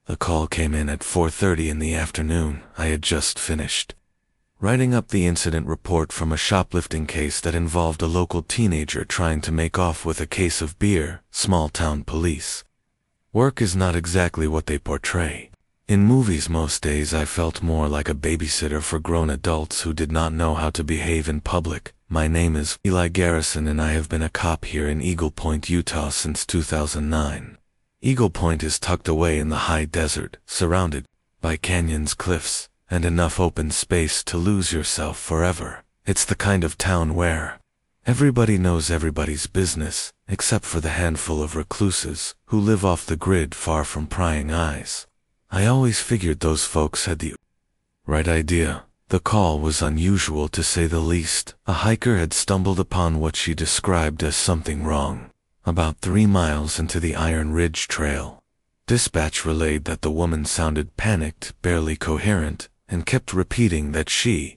The call came in at 4:30 in the afternoon. I had just finished writing up the incident report from a shoplifting case that involved a local teenager trying to make off with a case of beer. Small-town police work is not exactly what they portray. In movies most days I felt more like a babysitter for grown adults who did not know how to behave in public. My name is Eli Garrison and I have been a cop here in Eagle Point, Utah since 2009. Eagle Point is tucked away in the high desert, surrounded by canyons, cliffs, and enough open space to lose yourself forever. It's the kind of town where everybody knows everybody's business, except for the handful of recluses who live off the grid far from prying eyes. I always figured those folks had the right idea. The call was unusual to say the least. A hiker had stumbled upon what she described as something wrong about 3 miles into the Iron Ridge Trail. Dispatch relayed that the woman sounded panicked, barely coherent, and kept repeating that she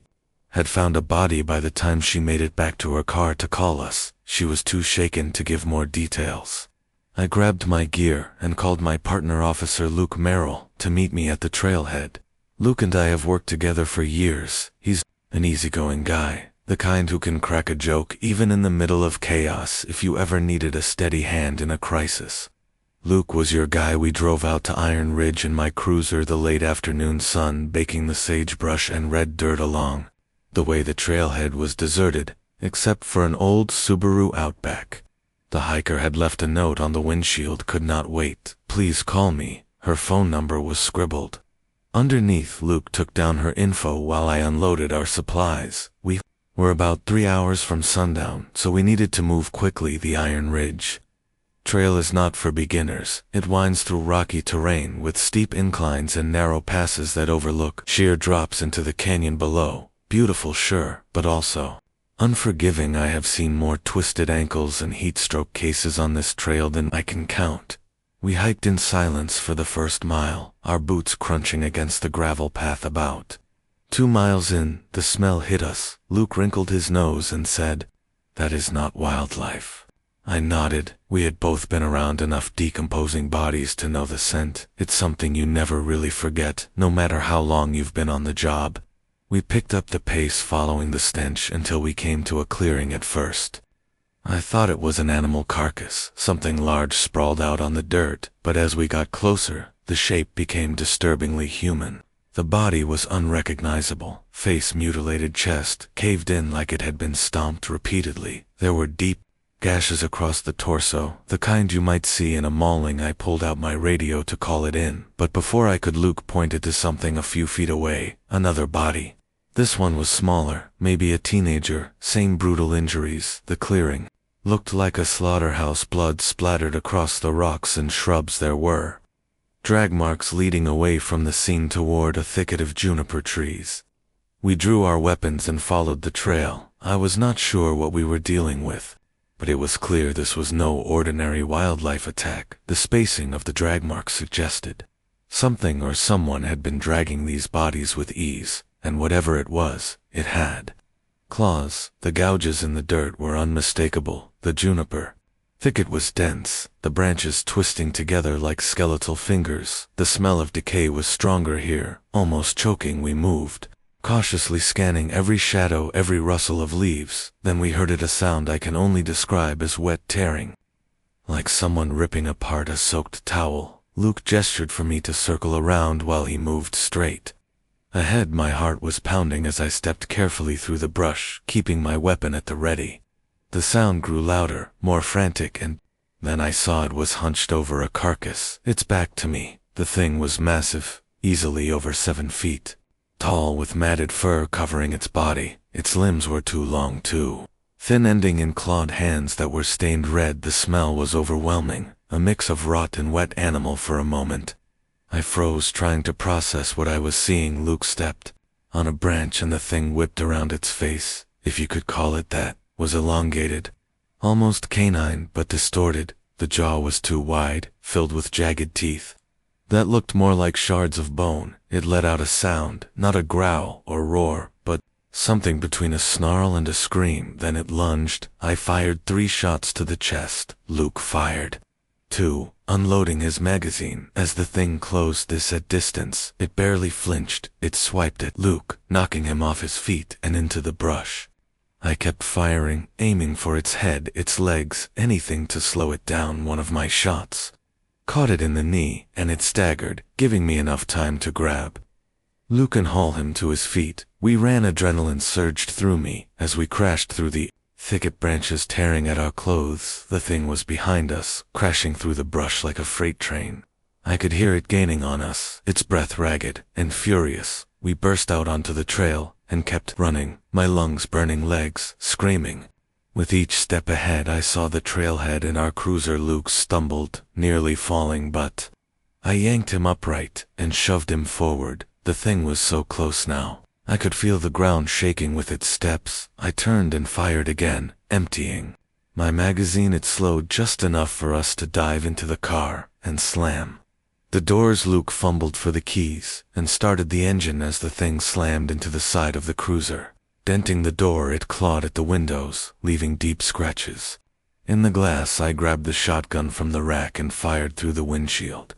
had found a body by the time she made it back to her car to call us. She was too shaken to give more details. I grabbed my gear and called my partner, Officer Luke Merrill, to meet me at the trailhead. Luke and I have worked together for years. He's an easygoing guy, the kind who can crack a joke even in the middle of chaos if you ever needed a steady hand in a crisis. Luke was your guy. We drove out to Iron Ridge in my cruiser, the late afternoon sun baking the sagebrush and red dirt along the way. The trailhead was deserted, except for an old Subaru Outback. The hiker had left a note on the windshield. Could not wait. Please call me. Her phone number was scribbled underneath. Luke took down her info while I unloaded our supplies. We were about 3 hours from sundown, so we needed to move quickly. The Iron Ridge Trail is not for beginners. It winds through rocky terrain with steep inclines and narrow passes that overlook sheer drops into the canyon below. Beautiful, sure, but also unforgiving. I have seen more twisted ankles and heatstroke cases on this trail than I can count. We hiked in silence for the first mile, our boots crunching against the gravel path. About 2 miles in, the smell hit us. Luke wrinkled his nose and said, "That is not wildlife." I nodded. We had both been around enough decomposing bodies to know the scent. It's something you never really forget, no matter how long you've been on the job. We picked up the pace following the stench until we came to a clearing. At first I thought it was an animal carcass, something large sprawled out on the dirt, but as we got closer, the shape became disturbingly human. The body was unrecognizable, face mutilated, chest caved in like it had been stomped repeatedly. There were deep gashes across the torso, the kind you might see in a mauling. I pulled out my radio to call it in, but before I could, Luke pointed to something a few feet away. Another body. This one was smaller, maybe a teenager. Same brutal injuries. The clearing looked like a slaughterhouse. Blood splattered across the rocks and shrubs. There were drag marks leading away from the scene toward a thicket of juniper trees. We drew our weapons and followed the trail. I was not sure what we were dealing with, but it was clear this was no ordinary wildlife attack. The spacing of the drag marks suggested something or someone had been dragging these bodies with ease, and whatever it was, it had claws. The gouges in the dirt were unmistakable. The juniper thicket was dense, the branches twisting together like skeletal fingers. The smell of decay was stronger here, almost choking. We moved, cautiously scanning every shadow, every rustle of leaves. Then we heard a sound I can only describe as wet tearing, like someone ripping apart a soaked towel. Luke gestured for me to circle around while he moved straight ahead. My heart was pounding as I stepped carefully through the brush, keeping my weapon at the ready. The sound grew louder, more frantic, and then I saw it was hunched over a carcass. Its back to me. The thing was massive, easily over 7 feet tall, with matted fur covering its body. Its limbs were too long, too thin, ending in clawed hands that were stained red. The smell was overwhelming, a mix of rot and wet animal. For a moment I froze, trying to process what I was seeing. Luke stepped on a branch and the thing whipped around. Its face, if you could call it that, was elongated, almost canine, but distorted. The jaw was too wide, filled with jagged teeth that looked more like shards of bone. It let out a sound, not a growl or roar, but something between a snarl and a scream. Then it lunged. I fired 3 shots to the chest. Luke fired 2, unloading his magazine. As the thing closed this at distance, it barely flinched. It swiped at Luke, knocking him off his feet and into the brush. I kept firing, aiming for its head, its legs, anything to slow it down. One of my shots caught it in the knee, and it staggered, giving me enough time to grab Luke and haul him to his feet. We ran. Adrenaline surged through me as we crashed through the thicket, branches tearing at our clothes. The thing was behind us, crashing through the brush like a freight train. I could hear it gaining on us, its breath ragged and furious. We burst out onto the trail and kept running, my lungs burning, legs screaming. With each step ahead, I saw the trailhead and our cruiser. Luke stumbled, nearly falling, but I yanked him upright and shoved him forward. The thing was so close now. I could feel the ground shaking with its steps. I turned and fired again, emptying my magazine. It slowed just enough for us to dive into the car and slam the doors. Luke fumbled for the keys and started the engine as the thing slammed into the side of the cruiser. Denting the door, it clawed at the windows, leaving deep scratches in the glass. I grabbed the shotgun from the rack and fired through the windshield.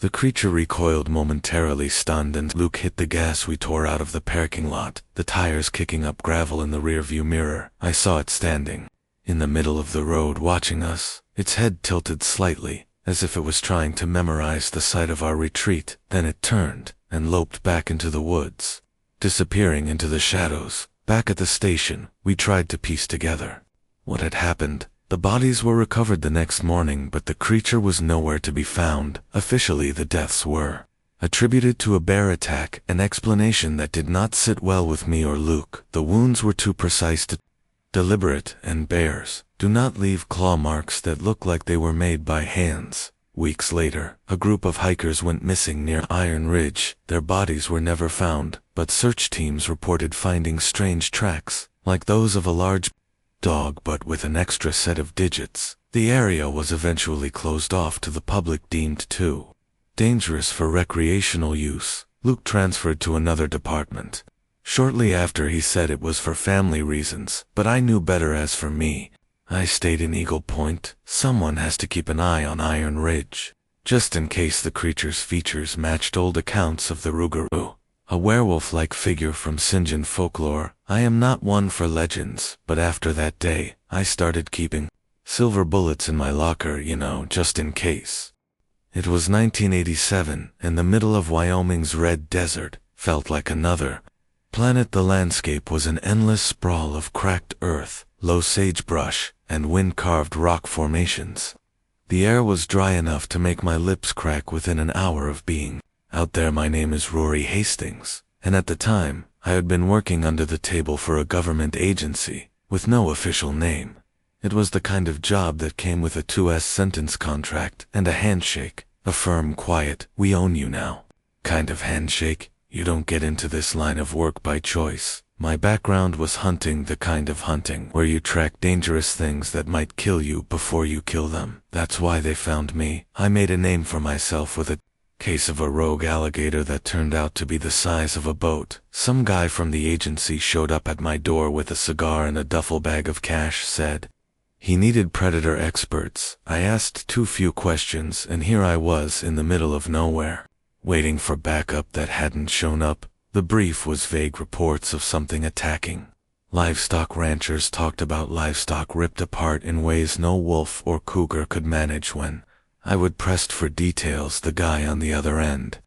The creature recoiled momentarily, stunned, and Luke hit the gas. We tore out of the parking lot, the tires kicking up gravel in the rearview mirror. I saw it standing in the middle of the road watching us, its head tilted slightly, as if it was trying to memorize the site of our retreat. Then it turned and loped back into the woods, disappearing into the shadows. Back at the station, we tried to piece together what had happened. The bodies were recovered the next morning, but the creature was nowhere to be found. Officially, the deaths were attributed to a bear attack, an explanation that did not sit well with me or Luke. The wounds were too precise, deliberate, and bears do not leave claw marks that look like they were made by hands. Weeks later, a group of hikers went missing near Iron Ridge. Their bodies were never found, but search teams reported finding strange tracks, like those of a large dog but with an extra set of digits. The area was eventually closed off to the public, deemed too dangerous for recreational use. Luke transferred to another department. Shortly after, he said it was for family reasons, but I knew better. As for me, I stayed in Eagle Point. Someone has to keep an eye on Iron Ridge, just in case the creature's features matched old accounts of the Rougarou, a werewolf-like figure from Sinjin folklore. I am not one for legends, but after that day, I started keeping silver bullets in my locker, just in case. It was 1987, and the middle of Wyoming's Red Desert felt like another planet. The landscape was an endless sprawl of cracked earth, low sagebrush, and wind-carved rock formations. The air was dry enough to make my lips crack within an hour of being out there. My name is Rory Hastings, and at the time, I had been working under the table for a government agency, with no official name. It was the kind of job that came with a 2S sentence contract and a handshake, a firm, quiet, "we own you now" kind of handshake. You don't get into this line of work by choice. My background was hunting, the kind of hunting where you track dangerous things that might kill you before you kill them. That's why they found me. I made a name for myself with a case of a rogue alligator that turned out to be the size of a boat. Some guy from the agency showed up at my door with a cigar and a duffel bag of cash, said he needed predator experts. I asked too few questions, and here I was in the middle of nowhere, waiting for backup that hadn't shown up. The brief was vague reports of something attacking livestock. Ranchers talked about livestock ripped apart in ways no wolf or cougar could manage. When I would pressed for details, the guy on the other end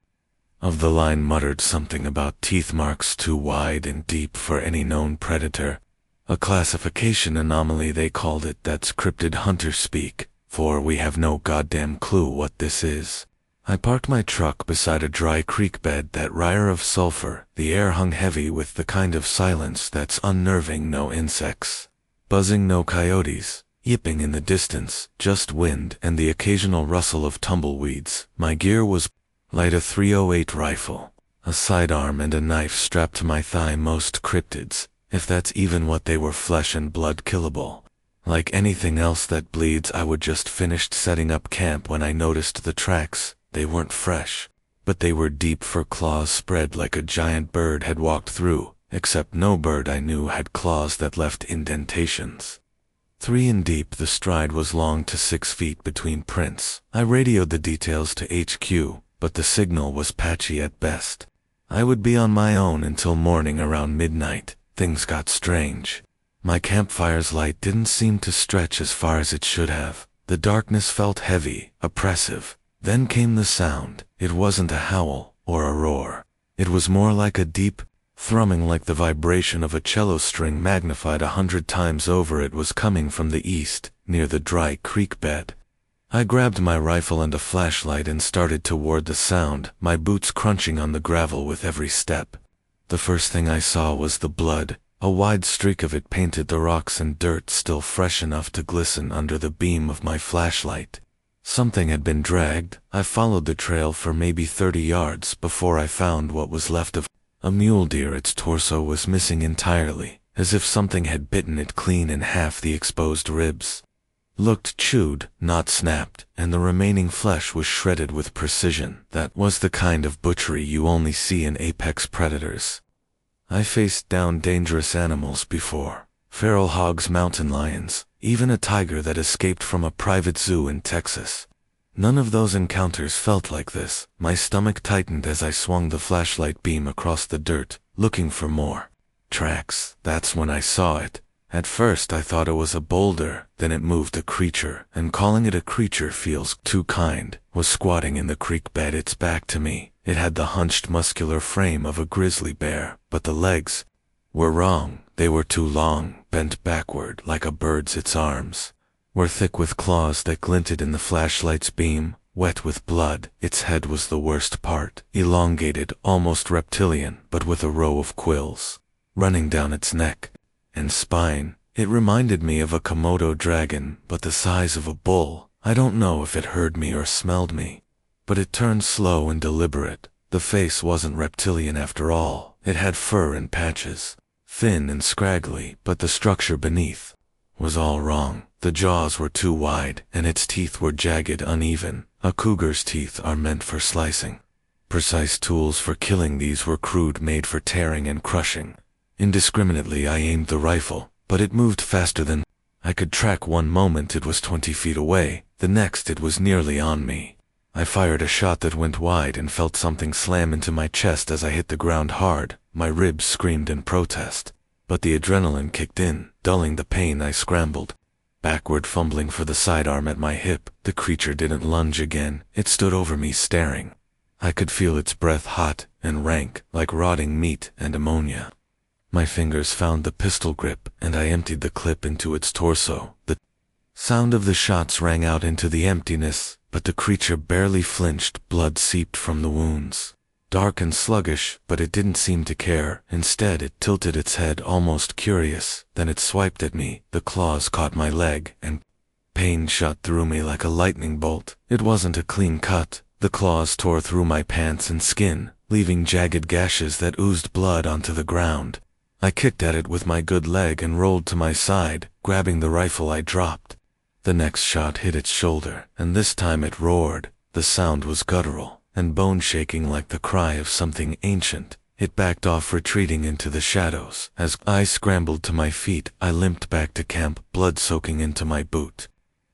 of the line muttered something about teeth marks too wide and deep for any known predator. A classification anomaly, they called it. That's cryptid hunter speak, for we have no goddamn clue what this is. I parked my truck beside a dry creek bed, that riot of sulfur. The air hung heavy with the kind of silence that's unnerving. No insects buzzing, no coyotes yipping in the distance, just wind and the occasional rustle of tumbleweeds. My gear was light: a .308 rifle, a sidearm, and a knife strapped to my thigh. Most cryptids, if that's even what they were, flesh and blood, killable. Like anything else that bleeds. I would just finished setting up camp when I noticed the tracks. They weren't fresh, but they were deep, for claws spread like a giant bird had walked through, except no bird I knew had claws that left indentations. 3 in deep. The stride was long to 6 feet between prints. I radioed the details to HQ, but the signal was patchy at best. I would be on my own until morning. Around midnight, things got strange. My campfire's light didn't seem to stretch as far as it should have. The darkness felt heavy, oppressive. Then came the sound. It wasn't a howl or a roar. It was more like a deep thrumming, like the vibration of a cello string magnified 100 times over. It was coming from the east, near the dry creek bed. I grabbed my rifle and a flashlight and started toward the sound, my boots crunching on the gravel with every step. The first thing I saw was the blood. A wide streak of it painted the rocks and dirt, still fresh enough to glisten under the beam of my flashlight. Something had been dragged. I followed the trail for maybe 30 yards before I found what was left of a mule deer. Its torso was missing entirely, as if something had bitten it clean in half. The exposed ribs looked chewed, not snapped, and the remaining flesh was shredded with precision. That was the kind of butchery you only see in apex predators. I faced down dangerous animals before. Feral hogs, mountain lions, even a tiger that escaped from a private zoo in Texas. None of those encounters felt like this. My stomach tightened as I swung the flashlight beam across the dirt, looking for more tracks. That's when I saw it. At first I thought it was a boulder, then it moved. A creature, and calling it a creature feels too kind, was squatting in the creek bed, its back to me. It had the hunched muscular frame of a grizzly bear, but the legs were wrong. They were too long, bent backward like a bird's. Its arms were thick with claws that glinted in the flashlight's beam, wet with blood. Its head was the worst part, elongated, almost reptilian, but with a row of quills running down its neck and spine. It reminded me of a Komodo dragon, but the size of a bull. I don't know if it heard me or smelled me, but it turned slow and deliberate. The face wasn't reptilian after all. It had fur and patches, thin and scraggly, but the structure beneath was all wrong. The jaws were too wide, and its teeth were jagged, uneven. A cougar's teeth are meant for slicing. Precise tools for killing. These were crude, made for tearing and crushing. Indiscriminately I aimed the rifle, but it moved faster than I could track. One moment it was 20 feet away, the next it was nearly on me. I fired a shot that went wide and felt something slam into my chest as I hit the ground hard. My ribs screamed in protest, but the adrenaline kicked in, dulling the pain. I scrambled backward, fumbling for the sidearm at my hip. The creature didn't lunge again. It stood over me, staring. I could feel its breath, hot and rank, like rotting meat and ammonia. My fingers found the pistol grip, and I emptied the clip into its torso. The sound of the shots rang out into the emptiness, but the creature barely flinched. Blood seeped from the wounds. Dark and sluggish, but it didn't seem to care. Instead, it tilted its head, almost curious. Then it swiped at me. The claws caught my leg, and pain shot through me like a lightning bolt. It wasn't a clean cut. The claws tore through my pants and skin, leaving jagged gashes that oozed blood onto the ground. I kicked at it with my good leg and rolled to my side, grabbing the rifle I dropped. The next shot hit its shoulder, and this time it roared. The sound was guttural and bone-shaking, like the cry of something ancient. It backed off, retreating into the shadows. As I scrambled to my feet, I limped back to camp, blood soaking into my boot.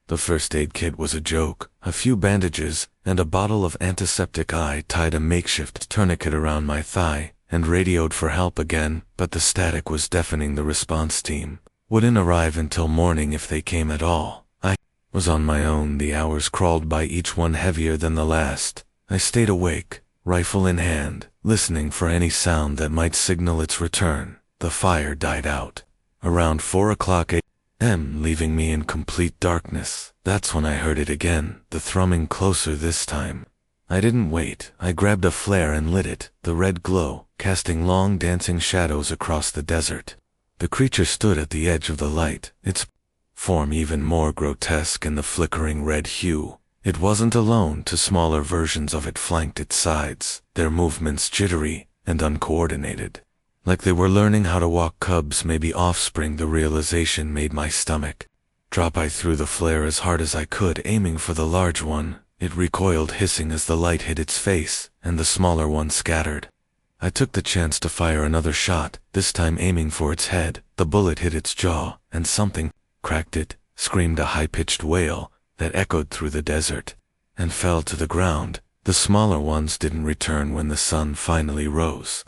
The first aid kit was a joke. A few bandages and a bottle of antiseptic. I tied a makeshift tourniquet around my thigh and radioed for help again, but the static was deafening. The response team wouldn't arrive until morning, if they came at all. I was on my own. The hours crawled by, each one heavier than the last. I stayed awake, rifle in hand, listening for any sound that might signal its return. The fire died out around 4 o'clock a.m., leaving me in complete darkness. That's when I heard it again, the thrumming, closer this time. I didn't wait. I grabbed a flare and lit it, the red glow casting long dancing shadows across the desert. The creature stood at the edge of the light, its form even more grotesque in the flickering red hue. It wasn't alone. Two smaller versions of it flanked its sides, their movements jittery and uncoordinated, like they were learning how to walk. Cubs, maybe offspring. The realization made my stomach drop. I threw the flare as hard as I could, aiming for the large one. It recoiled, hissing as the light hit its face, and the smaller one scattered. I took the chance to fire another shot, this time aiming for its head. The bullet hit its jaw, and something cracked it, screamed a high-pitched wail that echoed through the desert, and fell to the ground. The smaller ones didn't return when the sun finally rose.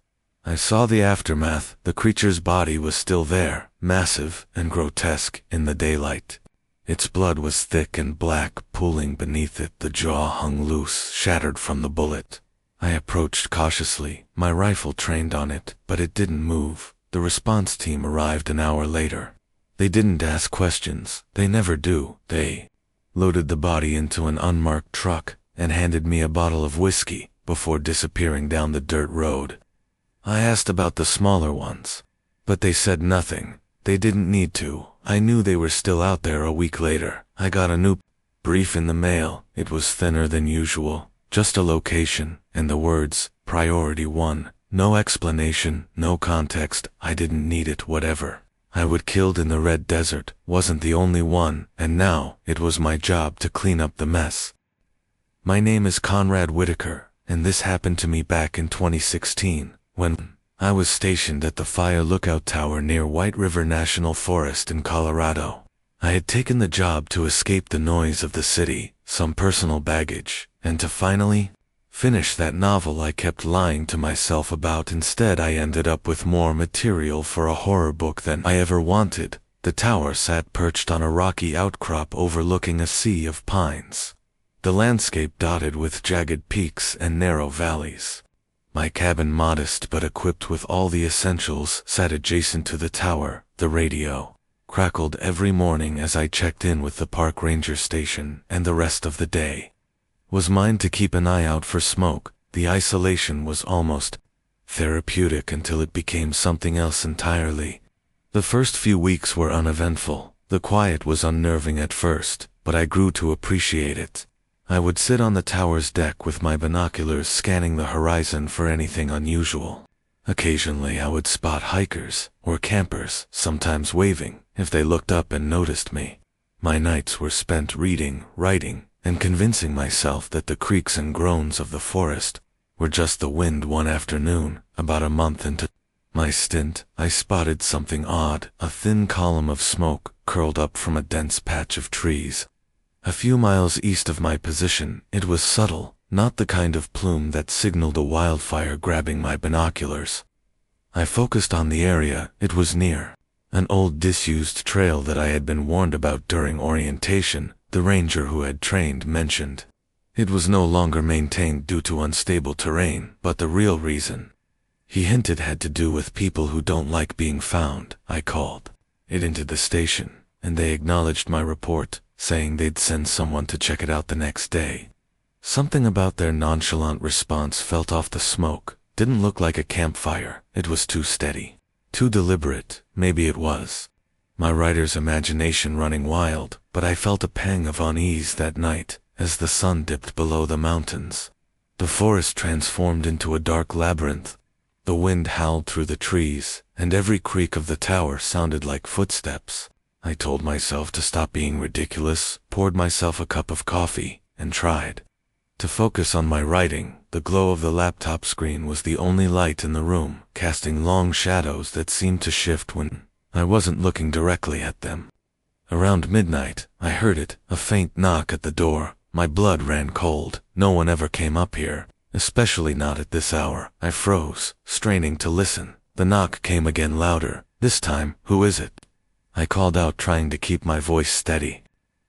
I saw the aftermath. The creature's body was still there, massive and grotesque in the daylight. Its blood was thick and black, pooling beneath it. The jaw hung loose, shattered from the bullet. I approached cautiously, my rifle trained on it, but it didn't move. The response team arrived an hour later. They didn't ask questions. They never do. They loaded the body into an unmarked truck and handed me a bottle of whiskey before disappearing down the dirt road. I asked about the smaller ones, but they said nothing. They didn't need to. I knew they were still out there. A week later, I got a new brief in the mail. It was thinner than usual, just a location and the words, Priority 1. No explanation, no context. I didn't need it. Whatever I would killed in the Red Desert wasn't the only one, and now it was my job to clean up the mess. My name is Conrad Whitaker, and this happened to me back in 2016, when I was stationed at the Fire Lookout Tower near White River National Forest in Colorado. I had taken the job to escape the noise of the city, some personal baggage, and to finally finish that novel I kept lying to myself about. Instead, I ended up with more material for a horror book than I ever wanted. The tower sat perched on a rocky outcrop overlooking a sea of pines, the landscape dotted with jagged peaks and narrow valleys. My cabin, modest but equipped with all the essentials, sat adjacent to the tower. The radio crackled every morning as I checked in with the park ranger station, and the rest of the day was mine to keep an eye out for smoke. The isolation was almost therapeutic until it became something else entirely. The first few weeks were uneventful. The quiet was unnerving at first, but I grew to appreciate it. I would sit on the tower's deck with my binoculars, scanning the horizon for anything unusual. Occasionally I would spot hikers or campers, sometimes waving, if they looked up and noticed me. My nights were spent reading, writing, and convincing myself that the creaks and groans of the forest were just the wind. One afternoon, about a month into my stint, I spotted something odd. A thin column of smoke curled up from a dense patch of trees a few miles east of my position. It was subtle, not the kind of plume that signaled a wildfire. Grabbing my binoculars, I focused on the area. It was near an old disused trail that I had been warned about during orientation. The ranger who had trained mentioned it was no longer maintained due to unstable terrain, but the real reason, he hinted, had to do with people who don't like being found. I called it into the station, and they acknowledged my report, saying they'd send someone to check it out the next day. Something about their nonchalant response felt off. The smoke didn't look like a campfire. It was too steady, too deliberate. Maybe it was my writer's imagination running wild, but I felt a pang of unease that night as the sun dipped below the mountains. The forest transformed into a dark labyrinth. The wind howled through the trees, and every creak of the tower sounded like footsteps. I told myself to stop being ridiculous, poured myself a cup of coffee, and tried to focus on my writing. The glow of the laptop screen was the only light in the room, casting long shadows that seemed to shift when I wasn't looking directly at them. Around midnight, I heard it, a faint knock at the door. My blood ran cold. No one ever came up here, especially not at this hour. I froze, straining to listen. The knock came again, louder. This time, "Who is it?" I called out, trying to keep my voice steady.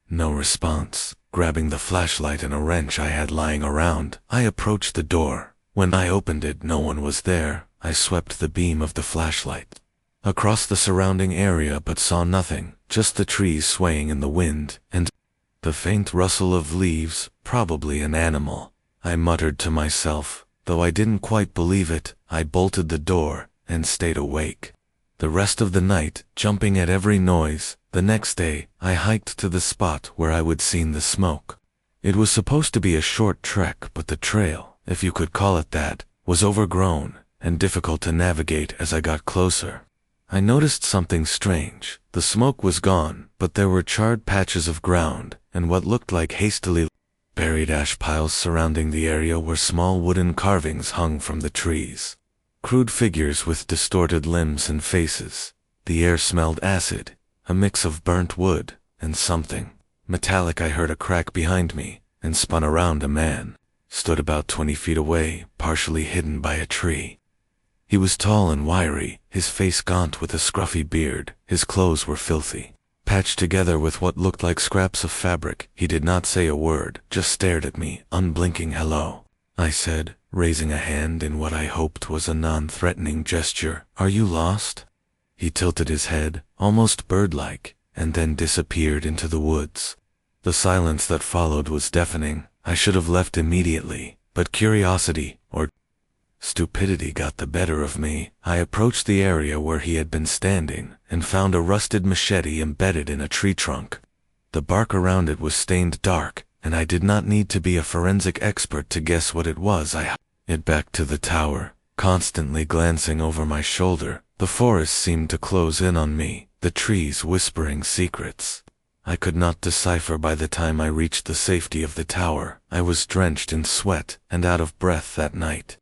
No response. Grabbing the flashlight and a wrench I had lying around, I approached the door. When I opened it, no one was there. I swept the beam of the flashlight across the surrounding area, but saw nothing, just the trees swaying in the wind, and the faint rustle of leaves. Probably an animal, I muttered to myself, though I didn't quite believe it. I bolted the door and stayed awake the rest of the night, jumping at every noise. The next day, I hiked to the spot where I would seen the smoke. It was supposed to be a short trek, but the trail, if you could call it that, was overgrown and difficult to navigate. As I got closer, I noticed something strange. The smoke was gone, but there were charred patches of ground and what looked like hastily buried ash piles surrounding the area where small wooden carvings hung from the trees. Crude figures with distorted limbs and faces. The air smelled acid, a mix of burnt wood and something metallic. I heard a crack behind me and spun around. A man stood about 20 feet away, partially hidden by a tree. He was tall and wiry, his face gaunt with a scruffy beard. His clothes were filthy, patched together with what looked like scraps of fabric. He did not say a word, just stared at me, unblinking. "Hello," I said, raising a hand in what I hoped was a non-threatening gesture. "Are you lost?" He tilted his head, almost bird-like, and then disappeared into the woods. The silence that followed was deafening. I should have left immediately, but curiosity, or stupidity, got the better of me. I approached the area where he had been standing and found a rusted machete embedded in a tree trunk. The bark around it was stained dark, and I did not need to be a forensic expert to guess what it was. I held it back to the tower, constantly glancing over my shoulder. The forest seemed to close in on me, the trees whispering secrets I could not decipher. By the time I reached the safety of the tower, I was drenched in sweat and out of breath that night.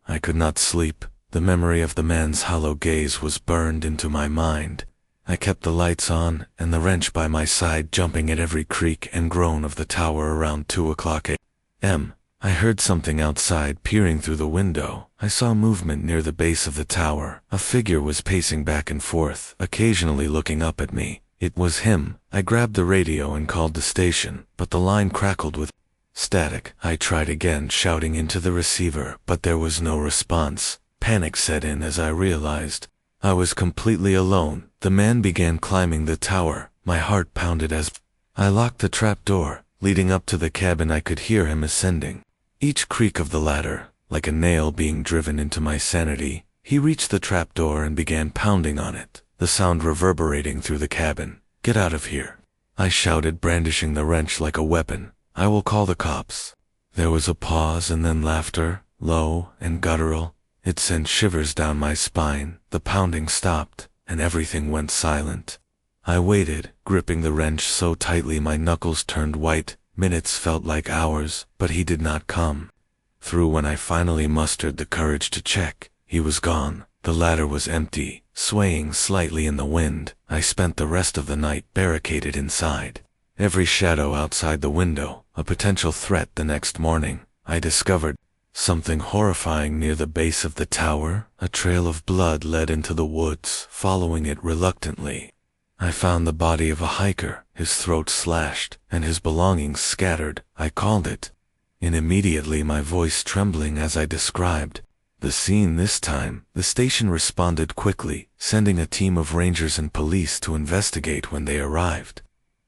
I could not sleep. The memory of the man's hollow gaze was burned into my mind. I kept the lights on and the wrench by my side, jumping at every creak and groan of the tower. Around 2 o'clock a.m., I heard something outside. Peering through the window, I saw movement near the base of the tower. A figure was pacing back and forth, occasionally looking up at me. It was him. I grabbed the radio and called the station, but the line crackled with static. I tried again, shouting into the receiver, but there was no response. Panic set in as I realized I was completely alone. The man began climbing the tower. My heart pounded as I locked the trap door leading up to the cabin. I could hear him ascending, each creak of the ladder like a nail being driven into my sanity. He reached the trap door and began pounding on it, the sound reverberating through the cabin. "Get out of here," I shouted, brandishing the wrench like a weapon. "I will call the cops." There was a pause and then laughter, low and guttural. It sent shivers down my spine. The pounding stopped, and everything went silent. I waited, gripping the wrench so tightly my knuckles turned white. Minutes felt like hours, but he did not come through. When I finally mustered the courage to check, he was gone. The ladder was empty, swaying slightly in the wind. I spent the rest of the night barricaded inside, every shadow outside the window a potential threat. The next morning, I discovered something horrifying near the base of the tower. A trail of blood led into the woods. Following it reluctantly, I found the body of a hiker, his throat slashed and his belongings scattered. I called it in immediately, my voice trembling as I described the scene. This time, the station responded quickly, sending a team of rangers and police to investigate. When they arrived,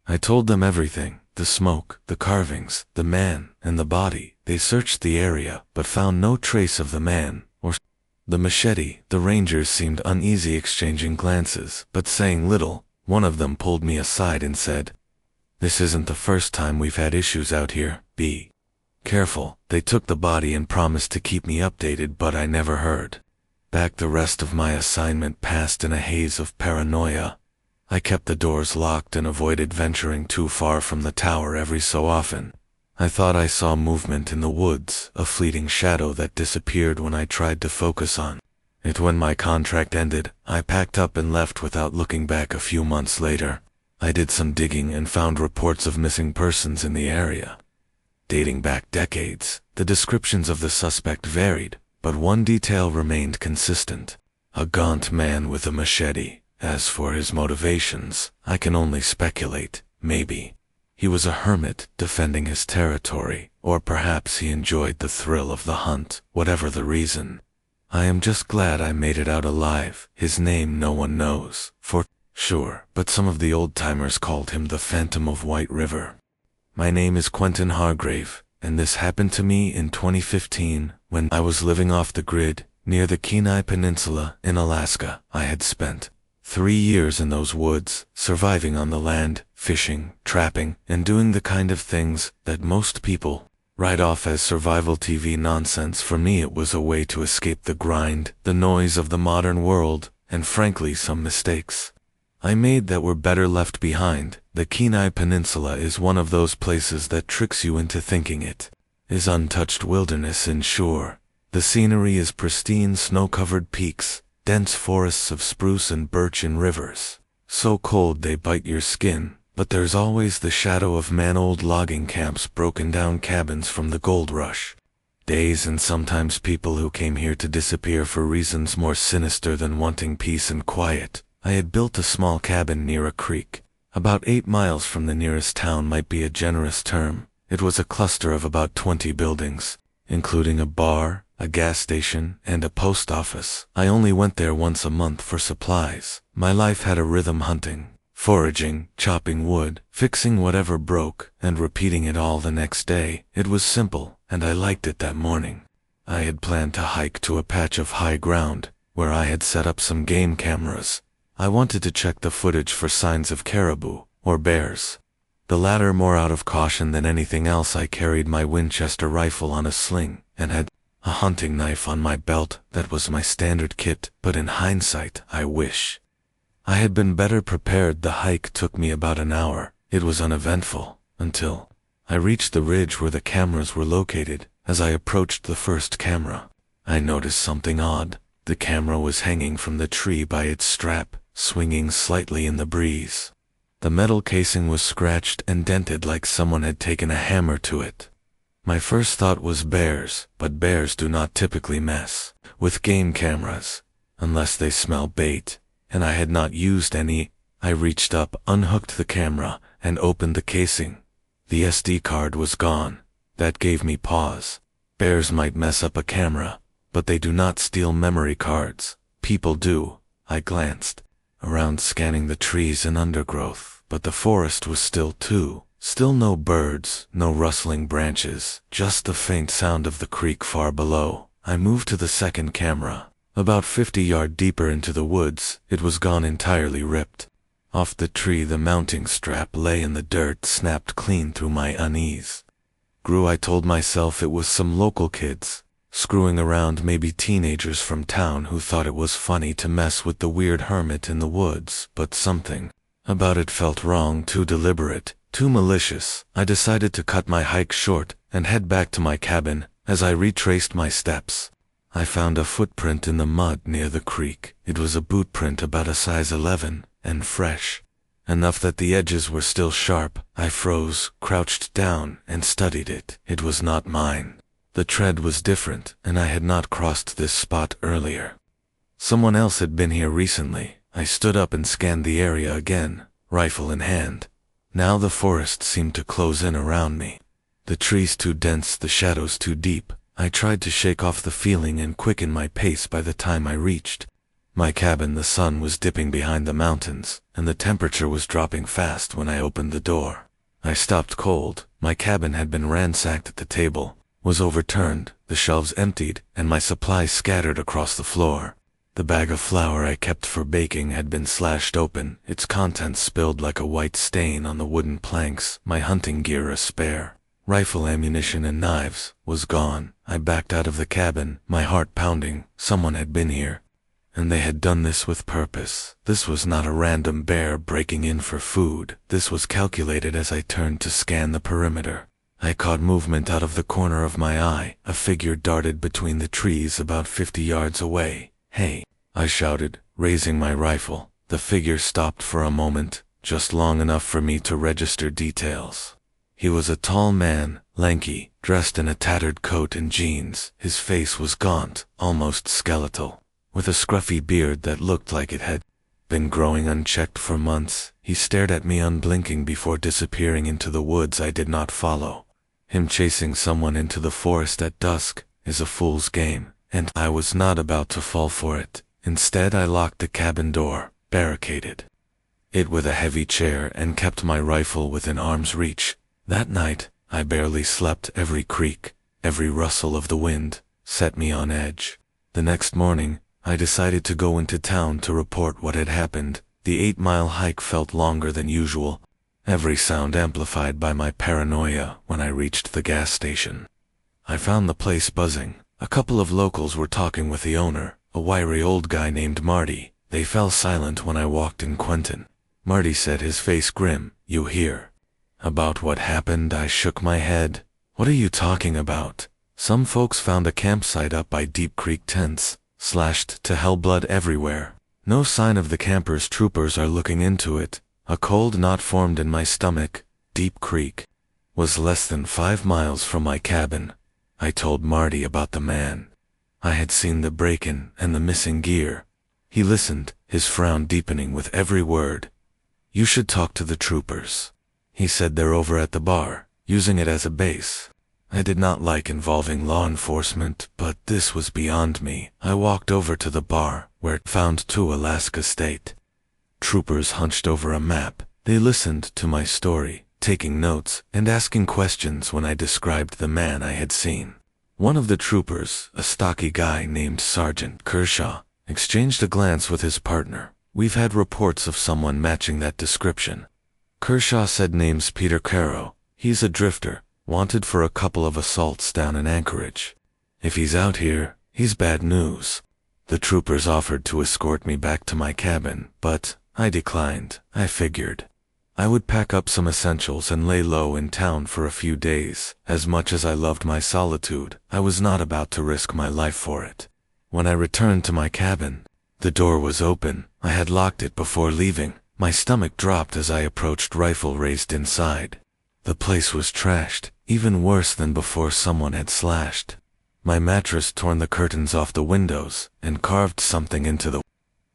I told them everything: the smoke, the carvings, the man, and the body. They searched the area, but found no trace of the man or the machete. The rangers seemed uneasy, exchanging glances, but saying little. One of them pulled me aside and said, "This isn't the first time we've had issues out here. Be careful." They took the body and promised to keep me updated, but I never heard back. The rest of my assignment passed in a haze of paranoia. I kept the doors locked and avoided venturing too far from the tower. Every so often, I thought I saw movement in the woods, a fleeting shadow that disappeared when I tried to focus on it. When my contract ended, I packed up and left without looking back. A few months later, I did some digging and found reports of missing persons in the area, dating back decades. The descriptions of the suspect varied, but one detail remained consistent: a gaunt man with a machete. As for his motivations, I can only speculate. Maybe he was a hermit defending his territory, or perhaps he enjoyed the thrill of the hunt. Whatever the reason, I am just glad I made it out alive. His name no one knows for sure, but some of the old-timers called him the Phantom of White River. My name is Quentin Hargrave, and this happened to me in 2015 when I was living off the grid near the Kenai Peninsula in Alaska. I had spent 3 years in those woods, surviving on the land, fishing, trapping, and doing the kind of things that most people write off as survival TV nonsense. For me, it was a way to escape the grind, the noise of the modern world, and frankly, some mistakes I made that were better left behind. The Kenai Peninsula is one of those places that tricks you into thinking it is untouched wilderness inshore. The scenery is pristine, snow-covered peaks, dense forests of spruce and birch, and rivers so cold they bite your skin, but there's always the shadow of man-old logging camps, broken down cabins from the gold rush. Days and sometimes people who came here to disappear for reasons more sinister than wanting peace and quiet. I had built a small cabin near a creek. About 8 miles from the nearest town might be a generous term. It was a cluster of about 20 buildings, including a bar, a gas station, and a post office. I only went there once a month for supplies. My life had a rhythm: hunting, foraging, chopping wood, fixing whatever broke, and repeating it all the next day. It was simple, and I liked it that morning. I had planned to hike to a patch of high ground, where I had set up some game cameras. I wanted to check the footage for signs of caribou, or bears. The latter more out of caution than anything else. I carried my Winchester rifle on a sling, and had a hunting knife on my belt. That was my standard kit, but in hindsight, I wish I had been better prepared. The hike took me about an hour. It was uneventful, until I reached the ridge where the cameras were located. As I approached the first camera, I noticed something odd. The camera was hanging from the tree by its strap, swinging slightly in the breeze. The metal casing was scratched and dented like someone had taken a hammer to it. My first thought was bears, but bears do not typically mess with game cameras, unless they smell bait, and I had not used any. I reached up, unhooked the camera, and opened the casing. The SD card was gone. That gave me pause. Bears might mess up a camera, but they do not steal memory cards. People do. I glanced around, scanning the trees and undergrowth, but the forest was still no birds, no rustling branches, just the faint sound of the creek far below. I moved to the second camera. About 50 yards deeper into the woods, it was gone, entirely ripped off the tree. The mounting strap lay in the dirt, snapped clean through my unease. I told myself it was some local kids screwing around, maybe teenagers from town who thought it was funny to mess with the weird hermit in the woods, but something about it felt wrong, too deliberate, too malicious. I decided to cut my hike short and head back to my cabin. As I retraced my steps, I found a footprint in the mud near the creek. It was a boot print about a size 11, and fresh enough that the edges were still sharp. I froze, crouched down, and studied it. It was not mine. The tread was different, and I had not crossed this spot earlier. Someone else had been here recently. I stood up and scanned the area again, rifle in hand. Now the forest seemed to close in around me. The trees too dense, the shadows too deep. I tried to shake off the feeling and quicken my pace. By the time I reached my cabin, the sun was dipping behind the mountains, and the temperature was dropping fast. When I opened the door, I stopped cold. My cabin had been ransacked. The table was overturned, the shelves emptied, and my supplies scattered across the floor. The bag of flour I kept for baking had been slashed open, its contents spilled like a white stain on the wooden planks. My hunting gear, a spare rifle, ammunition, and knives, was gone. I backed out of the cabin, my heart pounding. Someone had been here, and they had done this with purpose. This was not a random bear breaking in for food. This was calculated. As I turned to scan the perimeter, I caught movement out of the corner of my eye. A figure darted between the trees about 50 yards away. "Hey!" I shouted, raising my rifle. The figure stopped for a moment, just long enough for me to register details. He was a tall man, lanky, dressed in a tattered coat and jeans. His face was gaunt, almost skeletal, with a scruffy beard that looked like it had been growing unchecked for months. He stared at me unblinking before disappearing into the woods I did not follow. Him chasing someone into the forest at dusk is a fool's game, and I was not about to fall for it. Instead, I locked the cabin door, barricaded it with a heavy chair, and kept my rifle within arm's reach. That night, I barely slept. Every creak, every rustle of the wind, set me on edge. The next morning, I decided to go into town to report what had happened. The 8-mile hike felt longer than usual, every sound amplified by my paranoia. When I reached the gas station, I found the place buzzing. A couple of locals were talking with the owner, a wiry old guy named Marty. They fell silent when I walked in. Quentin, Marty said, his face grim. "You hear about what happened?" I shook my head. "What are you talking about?" "Some folks found a campsite up by Deep Creek, tents slashed to hell, blood everywhere." No sign of the campers. Troopers are looking into it. A cold knot formed in my stomach. Deep Creek was less than 5 miles from my cabin. I told Marty about the man. I had seen the break-in and the missing gear. He listened, his frown deepening with every word. You should talk to the troopers. He said they're over at the bar, using it as a base. I did not like involving law enforcement, but this was beyond me. I walked over to the bar, where it found 2 Alaska State troopers hunched over a map. They listened to my story, taking notes and asking questions when I described the man I had seen. One of the troopers, a stocky guy named Sergeant Kershaw, exchanged a glance with his partner. We've had reports of someone matching that description. Kershaw said name's Peter Caro. He's a drifter, wanted for a couple of assaults down in Anchorage. If he's out here, he's bad news. The troopers offered to escort me back to my cabin, but I declined. I figured I would pack up some essentials and lay low in town for a few days. As much as I loved my solitude, I was not about to risk my life for it. When I returned to my cabin, the door was open. I had locked it before leaving. My stomach dropped as I approached, rifle raised inside. The place was trashed, even worse than before. Someone had slashed my mattress, torn the curtains off the windows, and carved something into the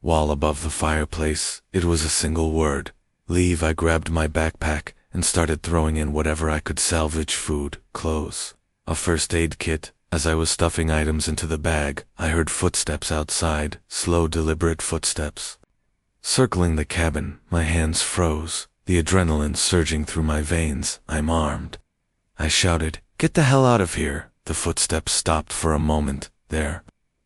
wall above the fireplace. It was a single word: leave. I grabbed my backpack and started throwing in whatever I could salvage: food, clothes, a first aid kit. As I was stuffing items into the bag, I heard footsteps outside, slow, deliberate footsteps. Circling the cabin, my hands froze, the adrenaline surging through my veins. I'm armed. I shouted, "Get the hell out of here!" The footsteps stopped for a moment. There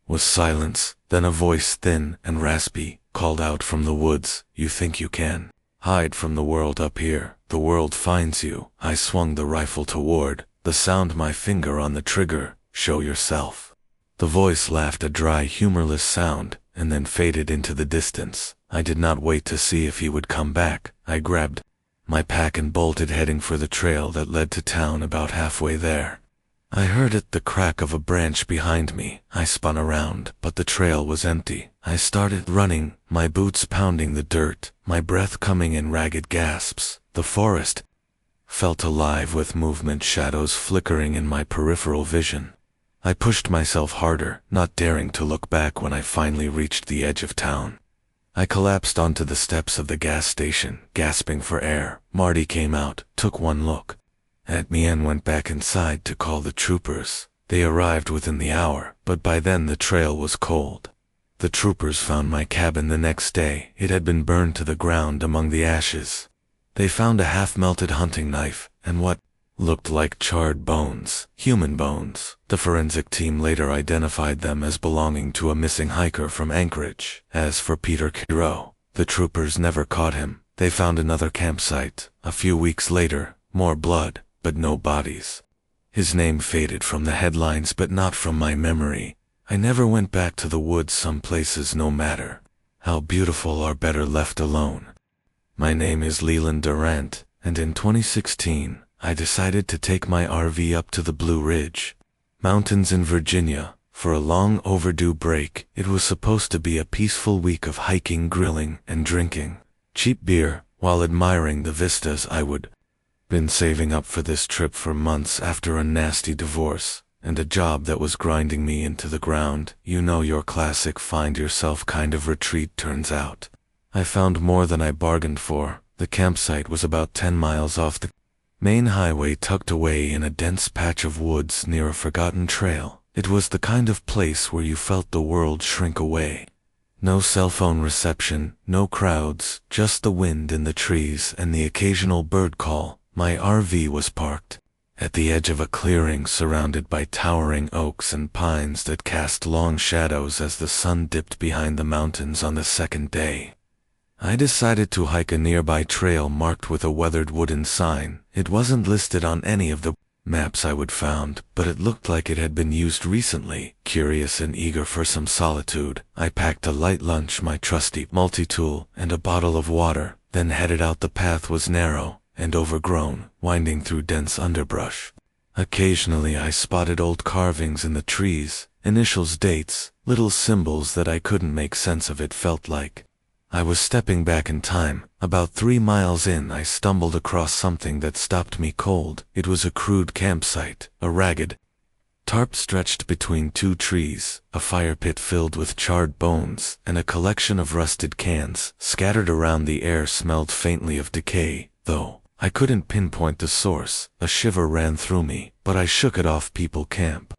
was silence. Then a voice, thin and raspy, called out from the woods, "You think you can hide from the world up here? The world finds you." I swung the rifle toward the sound, my finger on the trigger. "Show yourself." The voice laughed, a dry, humorless sound, and then faded into the distance. I did not wait to see if he would come back. I grabbed my pack and bolted, heading for the trail that led to town. About halfway there, I heard the crack of a branch behind me. I spun around, but the trail was empty. I started running, my boots pounding the dirt, my breath coming in ragged gasps. The forest felt alive with movement, shadows flickering in my peripheral vision. I pushed myself harder, not daring to look back. When I finally reached the edge of town, I collapsed onto the steps of the gas station, gasping for air. Marty came out, took one look at me, and went back inside to call the troopers. They arrived within the hour, but by then the trail was cold. The troopers found my cabin the next day. It had been burned to the ground among the ashes. They found a half-melted hunting knife and what looked like charred bones, human bones. The forensic team later identified them as belonging to a missing hiker from Anchorage. As for Peter Caro, the troopers never caught him. They found another campsite. A few weeks later, more blood, but no bodies. His name faded from the headlines, but not from my memory. I never went back to the woods. Some places, no matter how beautiful, are better left alone. My name is Leland Durant, and in 2016, I decided to take my RV up to the Blue Ridge Mountains in Virginia for a long overdue break. It was supposed to be a peaceful week of hiking, grilling, and drinking cheap beer while admiring the vistas. I would been saving up for this trip for months after a nasty divorce and a job that was grinding me into the ground. You know, your classic find yourself kind of retreat. Turns out I found more than I bargained for. The campsite was about 10 miles off the main highway, tucked away in a dense patch of woods near a forgotten trail. It was the kind of place where you felt the world shrink away. No cell phone reception, no crowds, just the wind in the trees and the occasional bird call. My RV was parked at the edge of a clearing surrounded by towering oaks and pines that cast long shadows as the sun dipped behind the mountains. On the second day, I decided to hike a nearby trail marked with a weathered wooden sign. It wasn't listed on any of the maps I would found, but it looked like it had been used recently. Curious and eager for some solitude, I packed a light lunch, my trusty multi-tool, and a bottle of water, then headed out. The path was narrow and overgrown, winding through dense underbrush. Occasionally I spotted old carvings in the trees, Initials, dates, little symbols that I couldn't make sense of. It felt like I was stepping back in time. About 3 miles in, I stumbled across something that stopped me cold. It was a crude campsite, a ragged tarp stretched between 2 trees, a fire pit filled with charred bones, and a collection of rusted cans scattered around. The air smelled faintly of decay, though I couldn't pinpoint the source. A shiver ran through me, but I shook it off. People camp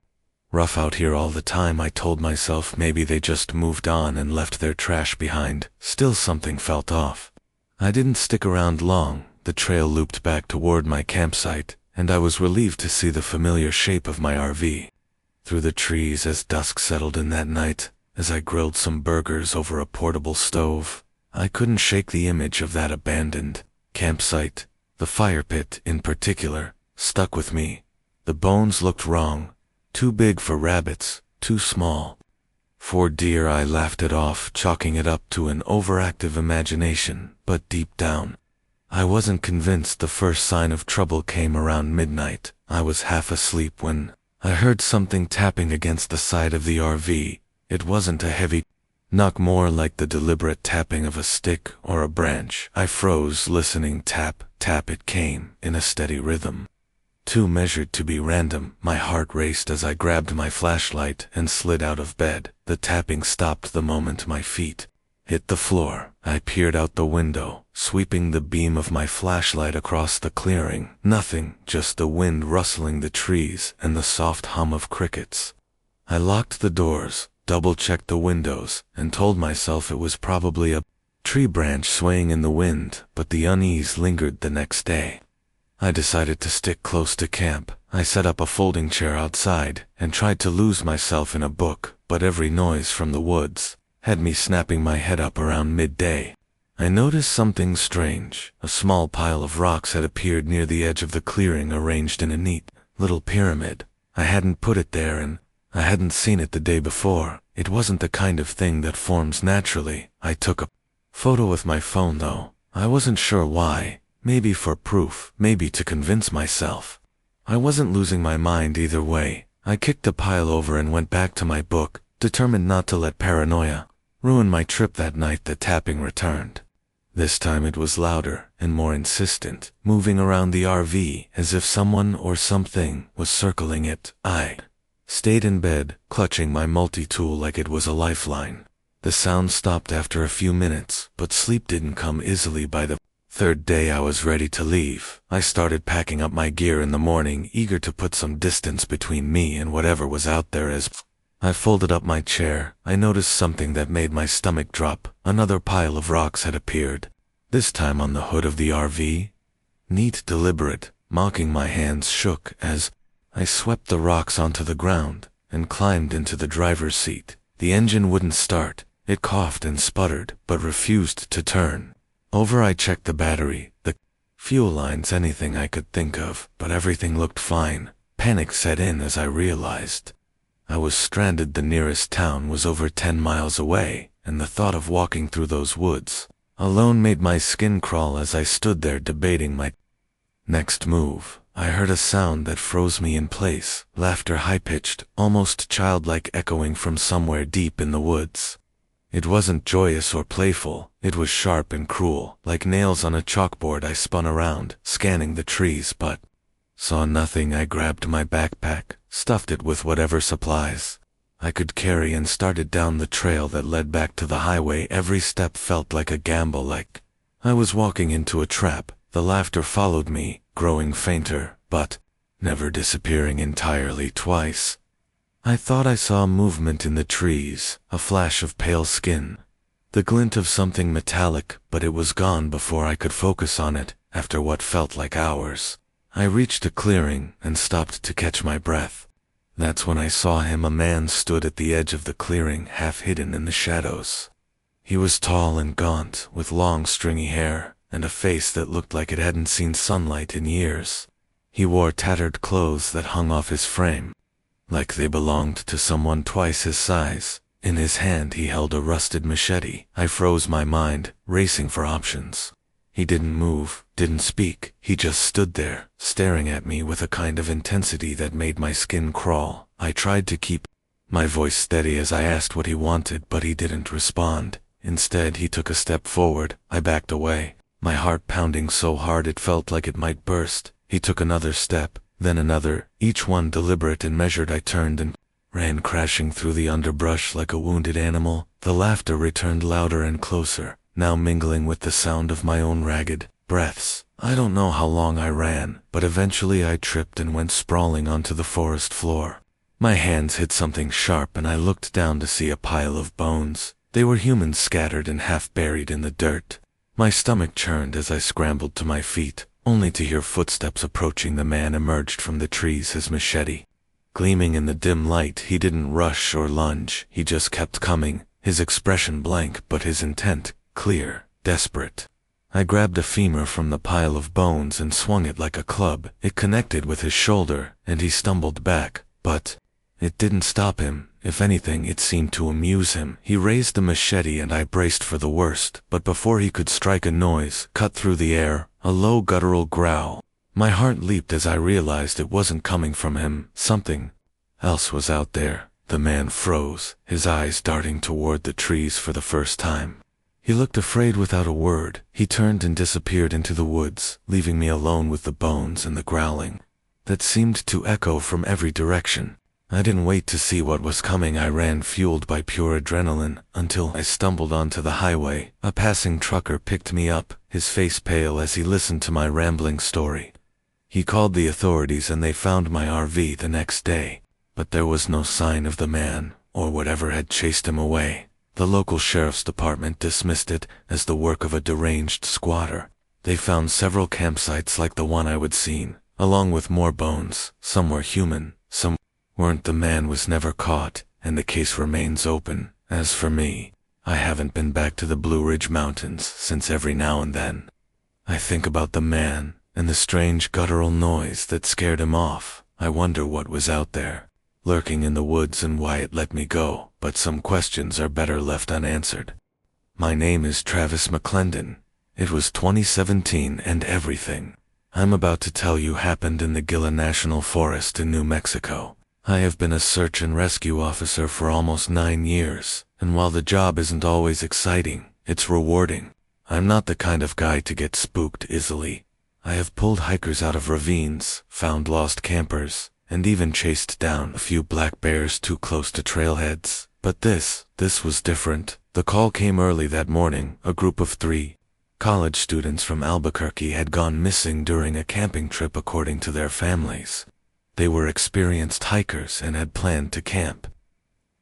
rough out here all the time, I told myself. Maybe they just moved on and left their trash behind. Still, something felt off. I didn't stick around long. The trail looped back toward my campsite, and I was relieved to see the familiar shape of my RV through the trees as dusk settled in that night. As I grilled some burgers over a portable stove, I couldn't shake the image of that abandoned campsite. The fire pit, in particular, stuck with me. The bones looked wrong. Too big for rabbits, too small for deer. I laughed it off, chalking it up to an overactive imagination, but deep down, I wasn't convinced. The first sign of trouble came around midnight. I was half asleep when I heard something tapping against the side of the RV. It wasn't a heavy knock, more like the deliberate tapping of a stick or a branch. I froze, listening. Tap, tap. It came in a steady rhythm, too measured to be random. My heart raced as I grabbed my flashlight and slid out of bed. The tapping stopped the moment my feet hit the floor. I peered out the window, sweeping the beam of my flashlight across the clearing. Nothing, just the wind rustling the trees and the soft hum of crickets. I locked the doors, double-checked the windows, and told myself it was probably a tree branch swaying in the wind, but the unease lingered the next day. I decided to stick close to camp. I set up a folding chair outside and tried to lose myself in a book, but every noise from the woods had me snapping my head up. Around midday, I noticed something strange. A small pile of rocks had appeared near the edge of the clearing, arranged in a neat little pyramid. I hadn't put it there, and I hadn't seen it the day before. It wasn't the kind of thing that forms naturally. I took a photo with my phone, though. I wasn't sure why. Maybe for proof, maybe to convince myself. I wasn't losing my mind either way. I kicked the pile over and went back to my book, determined not to let paranoia ruin my trip. That night the tapping returned. This time it was louder and more insistent, moving around the RV as if someone or something was circling it. I stayed in bed, clutching my multi-tool like it was a lifeline. The sound stopped after a few minutes, but sleep didn't come easily. By the third day I was ready to leave. I started packing up my gear in the morning, eager to put some distance between me and whatever was out there. As I folded up my chair, I noticed something that made my stomach drop. Another pile of rocks had appeared, this time on the hood of the RV. Neat, deliberate, mocking. My hands shook as I swept the rocks onto the ground and climbed into the driver's seat. The engine wouldn't start. It coughed and sputtered, but refused to turn over. I checked the battery, the fuel lines, anything I could think of, but everything looked fine. Panic set in as I realized I was stranded. The nearest town was over 10 miles away, and the thought of walking through those woods alone made my skin crawl. As I stood there debating my next move, I heard a sound that froze me in place. Laughter, high-pitched, almost childlike, echoing from somewhere deep in the woods. It wasn't joyous or playful. It was sharp and cruel, like nails on a chalkboard. I spun around, scanning the trees, but saw nothing. I grabbed my backpack, stuffed it with whatever supplies I could carry, and started down the trail that led back to the highway. Every step felt like a gamble, like I was walking into a trap. The laughter followed me, growing fainter, but never disappearing entirely. Twice I thought I saw movement in the trees, a flash of pale skin, the glint of something metallic, but it was gone before I could focus on it. After what felt like hours, I reached a clearing and stopped to catch my breath. That's when I saw him. A man stood at the edge of the clearing, half hidden in the shadows. He was tall and gaunt, with long stringy hair, and a face that looked like it hadn't seen sunlight in years. He wore tattered clothes that hung off his frame, like they belonged to someone twice his size. In his hand he held a rusted machete. I froze, my mind racing for options. He didn't move, didn't speak. He just stood there, staring at me with a kind of intensity that made my skin crawl. I tried to keep My voice steady as I asked what he wanted, but he didn't respond. Instead, he took a step forward. I backed away, my heart pounding so hard it felt like it might burst. He took another step, then another, each one deliberate and measured. I turned and ran crashing through the underbrush like a wounded animal. The laughter returned louder and closer, now mingling with the sound of my own ragged breaths. I don't know how long I ran, but eventually I tripped and went sprawling onto the forest floor. My hands hit something sharp and I looked down to see a pile of bones. They were humans scattered and half buried in the dirt. My stomach churned as I scrambled to my feet, only to hear footsteps approaching. The man emerged from the trees, his machete gleaming in the dim light. He didn't rush or lunge, he just kept coming, his expression blank but his intent clear, desperate. I grabbed a femur from the pile of bones and swung it like a club. It connected with his shoulder, and he stumbled back, but it didn't stop him. If anything, it seemed to amuse him. He raised the machete and I braced for the worst, but before he could strike, a noise cut through the air, a low guttural growl. My heart leaped as I realized it wasn't coming from him. Something else was out there. The man froze, his eyes darting toward the trees for the first time. He looked afraid. Without a word, he turned and disappeared into the woods, leaving me alone with the bones and the growling that seemed to echo from every direction. I didn't wait to see what was coming. I ran, fueled by pure adrenaline, until I stumbled onto the highway. A passing trucker picked me up, his face pale as he listened to my rambling story. He called the authorities and they found my RV the next day, but there was no sign of the man, or whatever had chased him away. The local sheriff's department dismissed it as the work of a deranged squatter. They found several campsites like the one I would seen, along with more bones. Some were human, some weren't. The man was never caught, and the case remains open. As for me, I haven't been back to the Blue Ridge Mountains since. Every now and then I think about the man and the strange guttural noise that scared him off. I wonder what was out there, lurking in the woods, and why it let me go. But some questions are better left unanswered. My name is Travis McClendon. It was 2017 and everything I'm about to tell you happened in the Gila National Forest in New Mexico. I have been a search and rescue officer for almost 9 years, and while the job isn't always exciting, it's rewarding. I'm not the kind of guy to get spooked easily. I have pulled hikers out of ravines, found lost campers, and even chased down a few black bears too close to trailheads. But this was different. The call came early that morning. A group of 3 college students from Albuquerque had gone missing during a camping trip, according to their families. They were experienced hikers and had planned to camp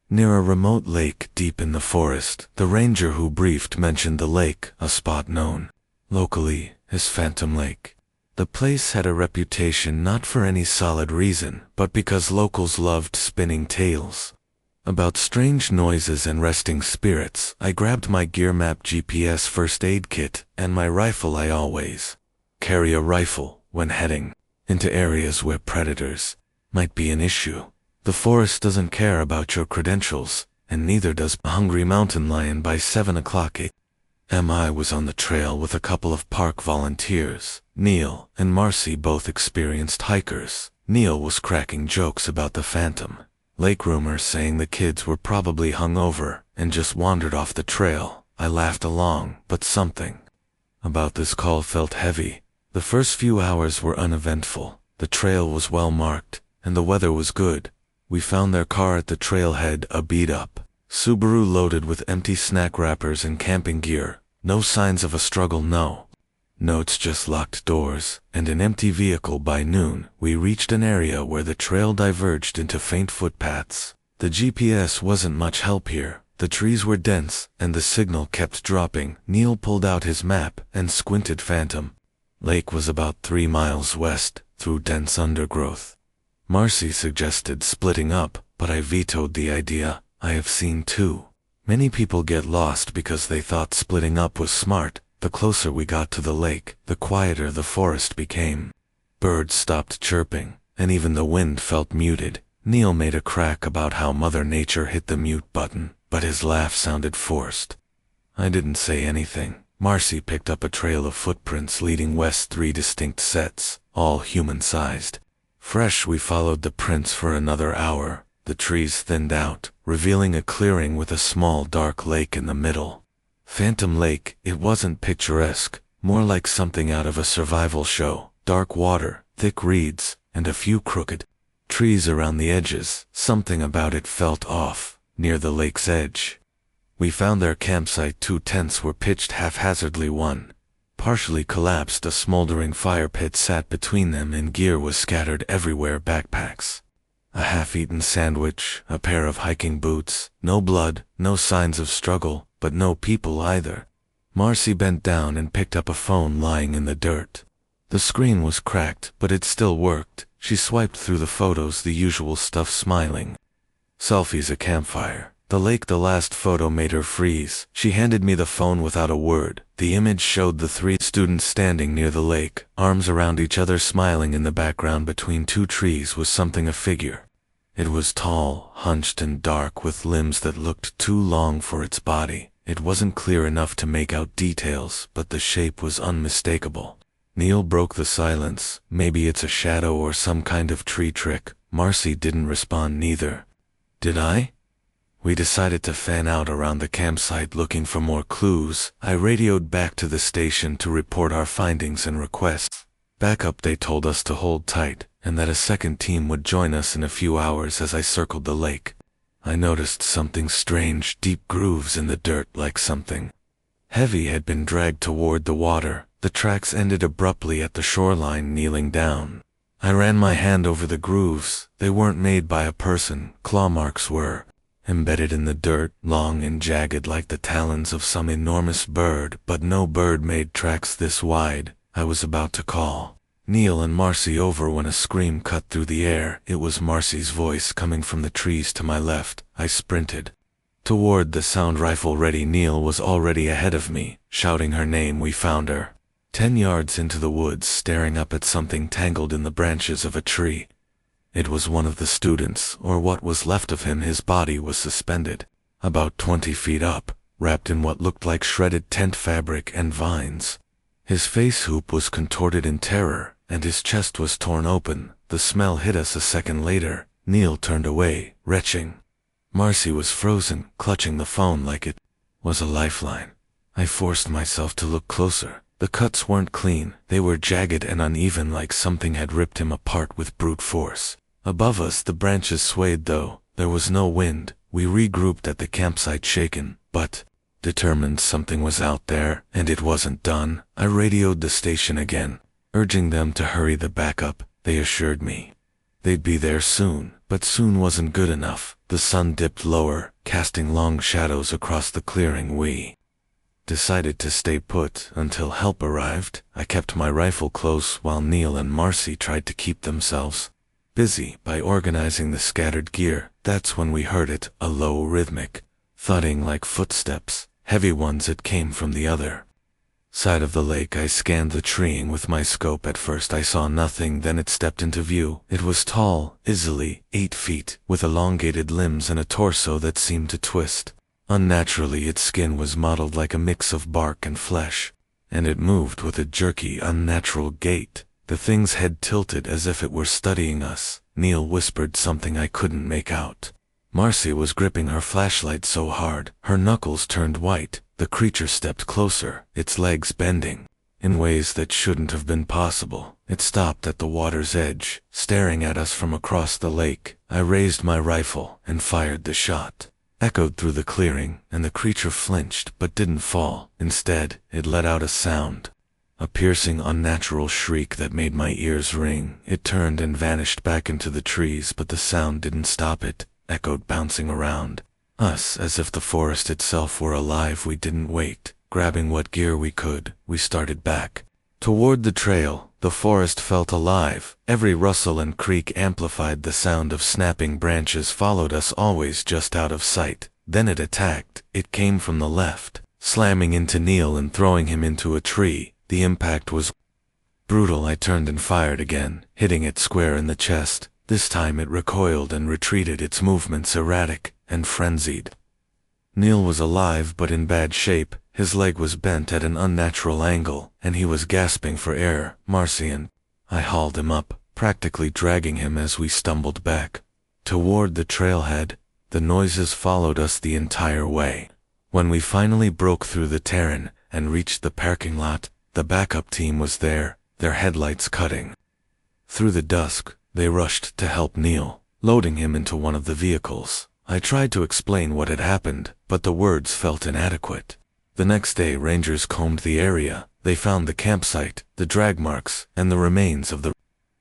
near a remote lake deep in the forest. The ranger who briefed mentioned the lake, a spot known locally as Phantom Lake. The place had a reputation not for any solid reason, but because locals loved spinning tales about strange noises and resting spirits. I grabbed my gear map, GPS, first aid kit, and my rifle. I always carry a rifle when heading into areas where predators might be an issue. The forest doesn't care about your credentials, and neither does a hungry mountain lion. By 7 o'clock a.m. I was on the trail with a couple of park volunteers, Neil and Marcy, both experienced hikers. Neil was cracking jokes about the Phantom Lake rumors, saying the kids were probably hungover and just wandered off the trail. I laughed along, but something about this call felt heavy. The first few hours were uneventful. The trail was well marked, and the weather was good. We found their car at the trailhead, a beat-up Subaru loaded with empty snack wrappers and camping gear. No signs of a struggle, no notes, just locked doors and an empty vehicle. By noon, we reached an area where the trail diverged into faint footpaths. The GPS wasn't much help here. The trees were dense, and the signal kept dropping. Neil pulled out his map and squinted. Phantom Lake was about 3 miles west, through dense undergrowth. Marcy suggested splitting up, but I vetoed the idea. I have seen too many people get lost because they thought splitting up was smart. The closer we got to the lake, the quieter the forest became. Birds stopped chirping, and even the wind felt muted. Neil made a crack about how Mother Nature hit the mute button, but his laugh sounded forced. I didn't say anything. Marcy picked up a trail of footprints leading west, 3 distinct sets, all human-sized. Fresh, we followed the prints for another hour. the trees thinned out, revealing a clearing with a small dark lake in the middle. Phantom Lake, it wasn't picturesque, more like something out of a survival show. Dark water, thick reeds, and a few crooked trees around the edges. Something about it felt off, near the lake's edge. We found their campsite. 2 tents were pitched haphazardly. One partially collapsed, a smoldering fire pit sat between them, and gear was scattered everywhere. Backpacks, a half-eaten sandwich, a pair of hiking boots. No blood, no signs of struggle, but no people either. Marcy bent down and picked up a phone lying in the dirt. The screen was cracked, but it still worked. She swiped through the photos, the usual stuff, smiling. Selfies, a campfire, the lake. The last photo made her freeze. She handed me the phone without a word. The image showed the 3 students standing near the lake, arms around each other, smiling. In the background between 2 trees was something, a figure. It was tall, hunched and dark, with limbs that looked too long for its body. It wasn't clear enough to make out details, but the shape was unmistakable. Neil broke the silence. Maybe it's a shadow or some kind of tree trick. Marcy didn't respond, neither did I. We decided to fan out around the campsite looking for more clues. I radioed back to the station to report our findings and requests backup. They told us to hold tight, and that a second team would join us in a few hours. As I circled the lake, I noticed something strange, deep grooves in the dirt, like something heavy had been dragged toward the water. The tracks ended abruptly at the shoreline. Kneeling down, I ran my hand over the grooves. They weren't made by a person. Claw marks were embedded in the dirt, long and jagged like the talons of some enormous bird, but no bird made tracks this wide. I was about to call Neil and Marcy over when a scream cut through the air. It was Marcy's voice coming from the trees to my left. I sprinted toward the sound, rifle ready. Neil was already ahead of me, shouting her name. We found her 10 yards into the woods, staring up at something tangled in the branches of a tree. It was one of the students, or what was left of him. His body was suspended about 20 feet up, wrapped in what looked like shredded tent fabric and vines. His face hoop was contorted in terror, and his chest was torn open. The smell hit us a second later. Neil turned away, retching. Marcy was frozen, clutching the phone like it was a lifeline. I forced myself to look closer. The cuts weren't clean. They were jagged and uneven, like something had ripped him apart with brute force. Above us, the branches swayed, though there was no wind. We regrouped at the campsite, shaken, but determined something was out there, and it wasn't done. I radioed the station again, urging them to hurry the backup. They assured me they'd be there soon, but soon wasn't good enough. The sun dipped lower, casting long shadows across the clearing. We decided to stay put until help arrived. I kept my rifle close while Neil and Marcy tried to keep themselves busy by organizing the scattered gear. That's when we heard it, a low, rhythmic thudding like footsteps, heavy ones. It came from the other side of the lake. I scanned the treeing with my scope. At first I saw nothing, then it stepped into view. It was tall, easily 8 feet, with elongated limbs and a torso that seemed to twist unnaturally. Its skin was mottled like a mix of bark and flesh, and it moved with a jerky, unnatural gait. The thing's head tilted as if it were studying us. Neil whispered something I couldn't make out. Marcy was gripping her flashlight so hard, her knuckles turned white. The creature stepped closer, its legs bending in ways that shouldn't have been possible. It stopped at the water's edge, staring at us from across the lake. I raised my rifle and fired. The shot echoed through the clearing, and the creature flinched but didn't fall. Instead, it let out a sound, a piercing, unnatural shriek that made my ears ring. It turned and vanished back into the trees, but the sound didn't stop. It echoed, bouncing around us as if the forest itself were alive. We didn't wait. Grabbing what gear we could, we started back toward the trail. The forest felt alive. Every rustle and creak amplified the sound of snapping branches. Followed us, always just out of sight. Then it attacked. It came from the left, slamming into Neil and throwing him into a tree. The impact was brutal. I turned and fired again, hitting it square in the chest. This time it recoiled and retreated, its movements erratic and frenzied. Neil was alive but in bad shape. His leg was bent at an unnatural angle, and he was gasping for air. Marcy and I hauled him up, practically dragging him as we stumbled back. toward the trailhead. The noises followed us the entire way. When we finally broke through the terrain and reached the parking lot, the backup team was there, their headlights cutting through the dusk. They rushed to help Neil, loading him into one of the vehicles. I tried to explain what had happened, but the words felt inadequate. The next day, rangers combed the area. They found the campsite, the drag marks, and the remains of the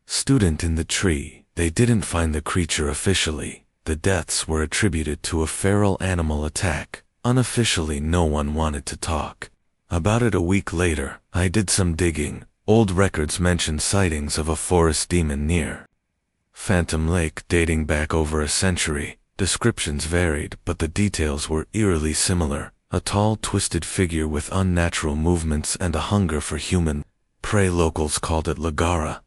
student in the tree. They didn't find the creature officially. The deaths were attributed to a feral animal attack. Unofficially, no one wanted to talk about it. A week later, I did some digging. Old records mentioned sightings of a forest demon near Phantom Lake dating back over a century. Descriptions varied, but the details were eerily similar. A tall, twisted figure with unnatural movements and a hunger for human prey. Locals called it Lagara.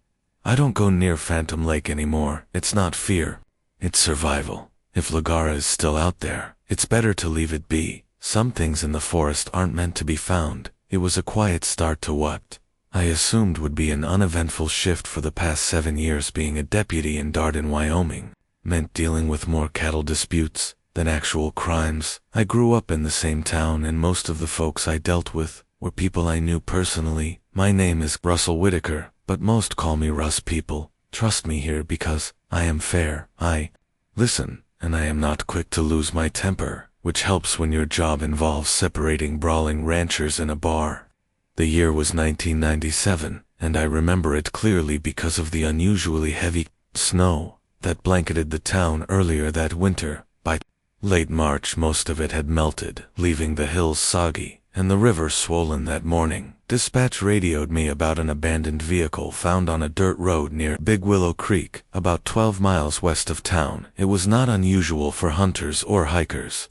I don't go near Phantom Lake anymore. It's not fear, it's survival. If Lagara is still out there, it's better to leave it be. Some things in the forest aren't meant to be found. It was a quiet start to what I assumed would be an uneventful shift. For the past 7 years, being a deputy in Darden, Wyoming, meant dealing with more cattle disputes than actual crimes. I grew up in the same town, and most of the folks I dealt with were people I knew personally. My name is Russell Whitaker, but most call me Russ. People trust me here because I am fair. I listen, and I am not quick to lose my temper, which helps when your job involves separating brawling ranchers in a bar. The year was 1997, and I remember it clearly because of the unusually heavy snow that blanketed the town earlier that winter. By late March, most of it had melted, leaving the hills soggy and the river swollen. That morning, dispatch radioed me about an abandoned vehicle found on a dirt road near Big Willow Creek, about 12 miles west of town. It was not unusual for hunters or hikers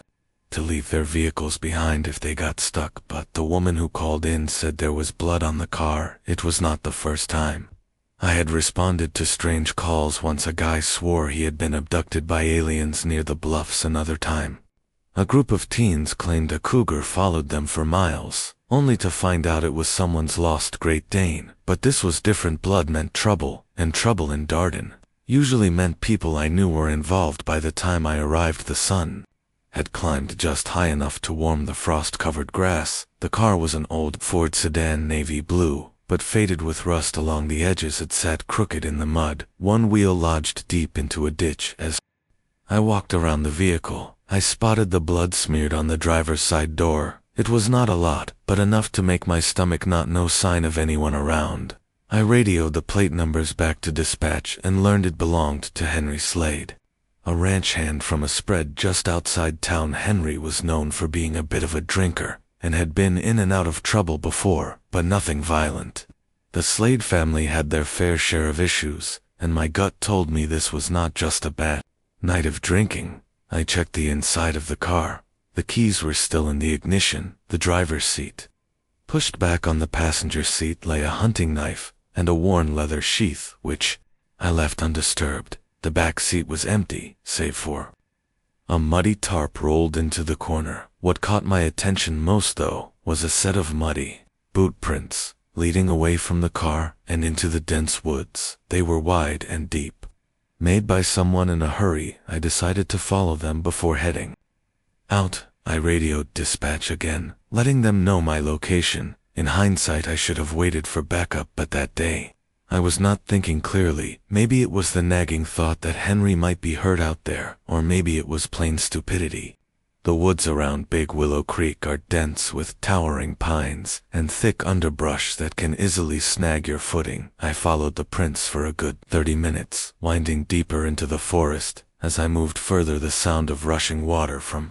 to leave their vehicles behind if they got stuck, but the woman who called in said there was blood on the car. It was not the first time I had responded to strange calls. Once a guy swore he had been abducted by aliens near the bluffs. Another time, a group of teens claimed a cougar followed them for miles, only to find out it was someone's lost Great Dane. But this was different. Blood meant trouble, and trouble in Darden usually meant people I knew were involved. By the time I arrived, the sun had climbed just high enough to warm the frost-covered grass. The car was an old Ford sedan, navy blue, but faded with rust along the edges. It sat crooked in the mud, one wheel lodged deep into a ditch. As I walked around the vehicle, I spotted the blood smeared on the driver's side door. It was not a lot, but enough to make my stomach knot. No sign of anyone around. I radioed the plate numbers back to dispatch and learned it belonged to Henry Slade, a ranch hand from a spread just outside town. Henry was known for being a bit of a drinker and had been in and out of trouble before, but nothing violent. The Slade family had their fair share of issues, and my gut told me this was not just a bad night of drinking. I checked the inside of the car. The keys were still in the ignition. The driver's seat, pushed back on the passenger seat, lay a hunting knife and a worn leather sheath, which I left undisturbed. The back seat was empty, save for a muddy tarp rolled into the corner. What caught my attention most, though, was a set of muddy boot prints leading away from the car and into the dense woods. They were wide and deep, made by someone in a hurry. I decided to follow them before heading out. I radioed dispatch again, letting them know my location. In hindsight, I should have waited for backup, but that day I was not thinking clearly. Maybe it was the nagging thought that Henry might be hurt out there, or maybe it was plain stupidity. The woods around Big Willow Creek are dense with towering pines and thick underbrush that can easily snag your footing. I followed the prints for a good 30 minutes, winding deeper into the forest. As I moved further, the sound of rushing water from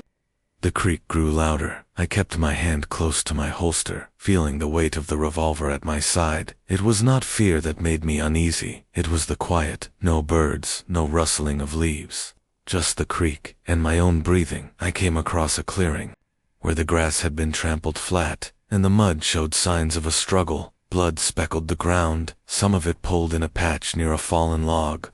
the creek grew louder. I kept my hand close to my holster, feeling the weight of the revolver at my side. It was not fear that made me uneasy. It was the quiet. No birds, no rustling of leaves, just the creek and my own breathing. I came across a clearing where the grass had been trampled flat, and the mud showed signs of a struggle. Blood speckled the ground, some of it pulled in a patch near a fallen log.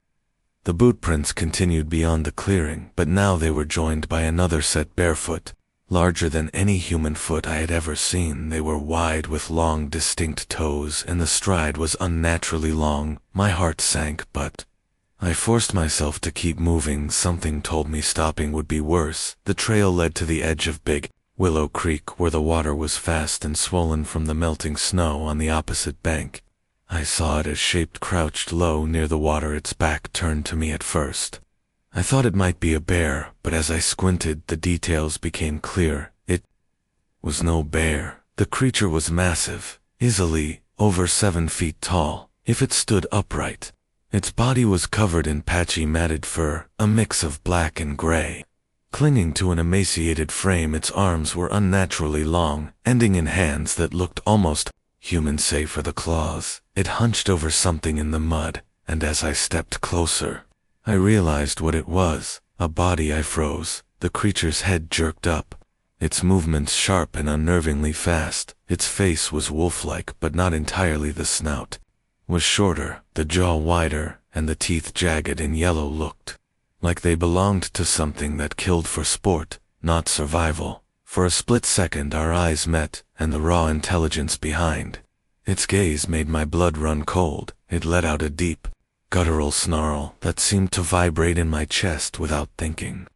The boot prints continued beyond the clearing, but now they were joined by another set, barefoot, larger than any human foot I had ever seen. They were wide with long, distinct toes, and the stride was unnaturally long. My heart sank, but I forced myself to keep moving. Something told me stopping would be worse. The trail led to the edge of Big Willow Creek, where the water was fast and swollen from the melting snow on the opposite bank. I saw it as shaped crouched low near the water, its back turned to me at first. I thought it might be a bear, but as I squinted, the details became clear. It was no bear. The creature was massive, easily over 7 feet tall, if it stood upright. Its body was covered in patchy matted fur, a mix of black and gray. Clinging to an emaciated frame, its arms were unnaturally long, ending in hands that looked almost human save for the claws. It hunched over something in the mud, and as I stepped closer, I realized what it was. A body. I froze. The creature's head jerked up, its movements sharp and unnervingly fast. Its face was wolf-like, but not entirely. The snout was shorter, the jaw wider, and the teeth jagged and yellow, looked like they belonged to something that killed for sport, not survival. For a split second our eyes met, and the raw intelligence behind its gaze made my blood run cold. It let out a deep, guttural snarl that seemed to vibrate in my chest without thinking.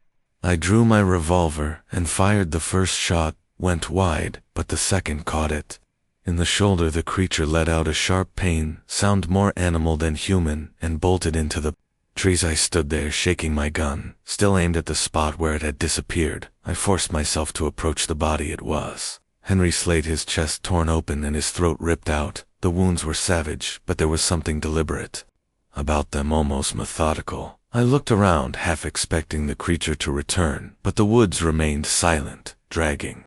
I drew my revolver and fired. The first shot went wide, but the second caught it in the shoulder. The creature let out a sharp pain sound, more animal than human, and bolted into the trees. I stood there shaking my gun, still aimed at the spot where it had disappeared. I forced myself to approach the body. It was Henry Slade, his chest torn open and his throat ripped out. The wounds were savage, but there was something deliberate about them, almost methodical. I looked around, half expecting the creature to return, but the woods remained silent. Dragging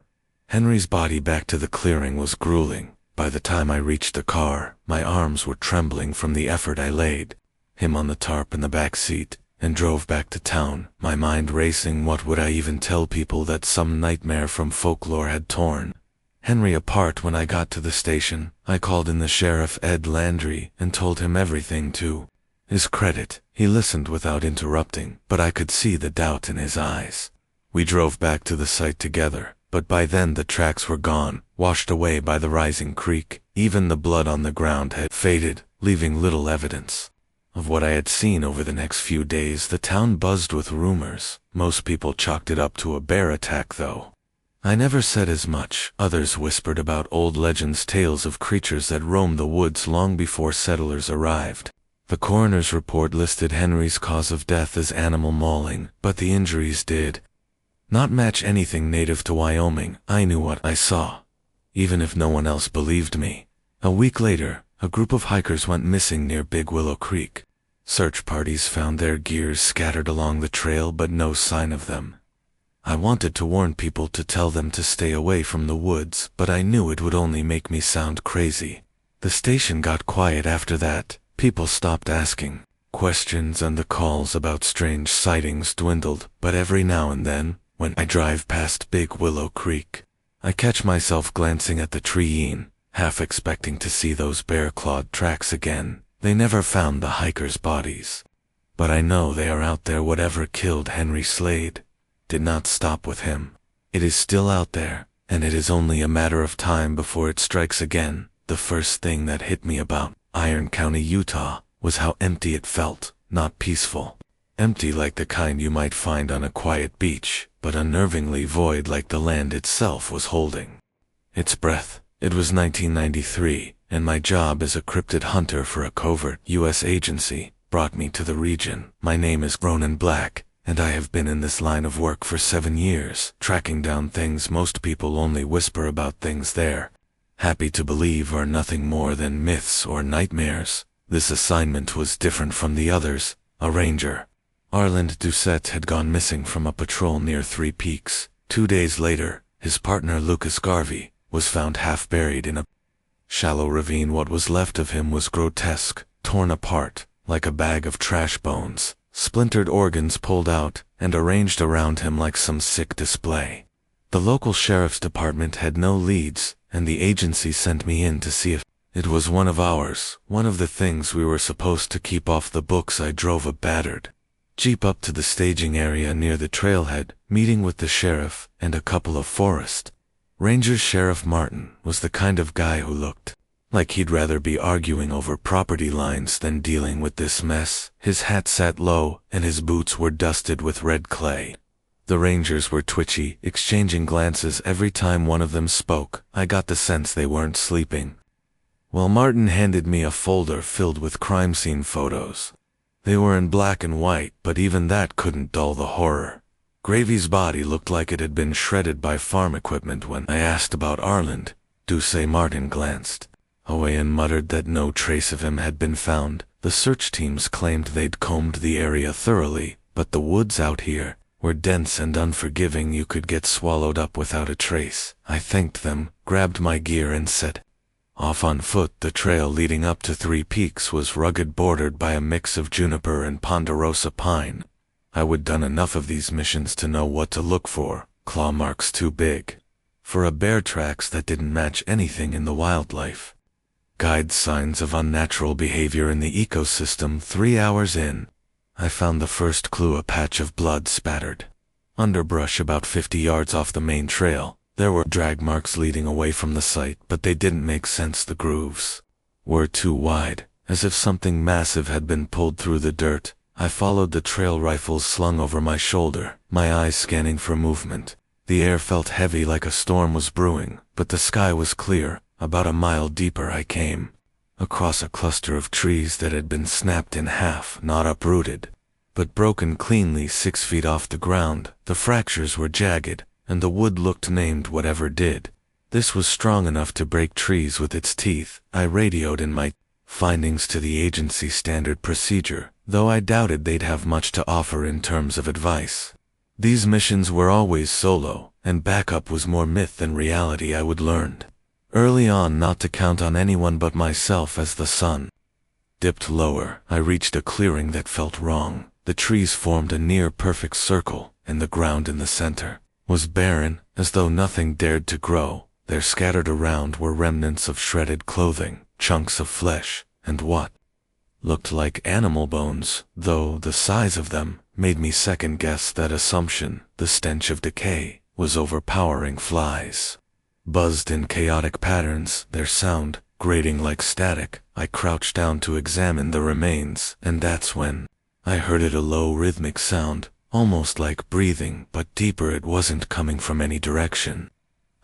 Henry's body back to the clearing was grueling. By the time I reached the car, my arms were trembling from the effort. I laid him on the tarp in the back seat and drove back to town, my mind racing. What would I even tell people that some nightmare from folklore had torn Henry apart? When I got to the station, I called in the sheriff, Ed Landry, and told him everything. To his credit, he listened without interrupting, but I could see the doubt in his eyes. We drove back to the site together, but by then the tracks were gone, washed away by the rising creek. Even the blood on the ground had faded, leaving little evidence of what I had seen. Over the next few days, the town buzzed with rumors. Most people chalked it up to a bear attack, though I never said as much. Others whispered about old legends, tales of creatures that roamed the woods long before settlers arrived. The coroner's report listed Henry's cause of death as animal mauling, but the injuries did not match anything native to Wyoming. I knew what I saw, even if no one else believed me. A week later, a group of hikers went missing near Big Willow Creek. Search parties found their gears scattered along the trail, but no sign of them. I wanted to warn people, to tell them to stay away from the woods, but I knew it would only make me sound crazy. The station got quiet after that. People stopped asking questions and the calls about strange sightings dwindled, but every now and then, when I drive past Big Willow Creek, I catch myself glancing at the tree, half expecting to see those bear-clawed tracks again. They never found the hikers' bodies, but I know they are out there. Whatever killed Henry Slade did not stop with him. It is still out there, and it is only a matter of time before it strikes again. The first thing that hit me about Iron County, Utah, was how empty it felt. Not peaceful. Empty like the kind you might find on a quiet beach, but unnervingly void, like the land itself was holding its breath. It was 1993, and my job as a cryptid hunter for a covert U.S. agency brought me to the region. My name is Ronan Black, and I have been in this line of work for 7 years, tracking down things most people only whisper about, things they're happy to believe are nothing more than myths or nightmares. This assignment was different from the others. A ranger, Arland Doucette, had gone missing from a patrol near Three Peaks. 2 days later, his partner Lucas Garvey was found half buried in a shallow ravine. What was left of him was grotesque, torn apart, like a bag of trash bones, splintered organs pulled out and arranged around him like some sick display. The local sheriff's department had no leads, and the agency sent me in to see if it was one of ours, one of the things we were supposed to keep off the books. I drove a battered Jeep up to the staging area near the trailhead, meeting with the sheriff and a couple of forest rangers. Sheriff Martin was the kind of guy who looked like he'd rather be arguing over property lines than dealing with this mess. His hat sat low, and his boots were dusted with red clay. The rangers were twitchy, exchanging glances every time one of them spoke. I got the sense they weren't sleeping. Well, Martin handed me a folder filled with crime scene photos. They were in black and white, but even that couldn't dull the horror. Gravy's body looked like it had been shredded by farm equipment. When I asked about Arland, Martin glanced away and muttered that no trace of him had been found. The search teams claimed they'd combed the area thoroughly, but the woods out here were dense and unforgiving. You could get swallowed up without a trace. I thanked them, grabbed my gear and set off on foot. The trail leading up to Three Peaks was rugged, bordered by a mix of juniper and ponderosa pine. I would done enough of these missions to know what to look for. Claw marks too big for a bear, tracks that didn't match anything in the wildlife, guide signs of unnatural behavior in the ecosystem. 3 hours in, I found the first clue: a patch of blood-spattered underbrush about 50 yards off the main trail. There were drag marks leading away from the site, but they didn't make sense. The grooves were too wide, as if something massive had been pulled through the dirt. I followed the trail, rifles slung over my shoulder, my eyes scanning for movement. The air felt heavy, like a storm was brewing, but the sky was clear. About a mile deeper, I came across a cluster of trees that had been snapped in half, not uprooted, but broken cleanly 6 feet off the ground. The fractures were jagged, and the wood looked named. Whatever did this was strong enough to break trees with its teeth. I radioed in my findings to the agency. Standard procedure, though I doubted they'd have much to offer in terms of advice. These missions were always solo, and backup was more myth than reality. I would learned early on not to count on anyone but myself. As the sun dipped lower, I reached a clearing that felt wrong. The trees formed a near-perfect circle, and the ground in the center was barren, as though nothing dared to grow. There, scattered around, were remnants of shredded clothing, chunks of flesh, and what looked like animal bones, though the size of them made me second-guess that assumption. The stench of decay was overpowering. Flies buzzed in chaotic patterns, their sound grating like static. I crouched down to examine the remains, and that's when I heard it, a low rhythmic sound, almost like breathing, but deeper. It wasn't coming from any direction.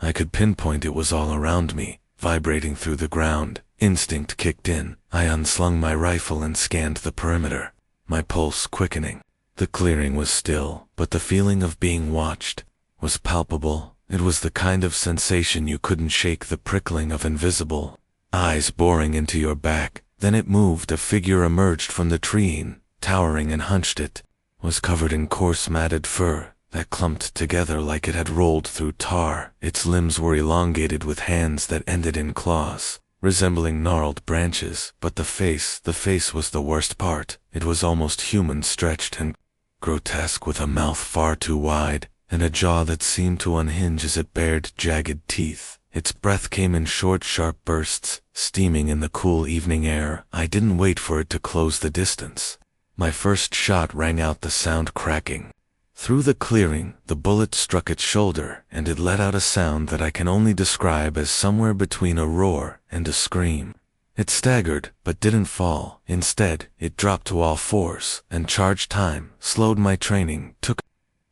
I could pinpoint it was all around me, vibrating through the ground. Instinct kicked in. I unslung my rifle and scanned the perimeter, my pulse quickening. The clearing was still, but the feeling of being watched was palpable. It was the kind of sensation you couldn't shake, the prickling of invisible eyes boring into your back. Then it moved. A figure emerged from the tree, towering and hunched. It was covered in coarse matted fur that clumped together like it had rolled through tar. Its limbs were elongated, with hands that ended in claws, resembling gnarled branches. But the face was the worst part. It was almost human, stretched and grotesque, with a mouth far too wide, and a jaw that seemed to unhinge as it bared jagged teeth. Its breath came in short, sharp bursts, steaming in the cool evening air. I didn't wait for it to close the distance. My first shot rang out, the sound cracking through the clearing. The bullet struck its shoulder, and it let out a sound that I can only describe as somewhere between a roar and a scream. It staggered, but didn't fall. Instead, it dropped to all fours, and charge time slowed. My training took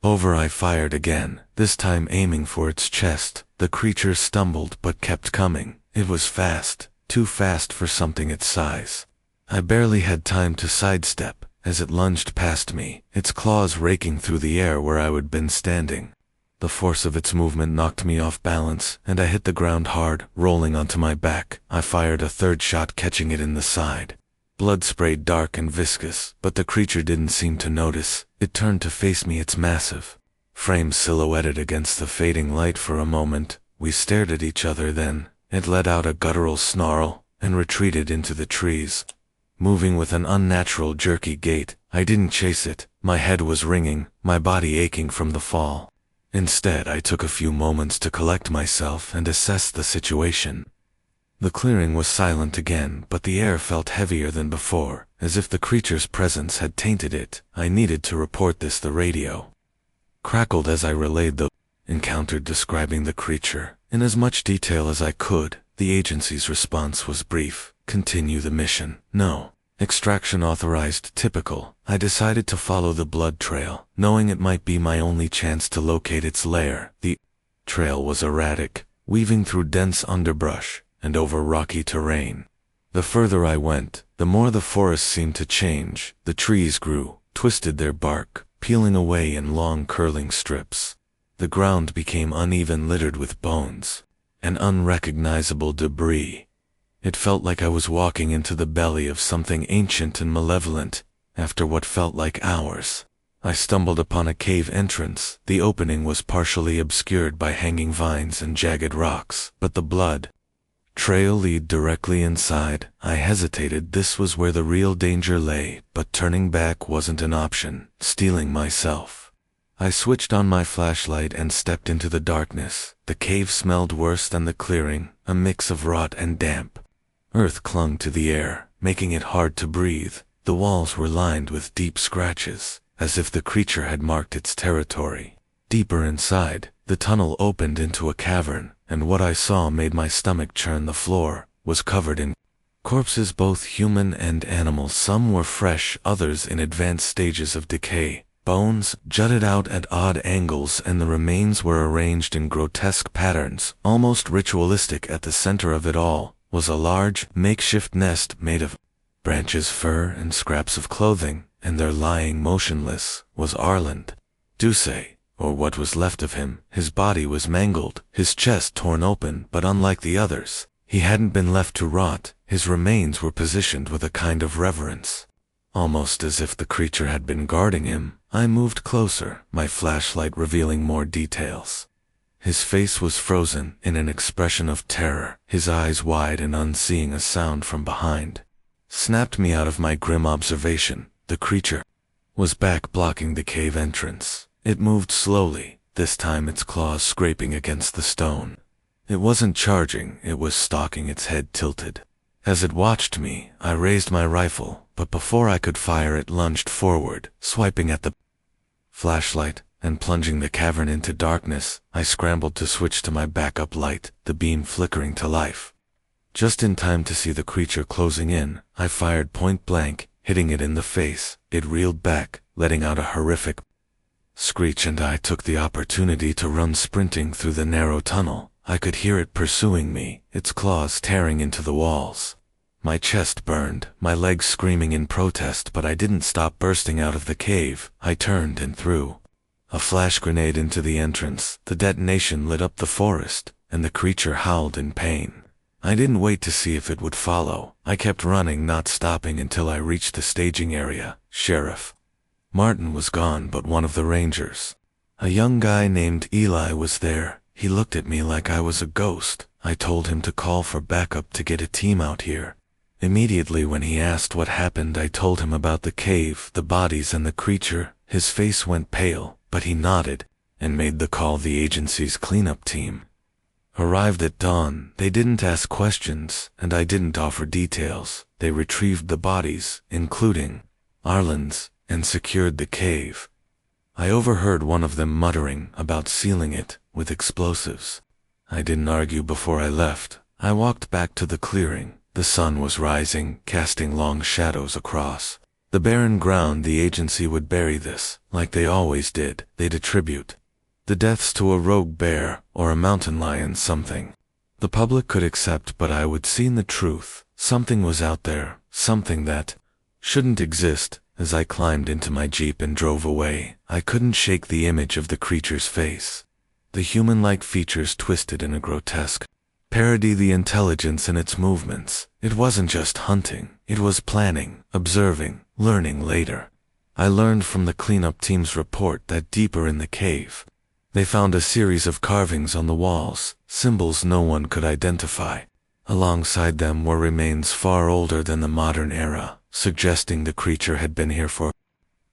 over. I fired again, this time aiming for its chest. The creature stumbled but kept coming. It was fast, too fast for something its size. I barely had time to sidestep as it lunged past me, its claws raking through the air where I had been standing. The force of its movement knocked me off balance, and I hit the ground hard, rolling onto my back. I fired a third shot, catching it in the side. Blood sprayed dark and viscous, but the creature didn't seem to notice. It turned to face me, its massive frame silhouetted against the fading light. For a moment, we stared at each other. Then it let out a guttural snarl and retreated into the trees, moving with an unnatural jerky gait. I didn't chase it. My head was ringing, my body aching from the fall. Instead, I took a few moments to collect myself and assess the situation. The clearing was silent again, but the air felt heavier than before, as if the creature's presence had tainted it. I needed to report this. The radio crackled as I relayed the encounter, describing the creature in as much detail as I could. The agency's response was brief. Continue the mission. No. Extraction authorized. Typical. I decided to follow the blood trail, knowing it might be my only chance to locate its lair. The trail was erratic, weaving through dense underbrush and over rocky terrain. The further I went, the more the forest seemed to change. The trees grew, twisted their bark, peeling away in long curling strips. The ground became uneven, littered with bones and unrecognizable debris. It felt like I was walking into the belly of something ancient and malevolent. After what felt like hours, I stumbled upon a cave entrance. The opening was partially obscured by hanging vines and jagged rocks, but the blood trail led directly inside. I hesitated. This was where the real danger lay, but turning back wasn't an option. Steeling myself, I switched on my flashlight and stepped into the darkness. The cave smelled worse than the clearing, a mix of rot and damp. Earth clung to the air, making it hard to breathe. The walls were lined with deep scratches, as if the creature had marked its territory. Deeper inside, the tunnel opened into a cavern, and what I saw made my stomach churn. The floor was covered in corpses, both human and animal. Some were fresh, others in advanced stages of decay. Bones jutted out at odd angles, and the remains were arranged in grotesque patterns, almost ritualistic. At the center of it all was a large, makeshift nest made of branches, fur, and scraps of clothing, and there, lying motionless, was Arland Duce, or what was left of him. His body was mangled, his chest torn open, but unlike the others, he hadn't been left to rot. His remains were positioned with a kind of reverence, almost as if the creature had been guarding him. I moved closer, my flashlight revealing more details. His face was frozen in an expression of terror, his eyes wide and unseeing. A sound from behind snapped me out of my grim observation. The creature was back, blocking the cave entrance. It moved slowly, this time its claws scraping against the stone. It wasn't charging, it was stalking, its head tilted. As it watched me, I raised my rifle, but before I could fire it lunged forward, swiping at the flashlight and plunging the cavern into darkness. I scrambled to switch to my backup light, the beam flickering to life. Just in time to see the creature closing in, I fired point blank, hitting it in the face. It reeled back, letting out a horrific screech, and I took the opportunity to run sprinting through the narrow tunnel. I could hear it pursuing me, its claws tearing into the walls. My chest burned, my legs screaming in protest, but I didn't stop bursting out of the cave. I turned and threw a flash grenade into the entrance. The detonation lit up the forest, and the creature howled in pain. I didn't wait to see if it would follow. I kept running, not stopping until I reached the staging area. Sheriff Martin was gone, but one of the rangers, a young guy named Eli, was there. He looked at me like I was a ghost. I told him to call for backup to get a team out here. Immediately when he asked what happened, I told him about the cave, the bodies, and the creature. His face went pale, but he nodded and made the call. The agency's cleanup team arrived at dawn. They didn't ask questions, and I didn't offer details. They retrieved the bodies, including Arland's, and secured the cave. I overheard one of them muttering about sealing it with explosives. I didn't argue before I left. I walked back to the clearing. The sun was rising, casting long shadows across the barren ground. The agency would bury this, like they always did. They'd attribute the deaths to a rogue bear or a mountain lion, something the public could accept, but I would see the truth. Something was out there, something that shouldn't exist. As I climbed into my Jeep and drove away, I couldn't shake the image of the creature's face. The human-like features twisted in a grotesque parody, the intelligence in its movements. It wasn't just hunting, it was planning, observing, learning. Later, I learned from the cleanup team's report that deeper in the cave, they found a series of carvings on the walls, symbols no one could identify. Alongside them were remains far older than the modern era, suggesting the creature had been here for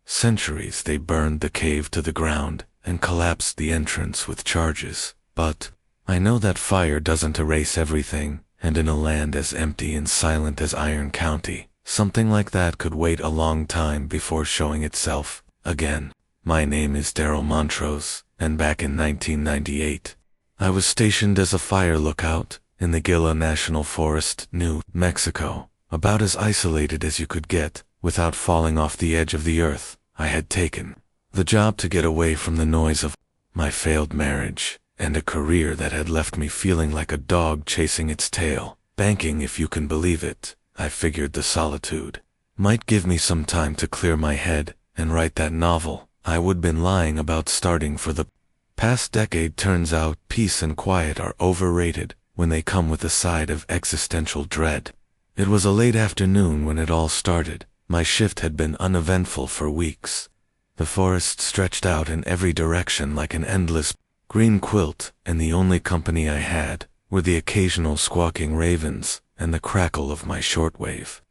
centuries. They burned the cave to the ground and collapsed the entrance with charges. But I know that fire doesn't erase everything, and in a land as empty and silent as Iron County, something like that could wait a long time before showing itself again. My name is Daryl Montrose, and back in 1998, I was stationed as a fire lookout in the Gila National Forest, New Mexico, about as isolated as you could get, without falling off the edge of the earth. I had taken the job to get away from the noise of my failed marriage, and a career that had left me feeling like a dog chasing its tail. Banking, if you can believe it. I figured the solitude might give me some time to clear my head and write that novel I would been lying about starting for the past decade. Turns out peace and quiet are overrated when they come with a side of existential dread. It was a late afternoon when it all started. My shift had been uneventful for weeks. The forest stretched out in every direction like an endless green quilt, and the only company I had were the occasional squawking ravens and the crackle of my shortwave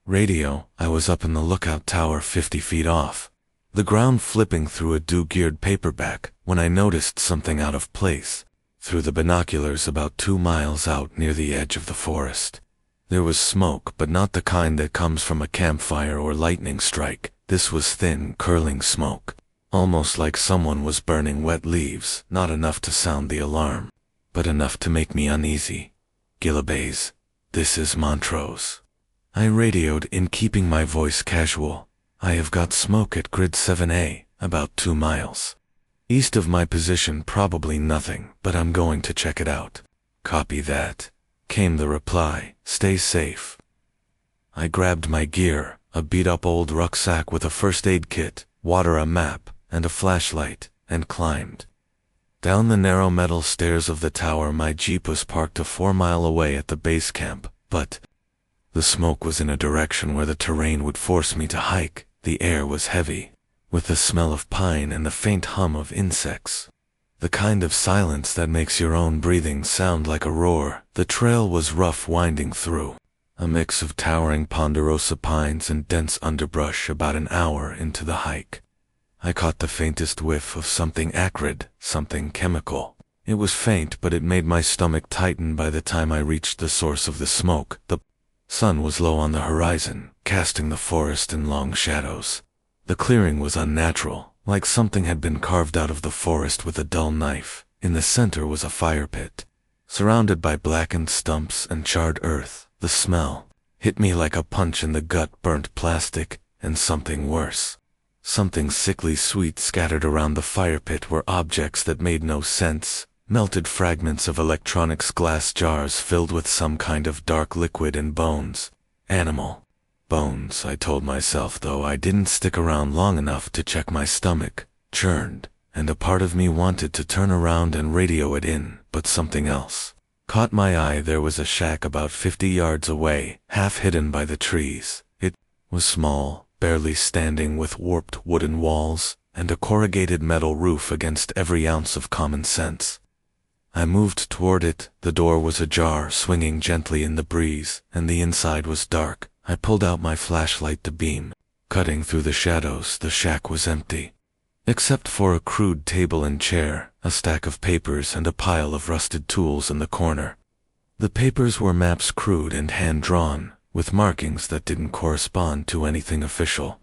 radio. I was up in the lookout tower 50 feet off, the ground flipping through a dew-geared paperback, when I noticed something out of place. Through the binoculars about 2 miles out near the edge of the forest, there was smoke, but not the kind that comes from a campfire or lightning strike. This was thin, curling smoke, almost like someone was burning wet leaves, not enough to sound the alarm, but enough to make me uneasy. Gilabase, this is Montrose. I radioed in, keeping my voice casual. I have got smoke at grid 7A, about 2 miles east of my position. Probably nothing, but I'm going to check it out. Copy that, came the reply. Stay safe. I grabbed my gear, a beat-up old rucksack with a first aid kit, water, a map, and a flashlight, and climbed down the narrow metal stairs of the tower. My jeep was parked a 4-mile away at the base camp, but the smoke was in a direction where the terrain would force me to hike. The air was heavy, with the smell of pine and the faint hum of insects. The kind of silence that makes your own breathing sound like a roar. The trail was rough, winding through a mix of towering ponderosa pines and dense underbrush. About an hour into the hike, I caught the faintest whiff of something acrid, something chemical. It was faint, but it made my stomach tighten. By the time I reached the source of the smoke, the sun was low on the horizon, casting the forest in long shadows. The clearing was unnatural, like something had been carved out of the forest with a dull knife. In the center was a fire pit, surrounded by blackened stumps and charred earth. The smell hit me like a punch in the gut. Burnt plastic, and something worse. Something sickly sweet. Scattered around the fire pit were objects that made no sense. Melted fragments of electronics, glass jars filled with some kind of dark liquid, and bones. Animal bones, I told myself, though I didn't stick around long enough to check. My stomach churned, and a part of me wanted to turn around and radio it in, but something else caught my eye. There was a shack about 50 yards away, half hidden by the trees. It was small, barely standing, with warped wooden walls and a corrugated metal roof against every ounce of common sense. I moved toward it. The door was ajar, swinging gently in the breeze, and the inside was dark. I pulled out my flashlight to beam. Cutting through the shadows, the shack was empty, except for a crude table and chair, a stack of papers, and a pile of rusted tools in the corner. The papers were maps, crude and hand-drawn, with markings that didn't correspond to anything official.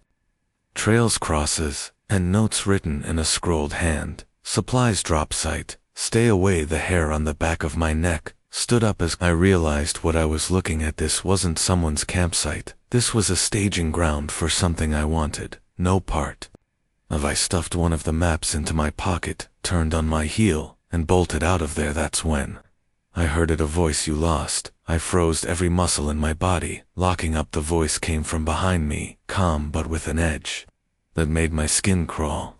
Trails, crosses, and notes written in a scrolled hand. Supplies drop site. Stay away. The hair on the back of my neck stood up as I realized what I was looking at. This wasn't someone's campsite. This was a staging ground for something I wanted no part of. I stuffed one of the maps into my pocket, turned on my heel, and bolted out of there. That's when I heard it, a voice. You lost. I froze, every muscle in my body locking up. The voice came from behind me, calm but with an edge that made my skin crawl.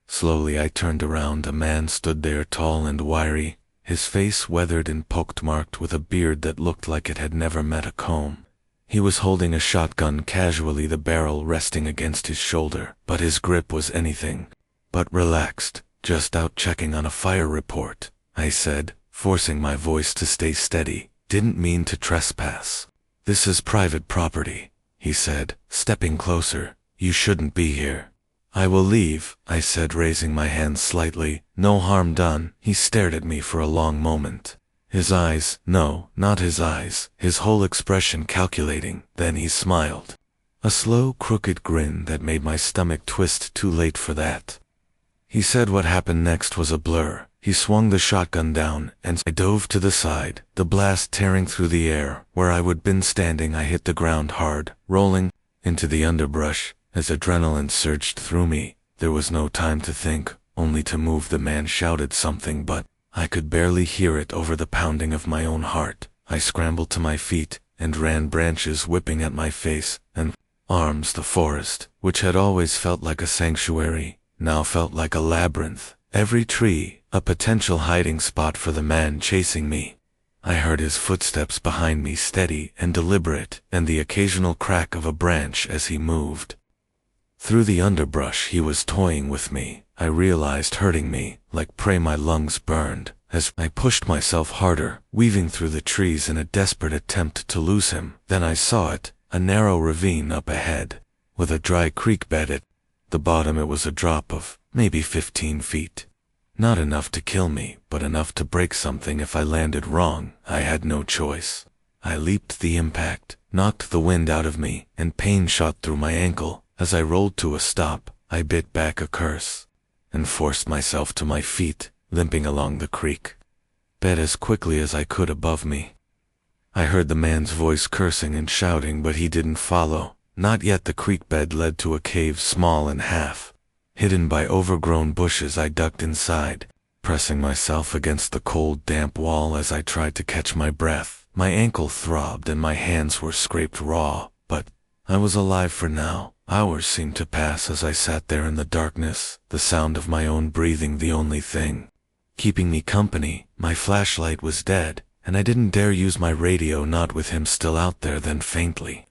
Slowly I turned around. A man stood there, tall and wiry, his face weathered and pockmarked, with a beard that looked like it had never met a comb. He was holding a shotgun casually, the barrel resting against his shoulder, but his grip was anything but relaxed. Just out checking on a fire report, I said, forcing my voice to stay steady. Didn't mean to trespass. This is private property, he said, stepping closer. You shouldn't be here. I will leave, I said, raising my hand slightly. No harm done. He stared at me for a long moment. His eyes, no, not his eyes, his whole expression calculating. Then he smiled. A slow, crooked grin that made my stomach twist. Too late for that. He said what happened next was a blur. He swung the shotgun down, and I dove to the side, the blast tearing through the air. Where I would been standing, I hit the ground hard, rolling into the underbrush. As adrenaline surged through me, there was no time to think, only to move. The man shouted something, but I could barely hear it over the pounding of my own heart. I scrambled to my feet and ran, branches whipping at my face and arms. The forest, which had always felt like a sanctuary, now felt like a labyrinth. Every tree, a potential hiding spot for the man chasing me. I heard his footsteps behind me, steady and deliberate, and the occasional crack of a branch as he moved. Through the underbrush he was toying with me, I realized, hurting me like prey. My lungs burned as I pushed myself harder, weaving through the trees in a desperate attempt to lose him. Then I saw it, a narrow ravine up ahead, with a dry creek bed at the bottom. It was a drop of maybe 15 feet. Not enough to kill me, but enough to break something if I landed wrong. I had no choice. I leaped. The impact knocked the wind out of me, and pain shot through my ankle. As I rolled to a stop, I bit back a curse and forced myself to my feet, limping along the creek bed as quickly as I could. Above me, I heard the man's voice cursing and shouting, but he didn't follow. Not yet. The creek bed led to a cave, small and half hidden by overgrown bushes. I ducked inside, pressing myself against the cold, damp wall as I tried to catch my breath. My ankle throbbed and my hands were scraped raw, but I was alive for now. Hours seemed to pass as I sat there in the darkness, the sound of my own breathing the only thing keeping me company. My flashlight was dead, and I didn't dare use my radio, not with him still out there. Then faintly,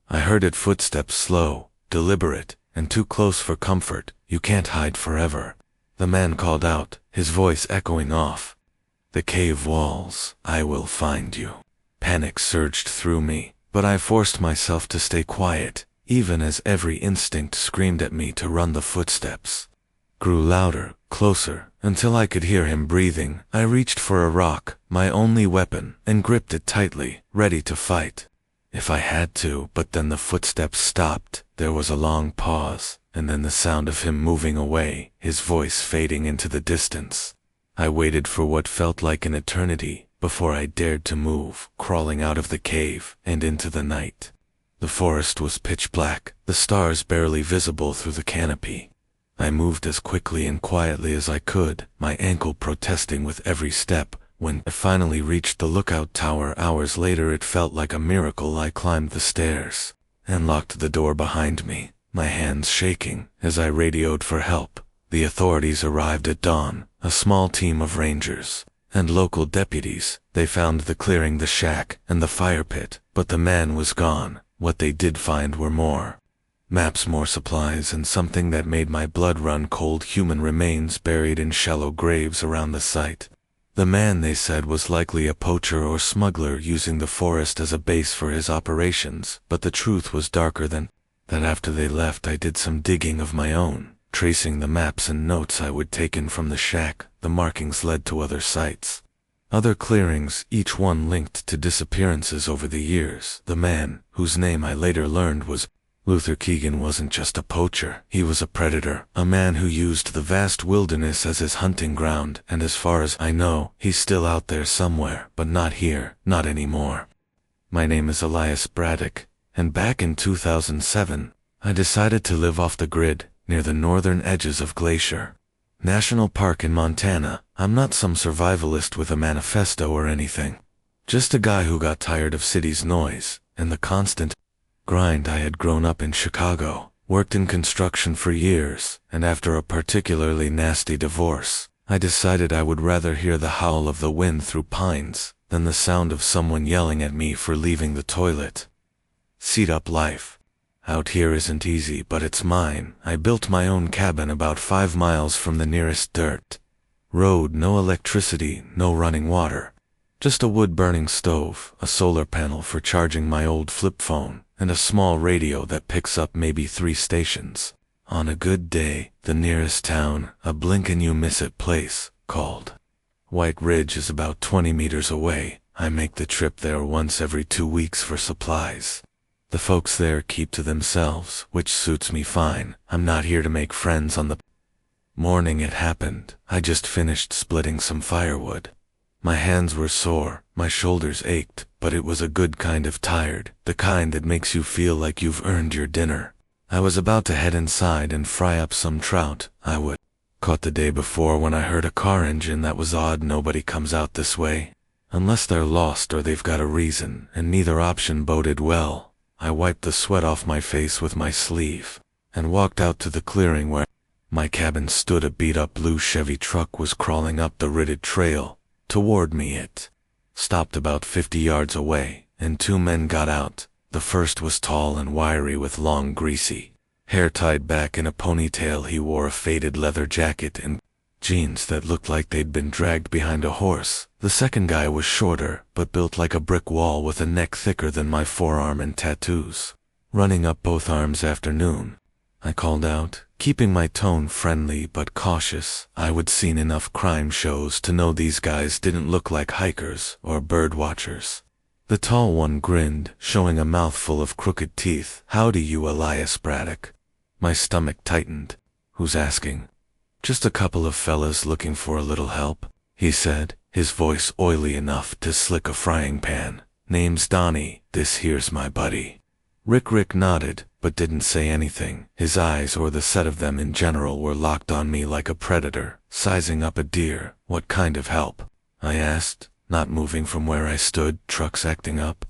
I heard it, footsteps, slow, deliberate, and too close for comfort. "You can't hide forever," the man called out, his voice echoing off the cave walls. "I will find you." Panic surged through me, but I forced myself to stay quiet, even as every instinct screamed at me to run. The footsteps grew louder, closer, until I could hear him breathing. I reached for a rock, my only weapon, and gripped it tightly, ready to fight if I had to. But then the footsteps stopped. There was a long pause, and then the sound of him moving away, his voice fading into the distance. I waited for what felt like an eternity before I dared to move, crawling out of the cave and into the night. The forest was pitch black, the stars barely visible through the canopy. I moved as quickly and quietly as I could, my ankle protesting with every step. When I finally reached the lookout tower hours later, it felt like a miracle. I climbed the stairs and locked the door behind me, my hands shaking as I radioed for help. The authorities arrived at dawn, a small team of rangers and local deputies. They found the clearing, the shack, and the fire pit, but the man was gone. What they did find were more maps, more supplies, and something that made my blood run cold: human remains buried in shallow graves around the site. The man, they said, was likely a poacher or smuggler using the forest as a base for his operations, but the truth was darker than that. After they left, I did some digging of my own, tracing the maps and notes I would taken from the shack. The markings led to other sites, other clearings, each one linked to disappearances over the years. The man, whose name I later learned was Luther Keegan, wasn't just a poacher. He was a predator, a man who used the vast wilderness as his hunting ground, and as far as I know, he's still out there somewhere, but not here, not anymore. My name is Elias Braddock, and back in 2007, I decided to live off the grid, near the northern edges of Glacier National Park in Montana. I'm not some survivalist with a manifesto or anything. Just a guy who got tired of city's noise and the constant grind. I had grown up in Chicago, worked in construction for years, and after a particularly nasty divorce, I decided I would rather hear the howl of the wind through pines than the sound of someone yelling at me for leaving the toilet. Seat up life out here isn't easy, but it's mine. I built my own cabin about 5 miles from the nearest dirt road. No electricity, no running water, just a wood-burning stove, a solar panel for charging my old flip phone, and a small radio that picks up maybe 3 stations. On a good day, the nearest town, a blink-and-you-miss-it place called White Ridge, is about 20 meters away. I make the trip there once every 2 weeks for supplies. The folks there keep to themselves, which suits me fine. I'm not here to make friends on the Morning it happened. I just finished splitting some firewood. My hands were sore, my shoulders ached, but it was a good kind of tired, the kind that makes you feel like you've earned your dinner. I was about to head inside and fry up some trout I would caught the day before when I heard a car engine. That was odd. Nobody comes out this way. Unless they're lost or they've got a reason, and neither option boded well. I wiped the sweat off my face with my sleeve, and walked out to the clearing where my cabin stood. A beat-up blue Chevy truck was crawling up the ridded trail toward me. It stopped about 50 yards away, and 2 men got out. The first was tall and wiry with long greasy hair tied back in a ponytail. He wore a faded leather jacket and jeans that looked like they'd been dragged behind a horse. The second guy was shorter, but built like a brick wall with a neck thicker than my forearm and tattoos running up both arms. Afternoon, I called out, keeping my tone friendly but cautious. I would seen enough crime shows to know these guys didn't look like hikers or bird watchers. The tall one grinned, showing a mouthful of crooked teeth. "Howdy, you Elias Braddock." My stomach tightened. "Who's asking?" "Just a couple of fellas looking for a little help," he said, his voice oily enough to slick a frying pan. "Name's Donnie. This here's my buddy." Rick nodded, but didn't say anything. His eyes, or the set of them in general, were locked on me like a predator, sizing up a deer. "What kind of help?" I asked, not moving from where I stood. "Truck's acting up,"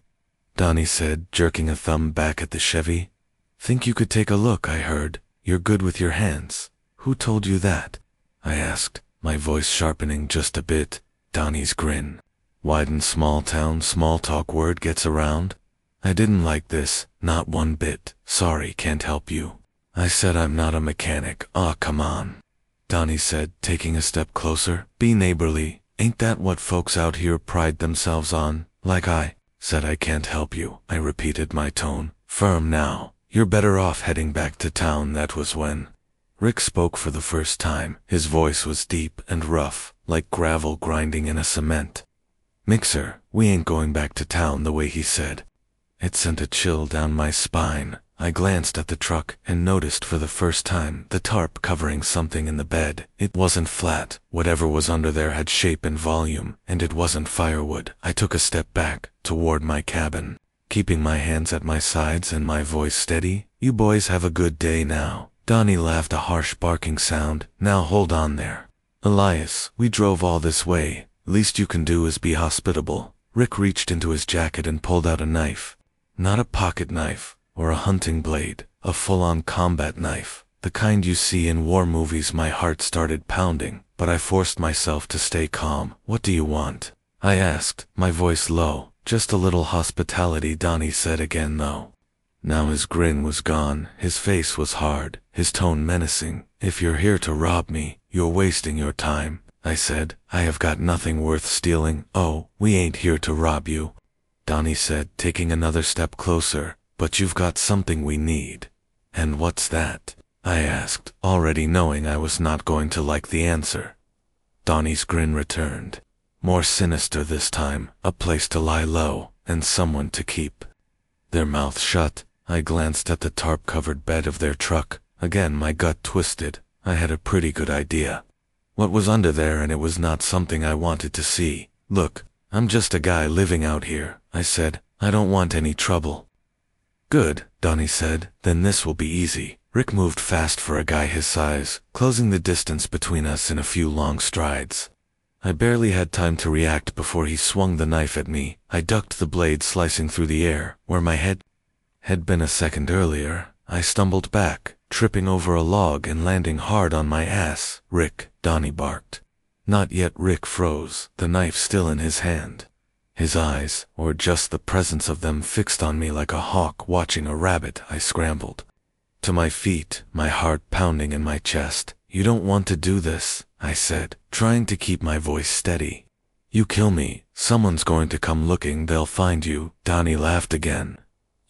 Donnie said, jerking a thumb back at the Chevy. "Think you could take a look, I heard. You're good with your hands." "Who told you that?" I asked, my voice sharpening just a bit. Donnie's grin widened. "Small town, small talk word gets around." I didn't like this, not one bit. "Sorry, can't help you." I said, "I'm not a mechanic." "Aw, come on," Donnie said, taking a step closer. "Be neighborly. Ain't that what folks out here pride themselves on?" "Like I said, I can't help you," I repeated, my tone firm now. "You're better off heading back to town." That was when Rick spoke for the first time. His voice was deep and rough, like gravel grinding in a cement mixer. "We ain't going back to town," the way he said it sent a chill down my spine. I glanced at the truck and noticed for the first time the tarp covering something in the bed. It wasn't flat. Whatever was under there had shape and volume, and it wasn't firewood. I took a step back toward my cabin, keeping my hands at my sides and my voice steady. "You boys have a good day now." Donnie laughed, a harsh barking sound. "Now hold on there, Elias. We drove all this way. Least you can do is be hospitable." Rick reached into his jacket and pulled out a knife. Not a pocket knife or a hunting blade, a full-on combat knife, the kind you see in war movies. My heart started pounding, but I forced myself to stay calm. "What do you want?" I asked, my voice low. "Just a little hospitality," Donnie said again, though. Now his grin was gone. His face was hard, his tone menacing. "If you're here to rob me, you're wasting your time," I said. "I have got nothing worth stealing." "Oh, we ain't here to rob you," Donnie said, taking another step closer. "But you've got something we need." "And what's that?" I asked, already knowing I was not going to like the answer. Donnie's grin returned, more sinister this time. "A place to lie low, and someone to keep their mouth shut." I glanced at the tarp-covered bed of their truck. Again my gut twisted. I had a pretty good idea what was under there, and it was not something I wanted to see. "Look, I'm just a guy living out here," I said. "I don't want any trouble." "Good," Donnie said. "Then this will be easy." Rick moved fast for a guy his size, closing the distance between us in a few long strides. I barely had time to react before he swung the knife at me. I ducked, the blade slicing through the air where my head had been a second earlier. I stumbled back, tripping over a log and landing hard on my ass. "Rick," Donnie barked. Not yet. Rick froze, the knife still in his hand. His eyes, or just the presence of them, fixed on me like a hawk watching a rabbit. I scrambled to my feet, my heart pounding in my chest. "You don't want to do this," I said, trying to keep my voice steady. "You kill me, someone's going to come looking. They'll find you." Donnie laughed again.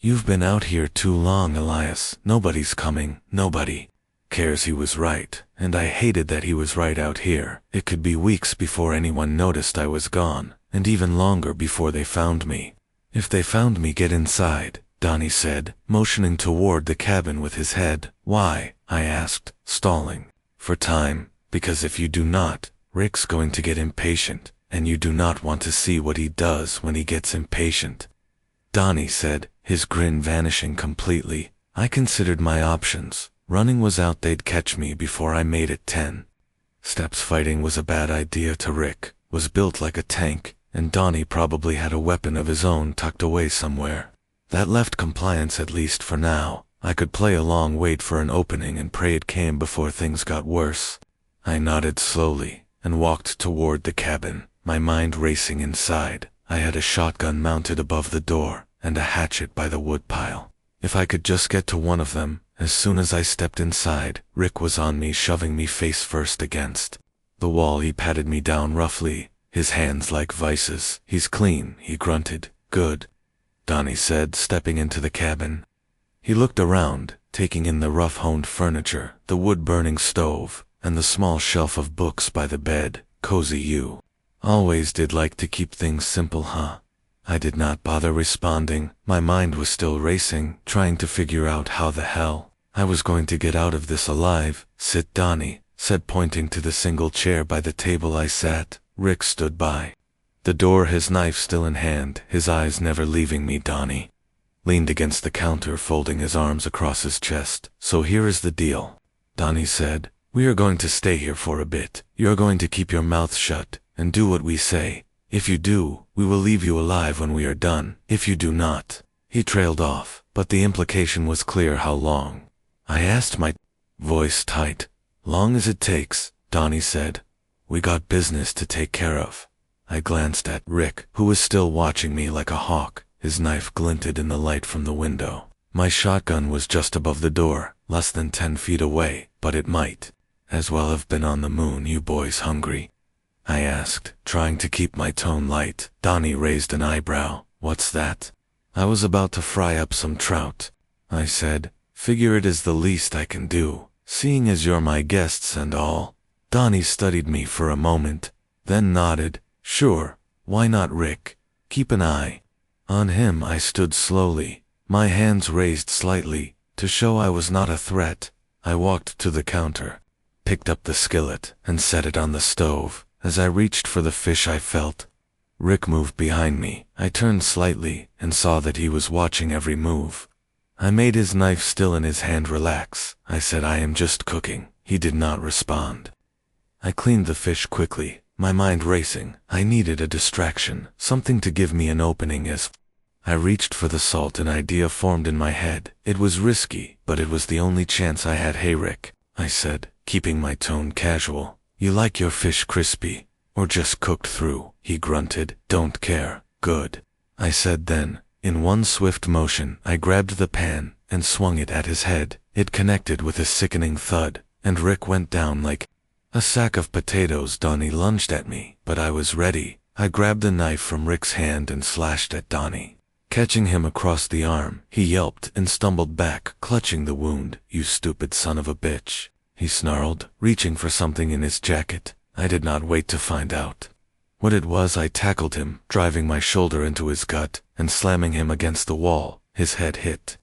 "You've been out here too long, Elias. Nobody's coming. Nobody cares." He was right, and I hated that he was right. Out here, it could be weeks before anyone noticed I was gone, and even longer before they found me. "If they found me, get inside," Donnie said, motioning toward the cabin with his head. "Why?" I asked, stalling for time. because if you do not, Rick's going to get impatient, and you do not want to see what he does when he gets impatient. Donnie said, his grin vanishing completely. I considered my options. Running was out, they'd catch me before I made it 10 steps. Fighting was a bad idea to Rick, was built like a tank, and Donnie probably had a weapon of his own tucked away somewhere. That left compliance, at least for now. I could play along, wait for an opening, and pray it came before things got worse. I nodded slowly, and walked toward the cabin, my mind racing inside. I had a shotgun mounted above the door, and a hatchet by the woodpile. If I could just get to one of them. As soon as I stepped inside, Rick was on me, shoving me face first against the wall. He patted me down roughly, his hands like vices. He's clean, he grunted. Good, Donnie said, stepping into the cabin. He looked around, taking in the rough-hewn furniture, the wood-burning stove, and the small shelf of books by the bed. Cozy you. Always did like to keep things simple, huh? I did not bother responding. My mind was still racing, trying to figure out how the hell I was going to get out of this alive. Sit, Donnie said, pointing to the single chair by the table I sat. Rick stood by the door, his knife still in hand, his eyes never leaving me. Donnie leaned against the counter, folding his arms across his chest. So here is the deal, Donnie said. We are going to stay here for a bit. You're going to keep your mouth shut and do what we say. If you do, we will leave you alive when we are done. If you do not. He trailed off, but the implication was clear. How long? I asked, my voice tight. Long as it takes, Donnie said. We got business to take care of. I glanced at Rick, who was still watching me like a hawk. His knife glinted in the light from the window. My shotgun was just above the door, less than 10 feet away, but it might as well have been on the moon. You boys hungry? I asked, trying to keep my tone light. Donnie raised an eyebrow. What's that? I was about to fry up some trout, I said. Figure it is the least I can do, seeing as you're my guests and all. Donnie studied me for a moment, then nodded. Sure, why not, Rick? Keep an eye on him. I stood slowly, my hands raised slightly, to show I was not a threat. I walked to the counter, picked up the skillet, and set it on the stove. As I reached for the fish, I felt Rick move behind me. I turned slightly, and saw that he was watching every move. I made his knife still in his hand relax. I said, I am just cooking. He did not respond. I cleaned the fish quickly, my mind racing. I needed a distraction, something to give me an opening. As I reached for the salt, an idea formed in my head. It was risky, but it was the only chance I had. Hey Rick, I said, keeping my tone casual. You like your fish crispy, or just cooked through? He grunted. Don't care. Good, I said then. In one swift motion, I grabbed the pan and swung it at his head. It connected with a sickening thud, and Rick went down like a sack of potatoes. Donnie lunged at me, but I was ready. I grabbed the knife from Rick's hand and slashed at Donnie, catching him across the arm. He yelped and stumbled back, clutching the wound. You stupid son of a bitch, he snarled, reaching for something in his jacket. I did not wait to find out what it was. I tackled him, driving my shoulder into his gut and slamming him against the wall. His head hit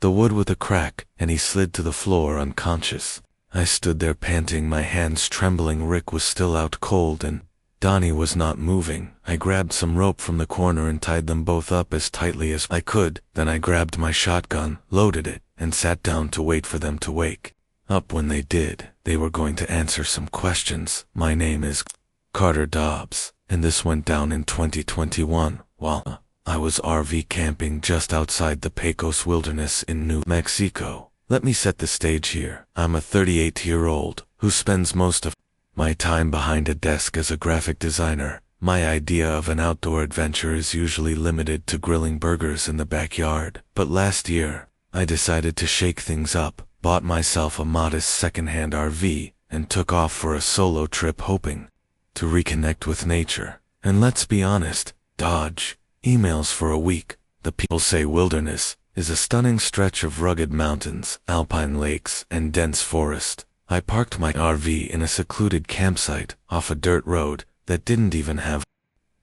the wood with a crack, and he slid to the floor unconscious. I stood there panting, my hands trembling. Rick was still out cold, and Donnie was not moving. I grabbed some rope from the corner and tied them both up as tightly as I could. Then I grabbed my shotgun, loaded it, and sat down to wait for them to wake up. When they did, they were going to answer some questions. My name is Carter Dobbs, and this went down in 2021 while I was RV camping just outside the Pecos Wilderness in New Mexico. Let me set the stage here. I'm a 38-year-old who spends most of my time behind a desk as a graphic designer. My idea of an outdoor adventure is usually limited to grilling burgers in the backyard. But last year, I decided to shake things up, bought myself a modest second-hand RV, and took off for a solo trip, hoping to reconnect with nature. And let's be honest, dodge emails for a week. The people say wilderness is a stunning stretch of rugged mountains, alpine lakes, and dense forest. I parked my RV in a secluded campsite off a dirt road that didn't even have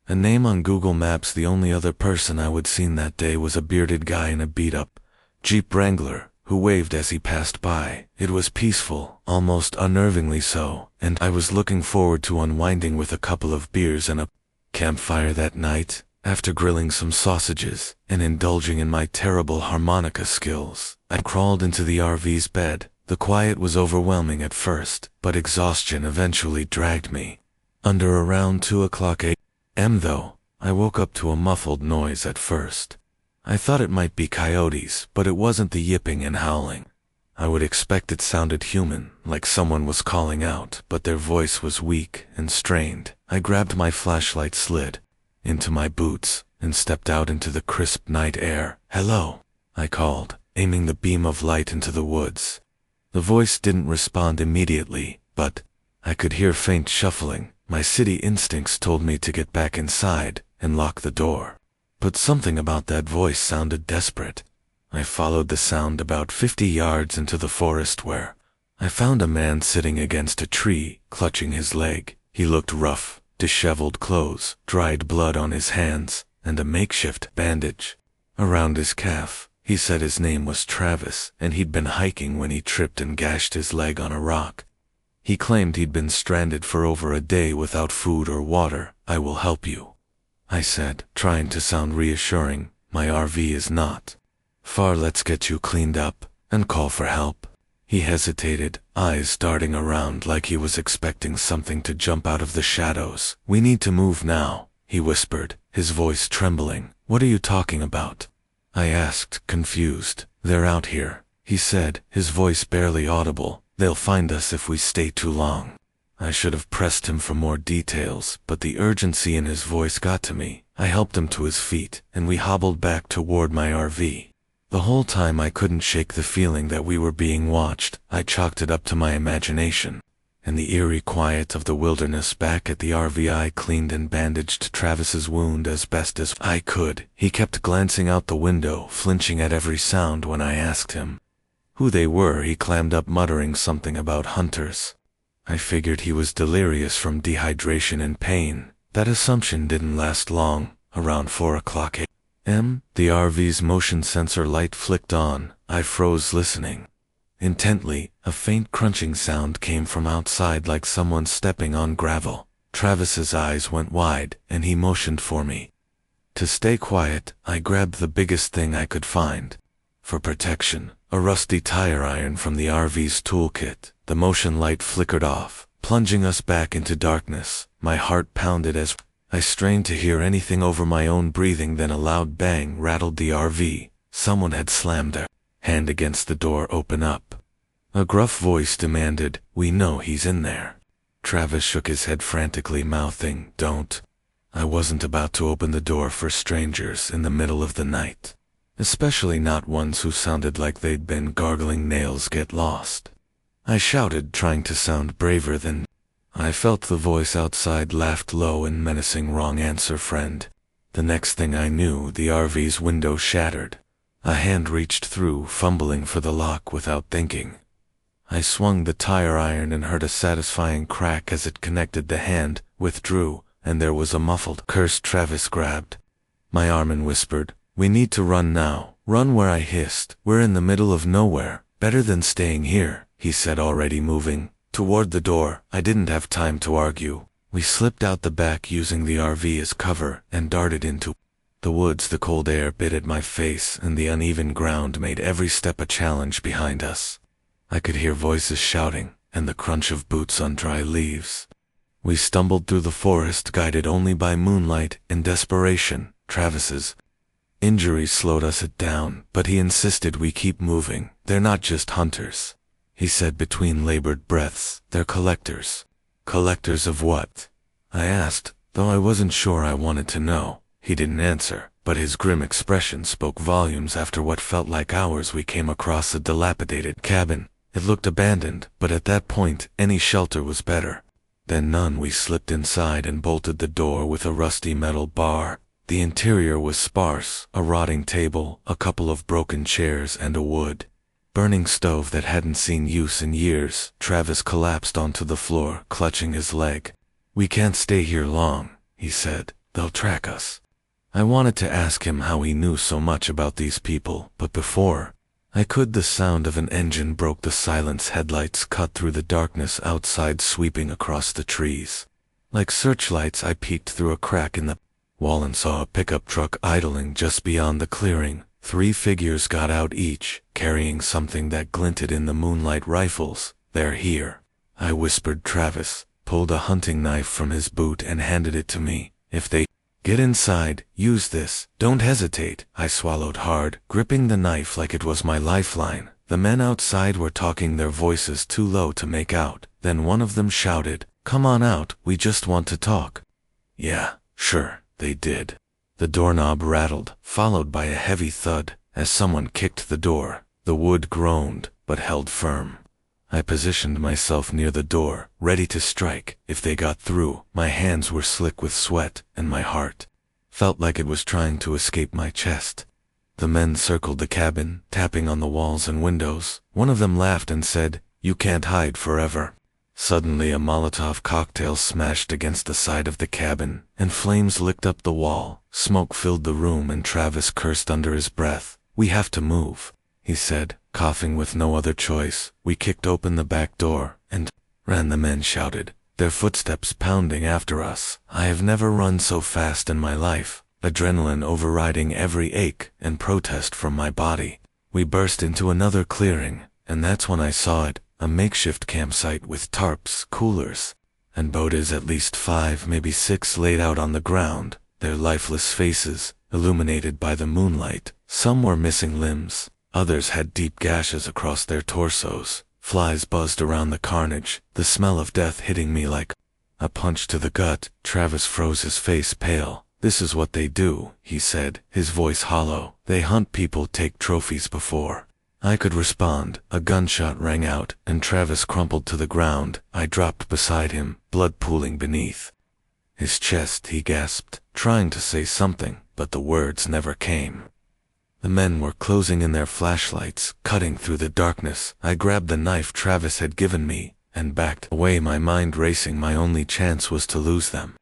a name on Google Maps. The only other person I would seen that day was a bearded guy in a beat-up Jeep Wrangler who waved as he passed by. It was peaceful, almost unnervingly so, and I was looking forward to unwinding with a couple of beers and a campfire that night, after grilling some sausages and indulging in my terrible harmonica skills. I crawled into the RV's bed. The quiet was overwhelming at first, but exhaustion eventually dragged me. Under around 2 o'clock a.m. though, I woke up to a muffled noise at first. I thought it might be coyotes, but it wasn't the yipping and howling. I would expect it sounded human, like someone was calling out, but their voice was weak and strained. I grabbed my flashlight, slid into my boots, and stepped out into the crisp night air. "Hello," I called, aiming the beam of light into the woods. The voice didn't respond immediately, but I could hear faint shuffling. My city instincts told me to get back inside and lock the door. But something about that voice sounded desperate. I followed the sound about 50 yards into the forest where I found a man sitting against a tree, clutching his leg. He looked rough, disheveled clothes, dried blood on his hands, and a makeshift bandage around his calf. He said his name was Travis, and he'd been hiking when he tripped and gashed his leg on a rock. He claimed he'd been stranded for over a day without food or water. "I will help you," I said, trying to sound reassuring. "My RV is not far. Let's get you cleaned up and call for help." He hesitated, eyes darting around like he was expecting something to jump out of the shadows. "We need to move now," he whispered, his voice trembling. "What are you talking about?" I asked, confused. "They're out here," he said, his voice barely audible. "They'll find us if we stay too long." I should have pressed him for more details, but the urgency in his voice got to me. I helped him to his feet, and we hobbled back toward my RV. The whole time I couldn't shake the feeling that we were being watched. I chalked it up to my imagination. In the eerie quiet of the wilderness back at the RV, I cleaned and bandaged Travis's wound as best as I could. He kept glancing out the window, flinching at every sound when I asked him who they were. He clammed up, muttering something about hunters. I figured he was delirious from dehydration and pain. That assumption didn't last long. Around 4 o'clock a.m., the RV's motion sensor light flicked on. I froze, listening intently. A faint crunching sound came from outside, like someone stepping on gravel. Travis's eyes went wide, and he motioned for me to stay quiet. I grabbed the biggest thing I could find for protection, a rusty tire iron from the RV's toolkit. The motion light flickered off, plunging us back into darkness. My heart pounded as I strained to hear anything over my own breathing. Then a loud bang rattled the RV. Someone had slammed their hand against the door. "Open up," a gruff voice demanded. "We know he's in there." Travis shook his head frantically, mouthing, "Don't." I wasn't about to open the door for strangers in the middle of the night, especially not ones who sounded like they'd been gargling nails. "Get lost," I shouted, trying to sound braver than I felt. The voice outside laughed low and menacing. "Wrong answer, friend." The next thing I knew, the RV's window shattered. A hand reached through, fumbling for the lock without thinking. I swung the tire iron and heard a satisfying crack as it connected. The hand withdrew, and there was a muffled curse. Travis grabbed my arm and whispered, "We need to run now." "Run where?" I hissed. "We're in the middle of nowhere. Better than staying here," he said, already moving toward the door. I didn't have time to argue. We slipped out the back using the RV as cover and darted into the woods. The cold air bit at my face, and the uneven ground made every step a challenge behind us. I could hear voices shouting and the crunch of boots on dry leaves. We stumbled through the forest, guided only by moonlight and desperation. Travis's injuries slowed us down, but he insisted we keep moving. "They're not just hunters," he said between labored breaths. "They're collectors." "Collectors of what?" I asked, though I wasn't sure I wanted to know. He didn't answer, but his grim expression spoke volumes. After what felt like hours, we came across a dilapidated cabin. It looked abandoned, but at that point, any shelter was better than none. We slipped inside and bolted the door with a rusty metal bar. The interior was sparse: a rotting table, a couple of broken chairs, and a wood burning stove that hadn't seen use in years. Travis collapsed onto the floor, clutching his leg. "We can't stay here long," he said. "They'll track us." I wanted to ask him how he knew so much about these people, but before The sound of an engine broke the silence. Headlights cut through the darkness outside, sweeping across the trees. Like searchlights, I peeked through a crack in the wall and saw a pickup truck idling just beyond the clearing. 3 figures got out, each carrying something that glinted in the moonlight. Rifles. "They're here," I whispered. Travis pulled a hunting knife from his boot and handed it to me. "If they get inside, use this. Don't hesitate." I swallowed hard, gripping the knife like it was my lifeline. The men outside were talking, their voices too low to make out. Then one of them shouted, "Come on out, we just want to talk." "Yeah, sure." They did. The doorknob rattled, followed by a heavy thud, as someone kicked the door. The wood groaned, but held firm. I positioned myself near the door, ready to strike if they got through. My hands were slick with sweat, and my heart felt like it was trying to escape my chest. The men circled the cabin, tapping on the walls and windows. One of them laughed and said, "You can't hide forever." Suddenly a Molotov cocktail smashed against the side of the cabin, and flames licked up the wall. Smoke filled the room, and Travis cursed under his breath. "We have to move," he said, coughing. With no other choice, we kicked open the back door and ran. The men shouted, their footsteps pounding after us. I have never run so fast in my life, adrenaline overriding every ache and protest from my body. We burst into another clearing, and that's when I saw it. A makeshift campsite with tarps, coolers, and boats. At least 5, maybe 6 laid out on the ground, their lifeless faces illuminated by the moonlight. Some were missing limbs, others had deep gashes across their torsos. Flies buzzed around the carnage, the smell of death hitting me like a punch to the gut. Travis froze, his face pale. "This is what they do," he said, his voice hollow. "They hunt people, take trophies before I could respond." A gunshot rang out, and Travis crumpled to the ground. I dropped beside him, blood pooling beneath his chest. He gasped, trying to say something, but the words never came. The men were closing in, their flashlights cutting through the darkness. I grabbed the knife Travis had given me and backed away, my mind racing. My only chance was to lose them.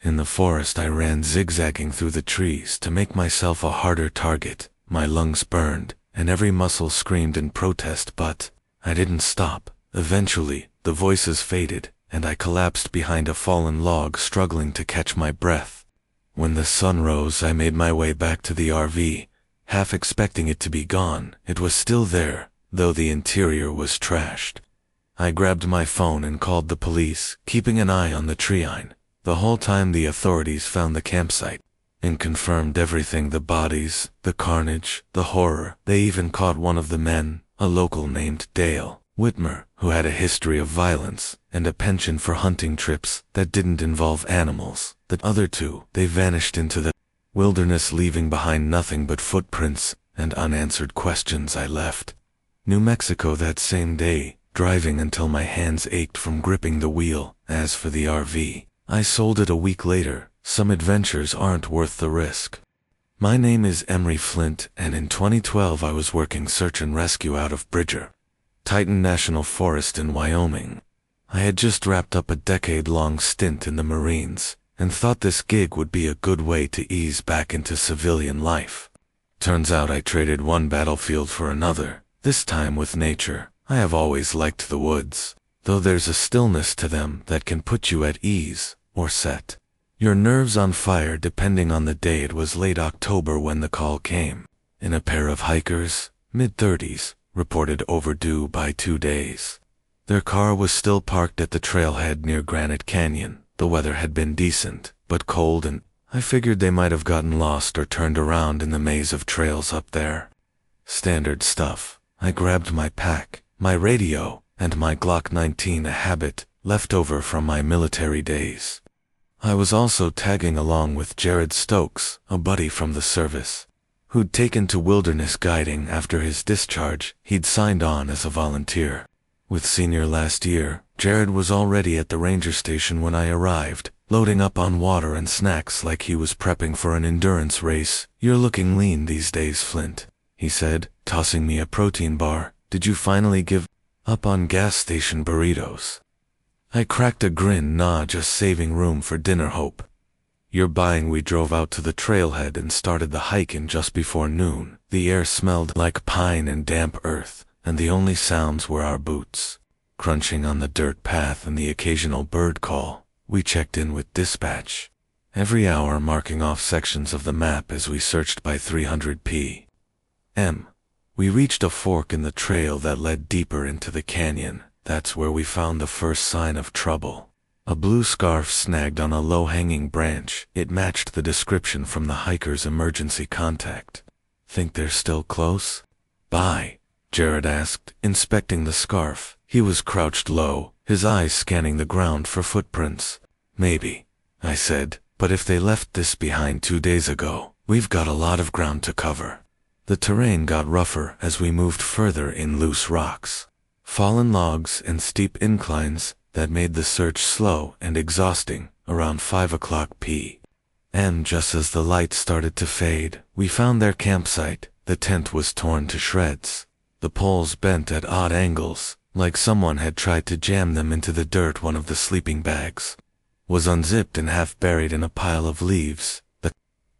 In the forest I ran, zigzagging through the trees to make myself a harder target. My lungs burned, and every muscle screamed in protest, but I didn't stop. Eventually, the voices faded, and I collapsed behind a fallen log, struggling to catch my breath. When the sun rose, I made my way back to the RV, half expecting it to be gone. It was still there, though the interior was trashed. I grabbed my phone and called the police, keeping an eye on the treeline. The whole time the authorities found the campsite and confirmed everything: the bodies, the carnage, the horror. They even caught one of the men, a local named Dale Whitmer, who had a history of violence and a penchant for hunting trips that didn't involve animals. The other 2, they vanished into the wilderness, leaving behind nothing but footprints and unanswered questions. I left New Mexico that same day, driving until my hands ached from gripping the wheel. As for the RV, I sold it a week later. Some adventures aren't worth the risk. My name is Emery Flint, and in 2012 I was working search and rescue out of Bridger, Titan National Forest in Wyoming. I had just wrapped up a decade-long stint in the Marines, and thought this gig would be a good way to ease back into civilian life. Turns out I traded one battlefield for another, this time with nature. I have always liked the woods, though there's a stillness to them that can put you at ease, or set your nerves on fire depending on the day. It was late October when the call came. In a pair of hikers, mid-30s, reported overdue by 2 days. Their car was still parked at the trailhead near Granite Canyon. The weather had been decent, but cold, and I figured they might have gotten lost or turned around in the maze of trails up there. Standard stuff. I grabbed my pack, my radio, and my Glock 19, a habit left over from my military days. I was also tagging along with Jared Stokes, a buddy from the service, who'd taken to wilderness guiding after his discharge. He'd signed on as a volunteer with senior last year. Jared was already at the ranger station when I arrived, loading up on water and snacks like he was prepping for an endurance race. "You're looking lean these days, Flint," he said, tossing me a protein bar. "Did you finally give up on gas station burritos?" I cracked a grin. "Nah, just saving room for dinner, hope you're buying." We drove out to the trailhead and started the hike in just before noon. The air smelled like pine and damp earth, and the only sounds were our boots crunching on the dirt path and the occasional bird call. We checked in with dispatch, every hour marking off sections of the map as we searched by 300 p.m. We reached a fork in the trail that led deeper into the canyon. That's where we found the first sign of trouble. A blue scarf snagged on a low-hanging branch. It matched the description from the hiker's emergency contact. Think they're still close? Bye, Jared asked, inspecting the scarf. He was crouched low, his eyes scanning the ground for footprints. Maybe, I said, but if they left this behind 2 days ago, we've got a lot of ground to cover. The terrain got rougher as we moved further in loose rocks, fallen logs and steep inclines that made the search slow and exhausting. Around 5 o'clock p.m., just as the light started to fade, we found their campsite. The tent was torn to shreds, the poles bent at odd angles, like someone had tried to jam them into the dirt. One of the sleeping bags was unzipped and half buried in a pile of leaves. The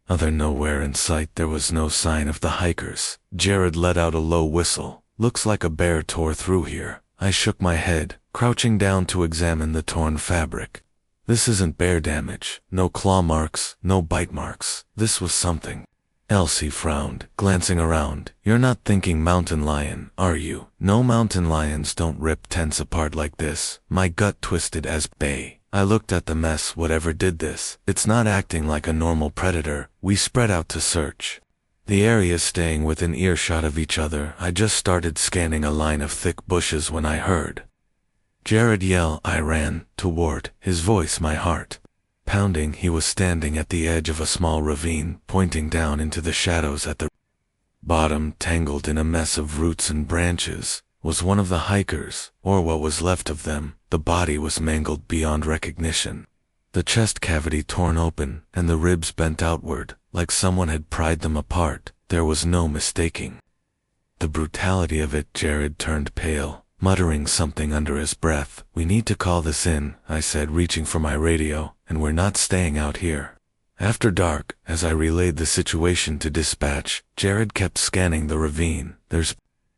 other nowhere in sight. There was no sign of the hikers. Jared let out a low whistle. Looks like a bear tore through here. I shook my head, crouching down to examine the torn fabric. This isn't bear damage. No claw marks, no bite marks. This was something else. He frowned, glancing around. You're not thinking mountain lion, are you? No, mountain lions don't rip tents apart like this. My gut twisted as bay. I looked at the mess. Whatever did this, it's not acting like a normal predator. We spread out to search the area, staying within earshot of each other. I just started scanning a line of thick bushes when I heard Jared yell. I ran toward his voice, my heart pounding. He was standing at the edge of a small ravine, pointing down into the shadows at the bottom. Tangled in a mess of roots and branches was one of the hikers, or what was left of them. The body was mangled beyond recognition, the chest cavity torn open, and the ribs bent outward, like someone had pried them apart. There was no mistaking the brutality of it. Jared turned pale, muttering something under his breath. We need to call this in, I said, reaching for my radio, and we're not staying out here after dark. As I relayed the situation to dispatch, Jared kept scanning the ravine. There's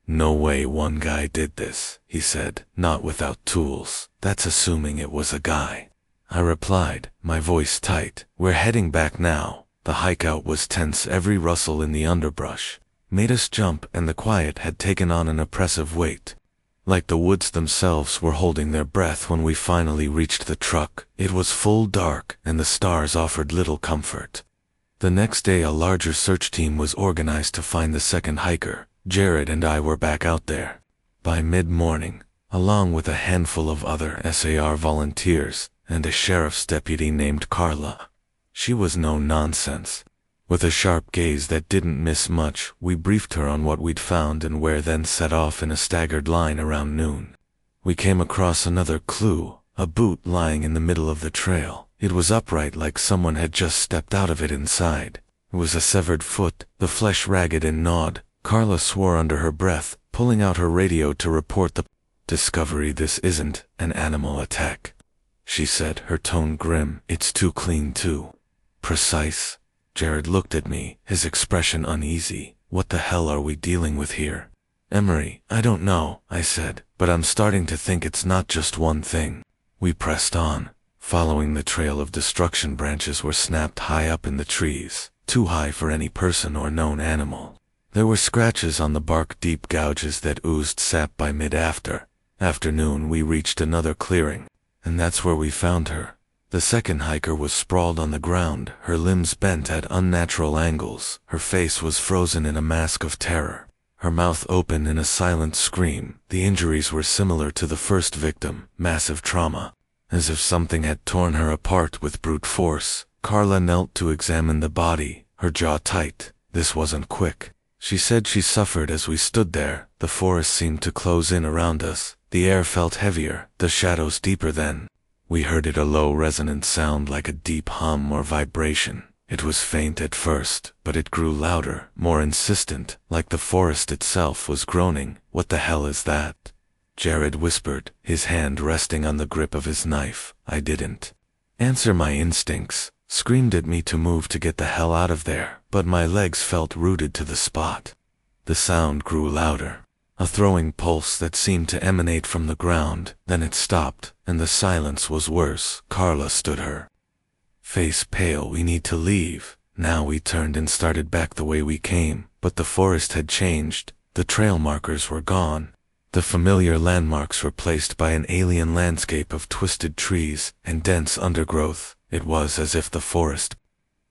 no way one guy did this, he said. Not without tools. That's assuming it was a guy, I replied, my voice tight. We're heading back now. The hike out was tense. Every rustle in the underbrush made us jump, and the quiet had taken on an oppressive weight, like the woods themselves were holding their breath. When we finally reached the truck, it was full dark, and the stars offered little comfort. The next day a larger search team was organized to find the second hiker. Jared and I were back out there by mid-morning, along with a handful of other SAR volunteers and a sheriff's deputy named Carla. She was no nonsense. With a sharp gaze that didn't miss much, we briefed her on what we'd found and where, then set off in a staggered line. Around noon, we came across another clue, a boot lying in the middle of the trail. It was upright, like someone had just stepped out of it. Inside, it was a severed foot, the flesh ragged and gnawed. Carla swore under her breath, pulling out her radio to report the discovery. This isn't an animal attack, she said, her tone grim. It's too clean, too precise. Jared looked at me, his expression uneasy. What the hell are we dealing with here? Emery, I don't know, I said, but I'm starting to think it's not just one thing. We pressed on, following the trail of destruction. Branches were snapped high up in the trees, too high for any person or known animal. There were scratches on the bark, deep gouges that oozed sap. By mid-afternoon we reached another clearing, and that's where we found her. The second hiker was sprawled on the ground, her limbs bent at unnatural angles. Her face was frozen in a mask of terror, her mouth open in a silent scream. The injuries were similar to the first victim, massive trauma, as if something had torn her apart with brute force. Carla knelt to examine the body, her jaw tight. This wasn't quick, she said. She suffered as we stood there. The forest seemed to close in around us. The air felt heavier, the shadows deeper. Then we heard it, a low resonant sound like a deep hum or vibration. It was faint at first, but it grew louder, more insistent, like the forest itself was groaning. What the hell is that? Jared whispered, his hand resting on the grip of his knife. I didn't answer. My instincts screamed at me to move, to get the hell out of there, but my legs felt rooted to the spot. The sound grew louder. A throwing pulse that seemed to emanate from the ground, then it stopped, and the silence was worse. Carla stood her face pale. "We need to leave." Now we turned and started back the way we came, but the forest had changed. The trail markers were gone. The familiar landmarks replaced by an alien landscape of twisted trees and dense undergrowth. It was as if the forest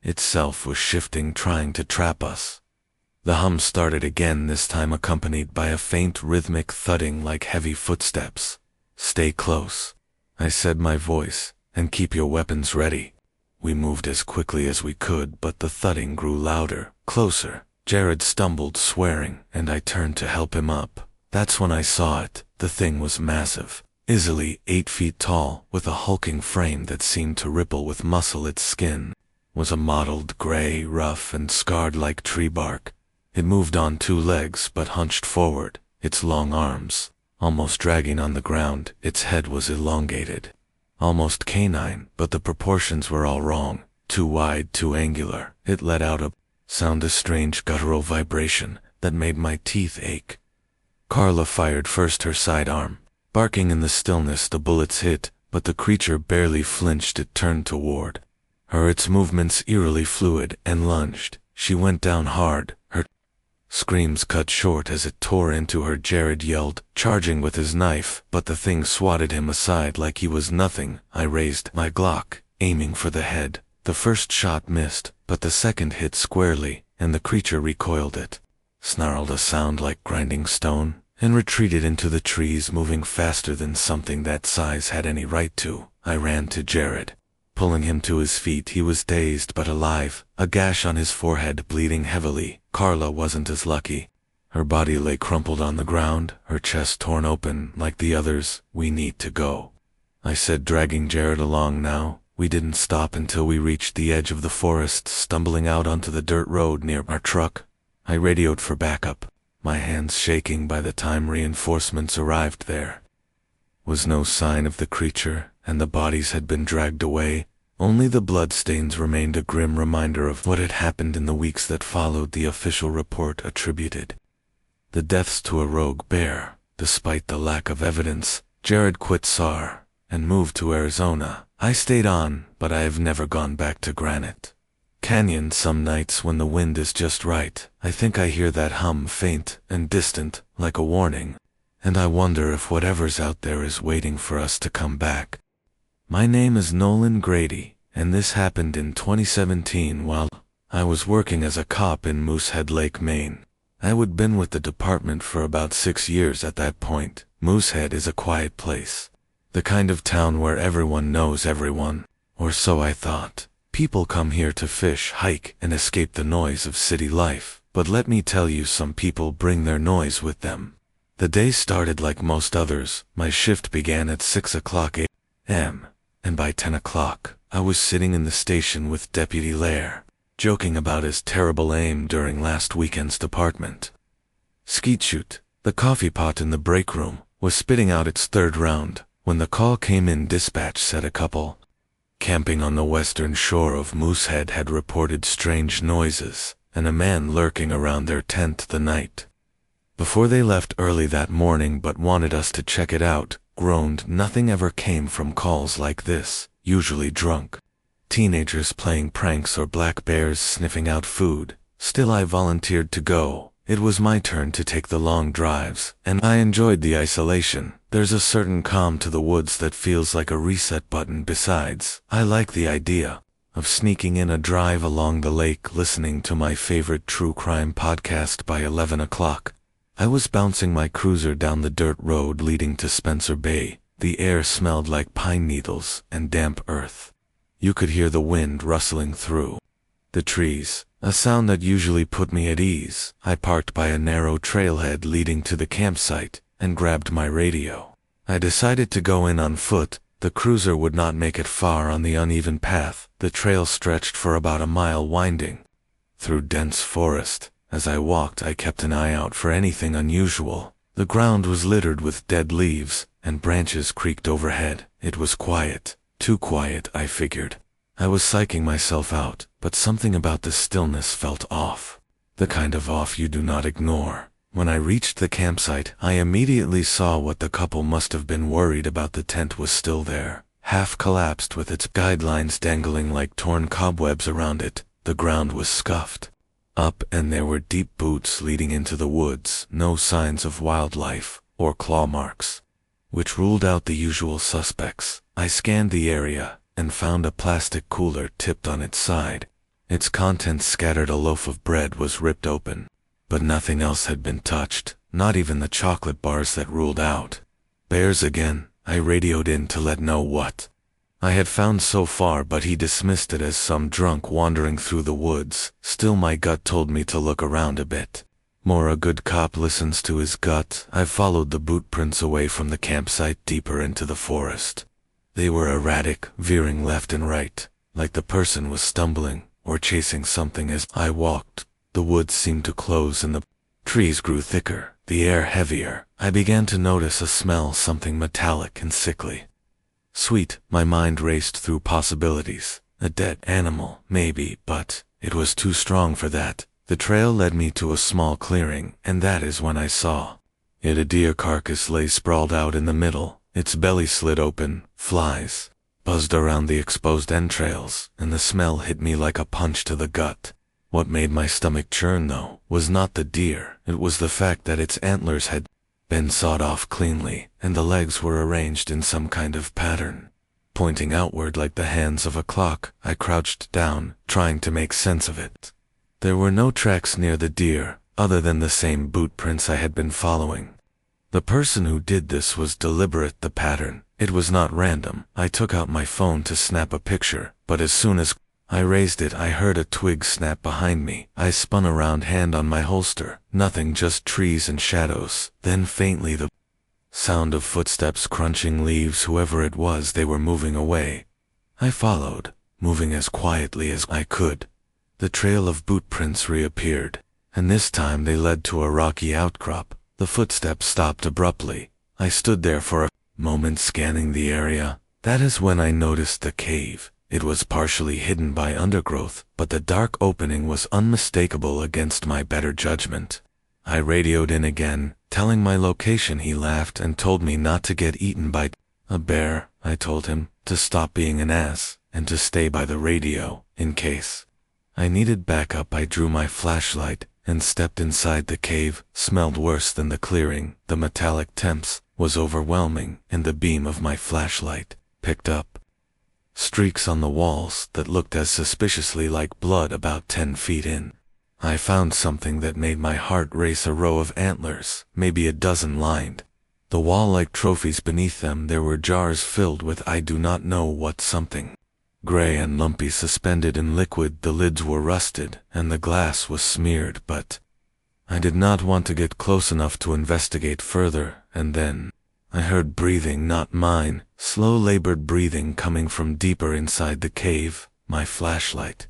itself was shifting, trying to trap us. The hum started again, this time accompanied by a faint rhythmic thudding like heavy footsteps. "Stay close," I said, my voice, "and keep your weapons ready." We moved as quickly as we could, but the thudding grew louder, closer. Jared stumbled, swearing, and I turned to help him up. That's when I saw it. The thing was massive, easily 8 feet tall, with a hulking frame that seemed to ripple with muscle. Its skin was a mottled gray, rough and scarred like tree bark. It moved on 2 legs but hunched forward, its long arms almost dragging on the ground. Its head was elongated, almost canine, but the proportions were all wrong. Too wide, too angular. It let out a strange guttural vibration that made my teeth ache. Carla fired first, her sidearm. Barking in the stillness, the bullets hit, but the creature barely flinched. It turned toward her, its movements eerily fluid, and lunged. She went down hard, her screams cut short as it tore into her. Jared yelled, charging with his knife, but the thing swatted him aside like he was nothing. I raised my Glock, aiming for the head. The first shot missed, but the second hit squarely, and the creature recoiled. It snarled a sound like grinding stone, and retreated into the trees, moving faster than something that size had any right to. I ran to Jared, pulling him to his feet. He was dazed but alive, a gash on his forehead bleeding heavily. Carla wasn't as lucky. Her body lay crumpled on the ground, her chest torn open like the others. "We need to go," I said, dragging Jared along now. We didn't stop until we reached the edge of the forest, stumbling out onto the dirt road near our truck. I radioed for backup, my hands shaking. By the time reinforcements arrived, there was no sign of the creature, and the bodies had been dragged away. Only the bloodstains remained, a grim reminder of what had happened in the weeks that followed. The official report attributed the deaths to a rogue bear. Despite the lack of evidence, Jared quit SAR and moved to Arizona. I stayed on, but I have never gone back to Granite Canyon. Some nights when the wind is just right, I think I hear that hum, faint and distant, like a warning, and I wonder if whatever's out there is waiting for us to come back. My name is Nolan Grady, and this happened in 2017 while I was working as a cop in Moosehead Lake, Maine. I would been with the department for about 6 years at that point. Moosehead is a quiet place, the kind of town where everyone knows everyone, or so I thought. People come here to fish, hike, and escape the noise of city life. But let me tell you, some people bring their noise with them. The day started like most others. My shift began at 6 o'clock a.m., and by 10 o'clock, I was sitting in the station with Deputy Lair, joking about his terrible aim during last weekend's department skeet shoot. The coffee pot in the break room was spitting out its 3rd round when the call came in. Dispatch said a couple camping on the western shore of Moosehead had reported strange noises and a man lurking around their tent the night before. They left early that morning but wanted us to check it out. Groaned, "Nothing ever came from calls like this, usually drunk teenagers playing pranks or black bears sniffing out food." Still, I volunteered to go. It was my turn to take the long drives, and I enjoyed the isolation. There's a certain calm to the woods that feels like a reset button. Besides, I like the idea of sneaking in a drive along the lake, listening to my favorite true crime podcast. By 11 o'clock, I was bouncing my cruiser down the dirt road leading to Spencer Bay. The air smelled like pine needles and damp earth. You could hear the wind rustling through the trees, a sound that usually put me at ease. I parked by a narrow trailhead leading to the campsite and grabbed my radio. I decided to go in on foot. The cruiser would not make it far on the uneven path. The trail stretched for about a mile, winding through dense forest. As I walked, I kept an eye out for anything unusual. The ground was littered with dead leaves, and branches creaked overhead. It was quiet. Too quiet, I figured. I was psyching myself out, but something about the stillness felt off. The kind of off you do not ignore. When I reached the campsite, I immediately saw what the couple must have been worried about. The tent was still there, half collapsed with its guidelines dangling like torn cobwebs around it. The ground was scuffed up, and there were deep boots leading into the woods, no signs of wildlife or claw marks, which ruled out the usual suspects. I scanned the area and found a plastic cooler tipped on its side. Its contents scattered. A loaf of bread was ripped open, but nothing else had been touched, not even the chocolate bars that ruled out. Bears again, I radioed in to let know what I had found so far, but he dismissed it as some drunk wandering through the woods. Still, my gut told me to look around a bit more. A good cop listens to his gut. I followed the boot prints away from the campsite deeper into the forest. They were erratic, veering left and right, like the person was stumbling or chasing something. As I walked, the woods seemed to close and the trees grew thicker, the air heavier. I began to notice a smell, something metallic and sickly sweet. My mind raced through possibilities. A dead animal, maybe, but it was too strong for that. The trail led me to a small clearing, and that is when I saw it. A deer carcass lay sprawled out in the middle, its belly slit open. Flies buzzed around the exposed entrails, and the smell hit me like a punch to the gut. What made my stomach churn, though, was not the deer. It was the fact that its antlers had been sawed off cleanly, and the legs were arranged in some kind of pattern, pointing outward like the hands of a clock. I crouched down, trying to make sense of it. There were no tracks near the deer, other than the same boot prints I had been following. The person who did this was deliberate. The pattern, it was not random. I took out my phone to snap a picture, but as soon as I raised it, I heard a twig snap behind me. I spun around, hand on my holster. Nothing, just trees and shadows. Then faintly the sound of footsteps crunching leaves. Whoever it was, they were moving away. I followed, moving as quietly as I could. The trail of boot prints reappeared, and this time they led to a rocky outcrop. The footsteps stopped abruptly. I stood there for a moment, scanning the area. That is when I noticed the cave. It was partially hidden by undergrowth, but the dark opening was unmistakable against my better judgment. I radioed in again, telling my location. He laughed and told me not to get eaten by a bear. I told him to stop being an ass and to stay by the radio, in case I needed backup. I drew my flashlight and stepped inside the cave. Smelled worse than the clearing. The metallic temps was overwhelming, and the beam of my flashlight picked up streaks on the walls that looked as suspiciously like blood. About 10 feet in, I found something that made my heart race. A row of antlers, maybe a dozen, lined the wall like trophies. Beneath them there were jars filled with I do not know what, something gray and lumpy, suspended in liquid. The lids were rusted and the glass was smeared, but I did not want to get close enough to investigate further. And then I heard breathing, not mine, slow labored breathing coming from deeper inside the cave. My flashlight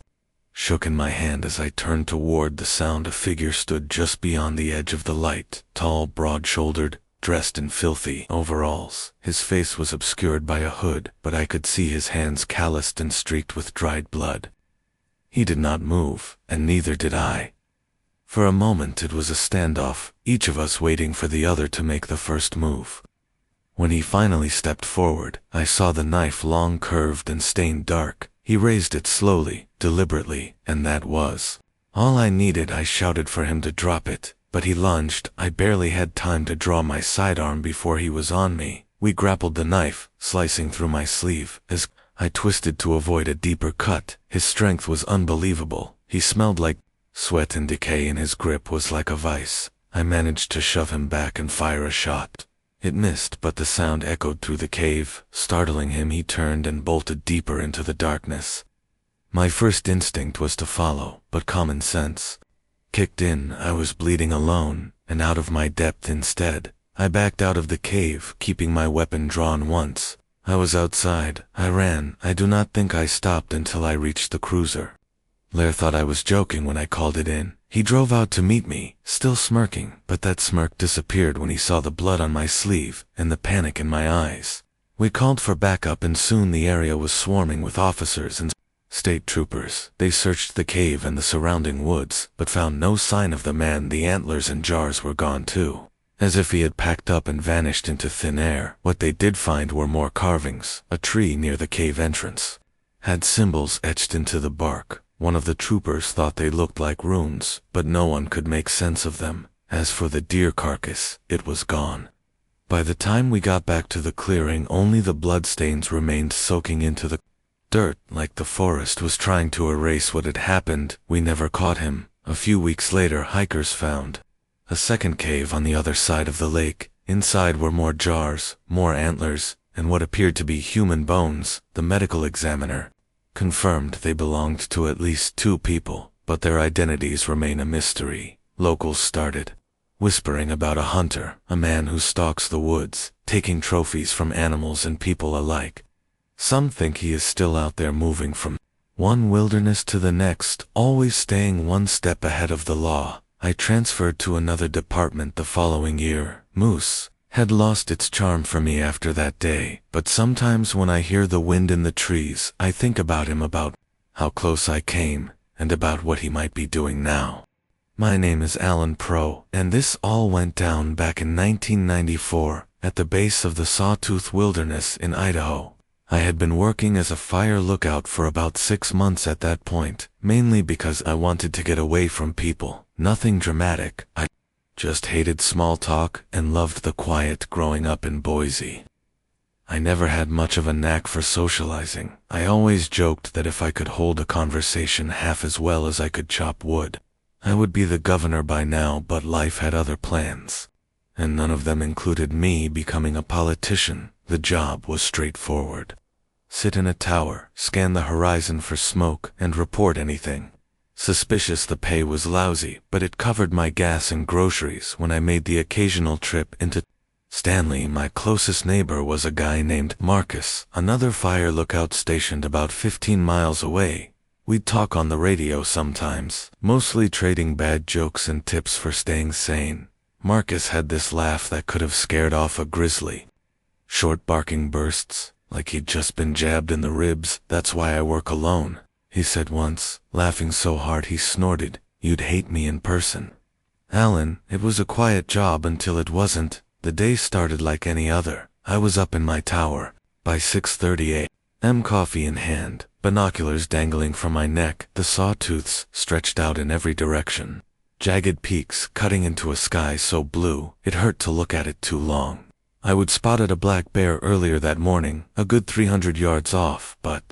shook in my hand as I turned toward the sound. A figure stood just beyond the edge of the light, tall, broad-shouldered, dressed in filthy overalls. His face was obscured by a hood, but I could see his hands calloused and streaked with dried blood. He did not move, and neither did I. For a moment it was a standoff, each of us waiting for the other to make the first move. When he finally stepped forward, I saw the knife, long, curved, and stained dark. He raised it slowly, deliberately, and that was all I needed. I shouted for him to drop it, but he lunged. I barely had time to draw my sidearm before he was on me. We grappled, the knife slicing through my sleeve as I twisted to avoid a deeper cut. His strength was unbelievable. He smelled like sweat and decay, and his grip was like a vice. I managed to shove him back and fire a shot. It missed, but the sound echoed through the cave, startling him. He turned and bolted deeper into the darkness. My first instinct was to follow, but common sense kicked in. I was bleeding alone, and out of my depth instead. I backed out of the cave, keeping my weapon drawn. Once I was outside, I ran. I do not think I stopped until I reached the cruiser. Lair thought I was joking when I called it in. He drove out to meet me, still smirking, but that smirk disappeared when he saw the blood on my sleeve and the panic in my eyes. We called for backup, and soon the area was swarming with officers and State troopers. They searched the cave and the surrounding woods, but found no sign of the man. The antlers and jars were gone too, as if he had packed up and vanished into thin air. What they did find were more carvings. A tree near the cave entrance had symbols etched into the bark. One of the troopers thought they looked like runes, but no one could make sense of them. As for the deer carcass, it was gone. By the time we got back to the clearing, only the bloodstains remained soaking into the dirt, like the forest was trying to erase what had happened. We never caught him. A few weeks later, hikers found a second cave on the other side of the lake. Inside were more jars, more antlers, and what appeared to be human bones. The medical examiner confirmed they belonged to at least 2 people, but their identities remain a mystery. Locals started whispering about a hunter, a man who stalks the woods, taking trophies from animals and people alike. Some think he is still out there moving from one wilderness to the next, always staying one step ahead of the law. I transferred to another department the following year. Moose had lost its charm for me after that day, but sometimes when I hear the wind in the trees, I think about him, about how close I came, and about what he might be doing now. My name is Alan Pro, and this all went down back in 1994 at the base of the Sawtooth Wilderness in Idaho. I had been working as a fire lookout for about 6 months at that point, mainly because I wanted to get away from people. Nothing dramatic. I just hated small talk and loved the quiet growing up in Boise. I never had much of a knack for socializing. I always joked that if I could hold a conversation half as well as I could chop wood, I would be the governor by now, but life had other plans, and none of them included me becoming a politician. The job was straightforward. Sit in a tower, scan the horizon for smoke, and report anything suspicious. The pay was lousy, but it covered my gas and groceries when I made the occasional trip into Stanley. My closest neighbor was a guy named Marcus, another fire lookout stationed about 15 miles away. We'd talk on the radio sometimes, mostly trading bad jokes and tips for staying sane. Marcus had this laugh that could have scared off a grizzly. Short barking bursts, like he'd just been jabbed in the ribs. "That's why I work alone," he said once, laughing so hard he snorted. "You'd hate me in person." Alan, it was a quiet job until it wasn't. The day started like any other. I was up in my tower by 6:30 a.m., coffee in hand, binoculars dangling from my neck. The sawtooths stretched out in every direction, jagged peaks cutting into a sky so blue it hurt to look at it too long. I would spotted a black bear earlier that morning, a good 300 yards off, but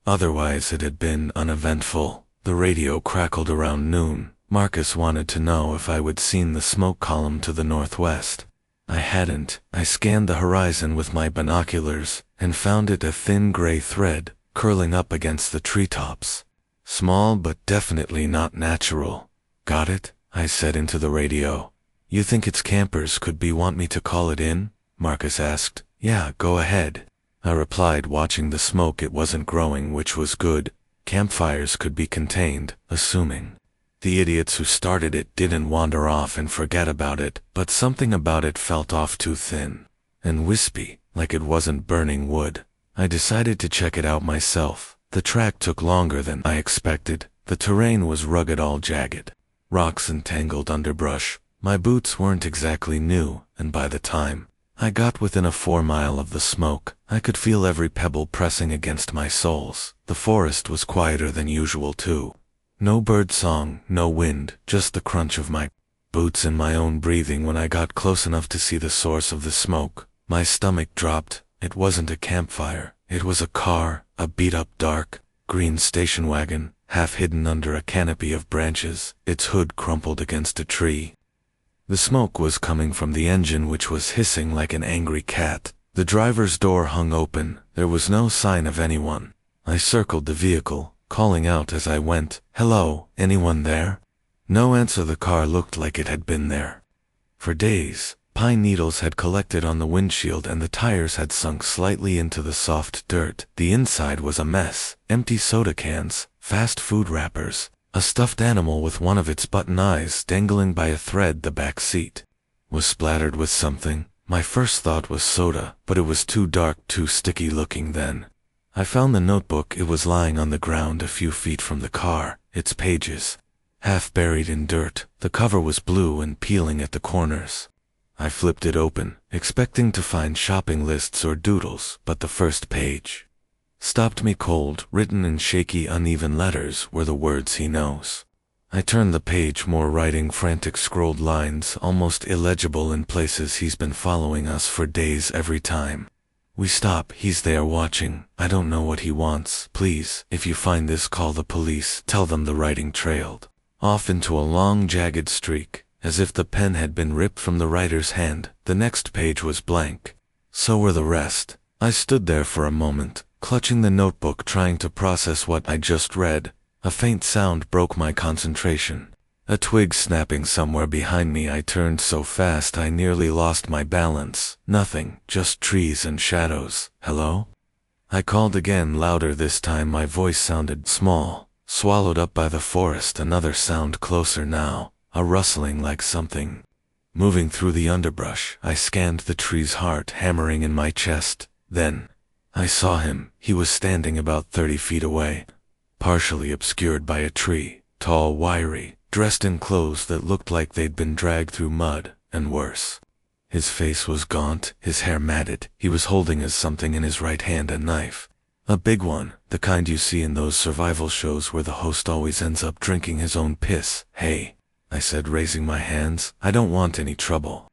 otherwise it had been uneventful. The radio crackled around noon. Marcus wanted to know if I would seen the smoke column to the northwest. I hadn't. I scanned the horizon with my binoculars and found it a thin gray thread curling up against the treetops. Small but definitely not natural. "Got it?" I said into the radio. "You think it's campers? Could be want me to call it in?" Marcus asked. "Yeah, go ahead," I replied, watching the smoke. It wasn't growing, which was good. Campfires could be contained, assuming the idiots who started it didn't wander off and forget about it, but something about it felt off, too thin and wispy, like it wasn't burning wood. I decided to check it out myself. The track took longer than I expected. The terrain was rugged, all jagged rocks and tangled underbrush. My boots weren't exactly new, and by the time I got within a 4 mile of the smoke, I could feel every pebble pressing against my soles. The forest was quieter than usual too. No bird song, no wind, just the crunch of my boots and my own breathing. When I got close enough to see the source of the smoke, my stomach dropped. It wasn't a campfire. It was a car, a beat-up dark green station wagon, half hidden under a canopy of branches, its hood crumpled against a tree. The smoke was coming from the engine, which was hissing like an angry cat. The driver's door hung open. There was no sign of anyone. I circled the vehicle, calling out as I went, "Hello, anyone there?" No answer. The car looked like it had been there for days. Pine needles had collected on the windshield and the tires had sunk slightly into the soft dirt. The inside was a mess. Empty soda cans, fast food wrappers, a stuffed animal with one of its button eyes dangling by a thread. The back seat was splattered with something. My first thought was soda, but it was too dark, too sticky looking then. I found the notebook. It was lying on the ground a few feet from the car, its pages half buried in dirt. The cover was blue and peeling at the corners. I flipped it open, expecting to find shopping lists or doodles, but the first page stopped me cold. Written in shaky, uneven letters were the words "he knows." I turned the page. More writing, frantic scrolled lines, almost illegible in places. "He's been following us for days. Every time we stop, he's there watching. I don't know what he wants. Please, if you find this, call the police. Tell them." The writing trailed off into a long, jagged streak, as if the pen had been ripped from the writer's hand. The next page was blank. So were the rest. I stood there for a moment, clutching the notebook, trying to process what I just read. A faint sound broke my concentration. A twig snapping somewhere behind me. I turned so fast I nearly lost my balance. Nothing, just trees and shadows. "Hello?" I called again, louder this time. My voice sounded small, swallowed up by the forest. Another sound closer now, a rustling like something moving through the underbrush. I scanned the trees, heart hammering in my chest. Then I saw him. He was standing about 30 feet away, partially obscured by a tree, tall, wiry, dressed in clothes that looked like they'd been dragged through mud, and worse. His face was gaunt, his hair matted. He was holding something in his right hand, a knife. A big one, the kind you see in those survival shows where the host always ends up drinking his own piss. "Hey," I said, raising my hands. "I don't want any trouble."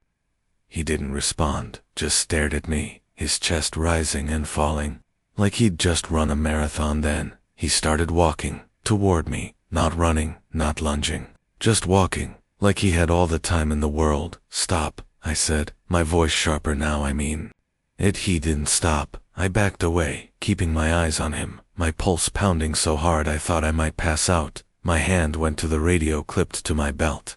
He didn't respond, just stared at me, his chest rising and falling, like he'd just run a marathon. Then he started walking toward me, not running, not lunging, just walking, like he had all the time in the world. "Stop," I said, my voice sharper now. He didn't stop. I backed away, keeping my eyes on him, my pulse pounding so hard I thought I might pass out. My hand went to the radio clipped to my belt.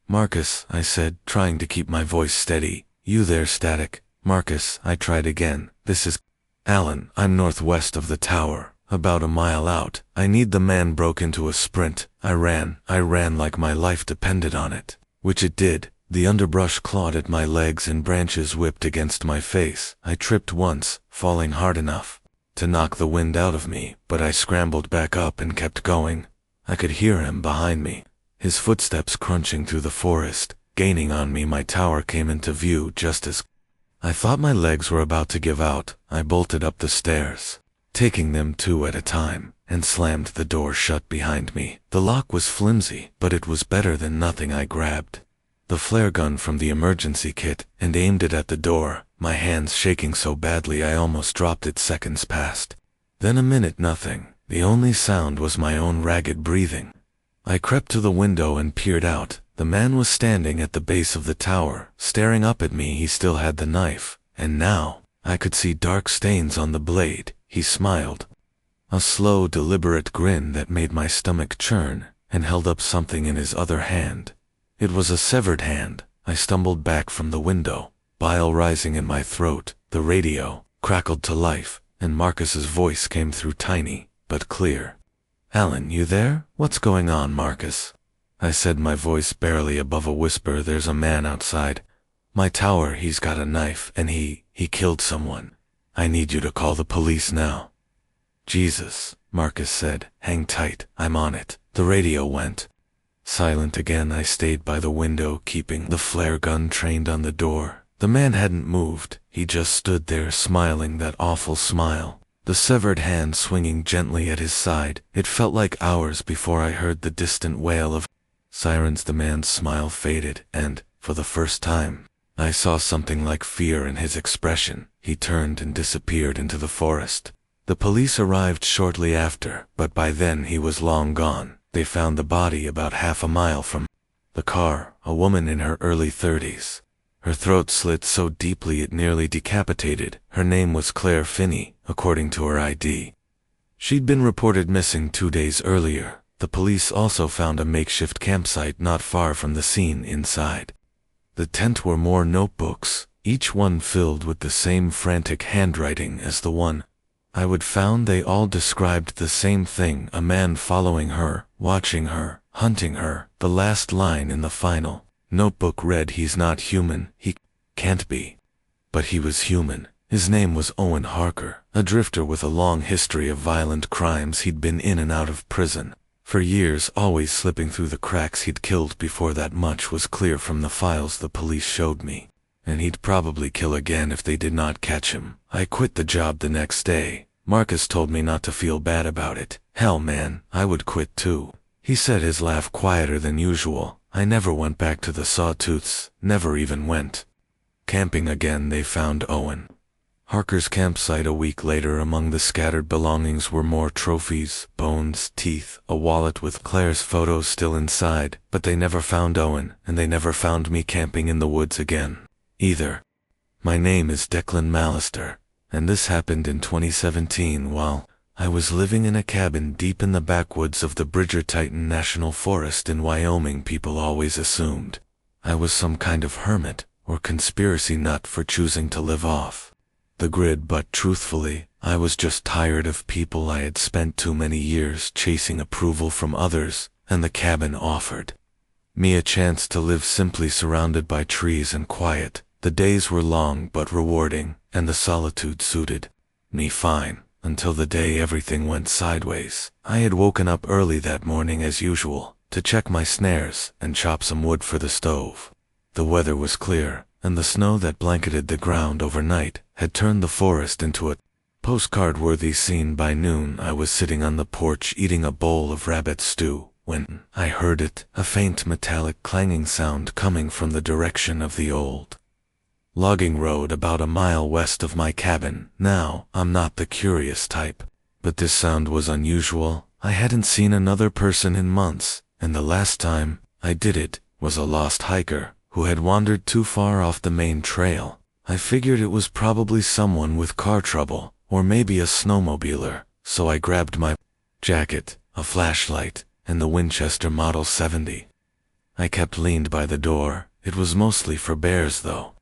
"Marcus," I said, trying to keep my voice steady. "You there, Static?" "Marcus," I tried again. "This is Alan. I'm northwest of the tower, about a mile out. I need the." Man broke into a sprint. I ran like my life depended on it, which it did. The underbrush clawed at my legs and branches whipped against my face. I tripped once, falling hard enough to knock the wind out of me, but I scrambled back up and kept going. I could hear him behind me, his footsteps crunching through the forest, gaining on me. My tower came into view just as I thought my legs were about to give out. I bolted up the stairs, taking them 2 at a time, and slammed the door shut behind me. The lock was flimsy, but it was better than nothing. I grabbed the flare gun from the emergency kit and aimed it at the door, my hands shaking so badly I almost dropped it. Seconds passed. Then a minute, nothing. The only sound was my own ragged breathing. I crept to the window and peered out. The man was standing at the base of the tower, staring up at me. He still had the knife, and now I could see dark stains on the blade. He smiled, a slow, deliberate grin that made my stomach churn, and held up something in his other hand. It was a severed hand. I stumbled back from the window, bile rising in my throat. The radio crackled to life, and Marcus's voice came through, tiny but clear. "Alan, you there? What's going on, Marcus?" I said, my voice barely above a whisper. "There's a man outside my tower. He's got a knife, and he killed someone. I need you to call the police now." "Jesus," Marcus said. "Hang tight, I'm on it." The radio went silent again. I stayed by the window, keeping the flare gun trained on the door. The man hadn't moved. He just stood there, smiling that awful smile, the severed hand swinging gently at his side. It felt like hours before I heard the distant wail of sirens. The man's smile faded, and, for the first time, I saw something like fear in his expression. He turned and disappeared into the forest. The police arrived shortly after, but by then he was long gone. They found the body about half a mile from the car, a woman in her early 30s. Her throat slit so deeply it nearly decapitated. Her name was Claire Finney, according to her ID. She'd been reported missing 2 days earlier. The police also found a makeshift campsite not far from the scene. Inside the tent were more notebooks, each one filled with the same frantic handwriting as the one I would found. They all described the same thing: a man following her, watching her, hunting her. The last line in the final notebook read, "He's not human. He can't be." But he was human. His name was Owen Harker, a drifter with a long history of violent crimes. He'd been in and out of prison for years, always slipping through the cracks. He'd killed before, that much was clear from the files the police showed me. And he'd probably kill again if they did not catch him. I quit the job the next day. Marcus told me not to feel bad about it. Hell man, I would quit too. He said, his laugh quieter than usual. I never went back to the Sawtooths, never even went camping again. They found Owen Harker's campsite a week later. Among the scattered belongings were more trophies, bones, teeth, a wallet with Claire's photos still inside, but they never found Owen, and they never found me camping in the woods again either. My name is Declan Mallister, and this happened in 2017 while I was living in a cabin deep in the backwoods of the Bridger-Titan National Forest in Wyoming. People always assumed I was some kind of hermit or conspiracy nut for choosing to live off the grid, but truthfully, I was just tired of people. I had spent too many years chasing approval from others, and the cabin offered me a chance to live simply, surrounded by trees and quiet. The days were long but rewarding, and the solitude suited me fine, until the day everything went sideways. I had woken up early that morning as usual, to check my snares and chop some wood for the stove. The weather was clear, and the snow that blanketed the ground overnight had turned the forest into a postcard-worthy scene. By noon I was sitting on the porch eating a bowl of rabbit stew, when I heard it, a faint metallic clanging sound coming from the direction of the old logging road about a mile west of my cabin. Now, I'm not the curious type, but this sound was unusual. I hadn't seen another person in months, and the last time I did it was a lost hiker who had wandered too far off the main trail. I figured it was probably someone with car trouble, or maybe a snowmobiler, so I grabbed my jacket, a flashlight, and the Winchester Model 70. I kept leaned by the door. It was mostly for bears though.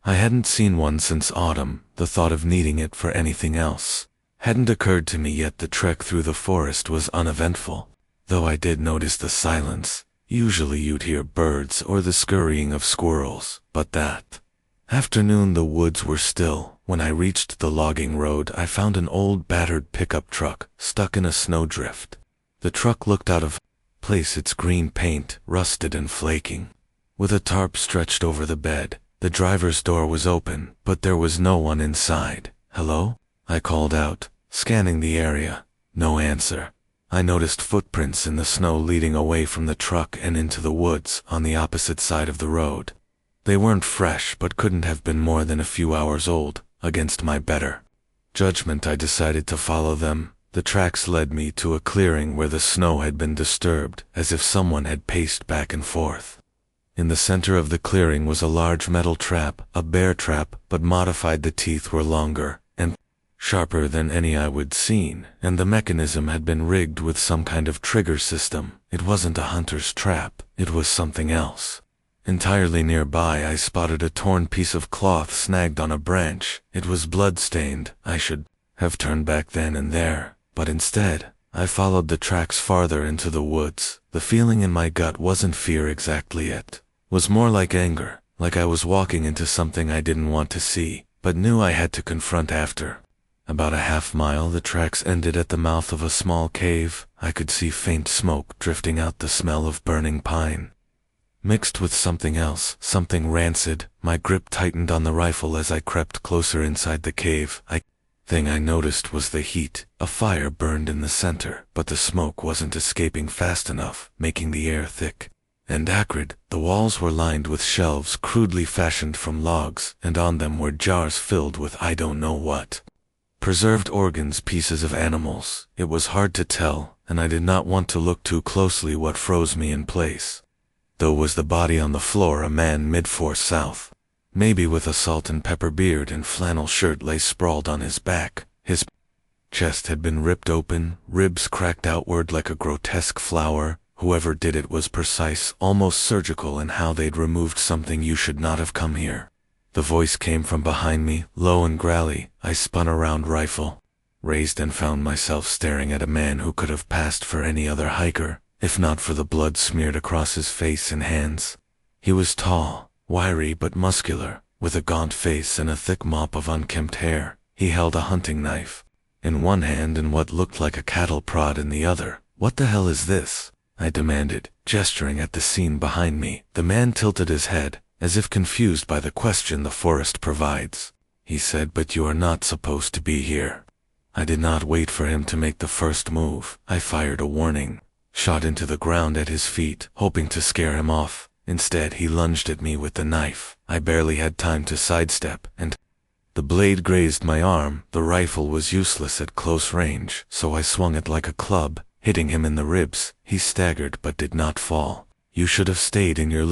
I hadn't seen one since autumn. The thought of needing it for anything else hadn't occurred to me yet. The trek through the forest was uneventful, though I did notice the silence. Usually you'd hear birds or the scurrying of squirrels, but that afternoon the woods were still. When I reached the logging road, I found an old battered pickup truck stuck in a snowdrift. The truck looked out of place, its green paint rusted and flaking. With a tarp stretched over the bed, the driver's door was open, but there was no one inside. "Hello?" I called out, scanning the area. No answer. I noticed footprints in the snow leading away from the truck and into the woods on the opposite side of the road. They weren't fresh, but couldn't have been more than a few hours old. Against my better judgment, I decided to follow them. The tracks led me to a clearing where the snow had been disturbed, as if someone had paced back and forth. In the center of the clearing was a large metal trap, a bear trap, but modified. The teeth were longer and sharper than any I would seen, and the mechanism had been rigged with some kind of trigger system. It wasn't a hunter's trap, it was something else. Entirely nearby, I spotted a torn piece of cloth snagged on a branch. It was blood-stained. I should have turned back then and there, but instead, I followed the tracks farther into the woods. The feeling in my gut wasn't fear exactly. It was more like anger, like I was walking into something I didn't want to see, but knew I had to confront. After about a half-mile, the tracks ended at the mouth of a small cave. I could see faint smoke drifting out, the smell of burning pine mixed with something else, something rancid. My grip tightened on the rifle as I crept closer inside the cave. Thing I noticed was the heat. A fire burned in the center, but the smoke wasn't escaping fast enough, making the air thick and acrid. The walls were lined with shelves crudely fashioned from logs, and on them were jars filled with I don't know what. Preserved organs, pieces of animals. It was hard to tell, and I did not want to look too closely. What froze me in place, though, was the body on the floor. A man mid-force south, maybe with a salt and pepper beard and flannel shirt, lay sprawled on his back. His chest had been ripped open, ribs cracked outward like a grotesque flower. Whoever did it was precise, almost surgical in how they'd removed something. "You should not have come here." The voice came from behind me, low and growly. I spun around, rifle raised, and found myself staring at a man who could have passed for any other hiker, if not for the blood smeared across his face and hands. He was tall, wiry but muscular, with a gaunt face and a thick mop of unkempt hair. He held a hunting knife in one hand and what looked like a cattle prod in the other. "What the hell is this?" I demanded, gesturing at the scene behind me. The man tilted his head, as if confused by the question the forest provides. He said, "But you are not supposed to be here." I did not wait for him to make the first move. I fired a warning shot into the ground at his feet, hoping to scare him off. Instead, he lunged at me with the knife. I barely had time to sidestep, and the blade grazed my arm. The rifle was useless at close range, so I swung it like a club, hitting him in the ribs. He staggered but did not fall. "You should have stayed in your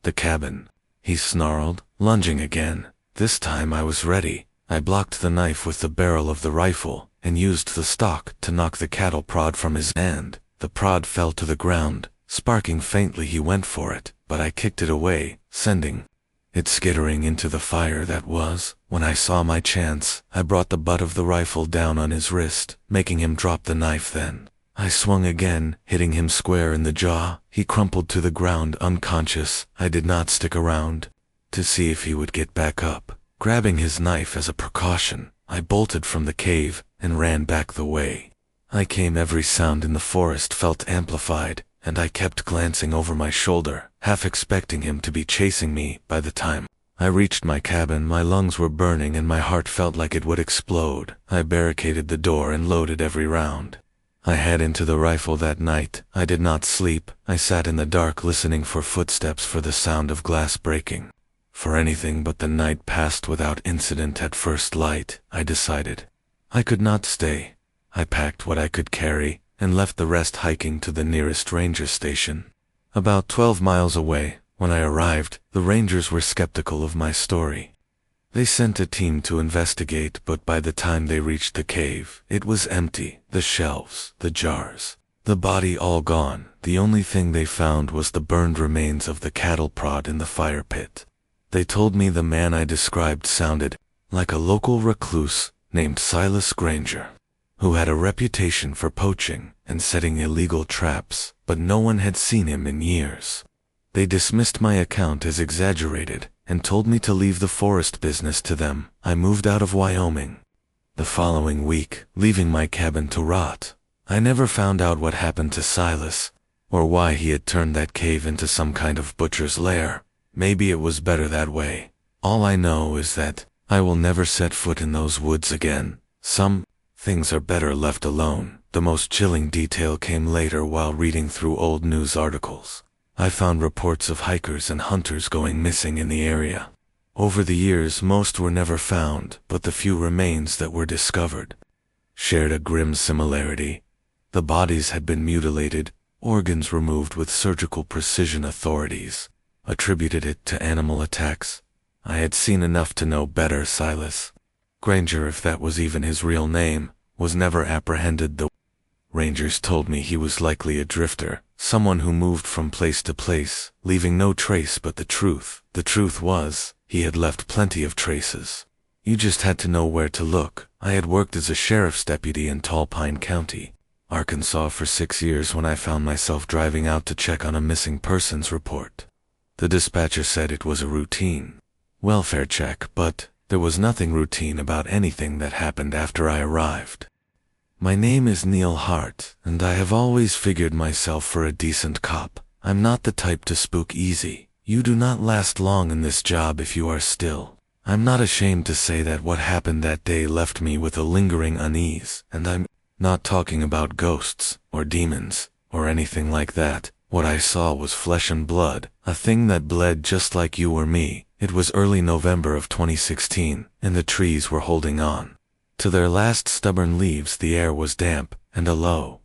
the cabin," he snarled, lunging again. This time I was ready. I blocked the knife with the barrel of the rifle, and used the stock to knock the cattle prod from his hand. The prod fell to the ground. Sparking faintly, he went for it, but I kicked it away, sending it skittering into the fire that was. When I saw my chance, I brought the butt of the rifle down on his wrist, making him drop the knife. Then I swung again, hitting him square in the jaw. He crumpled to the ground unconscious. I did not stick around to see if he would get back up. Grabbing his knife as a precaution, I bolted from the cave and ran back the way I came. Every sound in the forest felt amplified, and I kept glancing over my shoulder, half expecting him to be chasing me. By the time I reached my cabin, my lungs were burning and my heart felt like it would explode. I barricaded the door and loaded every round I had into the rifle. That night, I did not sleep. I sat in the dark listening for footsteps, for the sound of glass breaking, for anything, but the night passed without incident. At first light, I decided I could not stay. I packed what I could carry and left the rest hiking to the nearest ranger station, about 12 miles away. When I arrived, the rangers were skeptical of my story. They sent a team to investigate, but by the time they reached the cave, it was empty. The shelves, the jars, the body all gone. The only thing they found was the burned remains of the cattle prod in the fire pit. They told me the man I described sounded like a local recluse named Silas Granger, who had a reputation for poaching and setting illegal traps, but no one had seen him in years. They dismissed my account as exaggerated and told me to leave the forest business to them. I moved out of Wyoming the following week, leaving my cabin to rot. I never found out what happened to Silas, or why he had turned that cave into some kind of butcher's lair. Maybe it was better that way. All I know is that I will never set foot in those woods again. Some things are better left alone. The most chilling detail came later while reading through old news articles. I found reports of hikers and hunters going missing in the area. Over the years, most were never found, but the few remains that were discovered shared a grim similarity. The bodies had been mutilated, organs removed with surgical precision. Authorities attributed it to animal attacks. I had seen enough to know better. Silas Granger, if that was even his real name, was never apprehended. The rangers told me he was likely a drifter, someone who moved from place to place, leaving no trace. But the truth was, he had left plenty of traces. You just had to know where to look. I had worked as a sheriff's deputy in Tall Pine County, Arkansas for 6 years when I found myself driving out to check on a missing persons report. The dispatcher said it was a routine welfare check, but there was nothing routine about anything that happened after I arrived. My name is Neil Hart, and I have always figured myself for a decent cop. I'm not the type to spook easy. You do not last long in this job if you are still. I'm not ashamed to say that what happened that day left me with a lingering unease, and I'm not talking about ghosts or demons or anything like that. What I saw was flesh and blood, a thing that bled just like you or me. It was early November of 2016, and the trees were holding on to their last stubborn leaves. The air was damp, and a low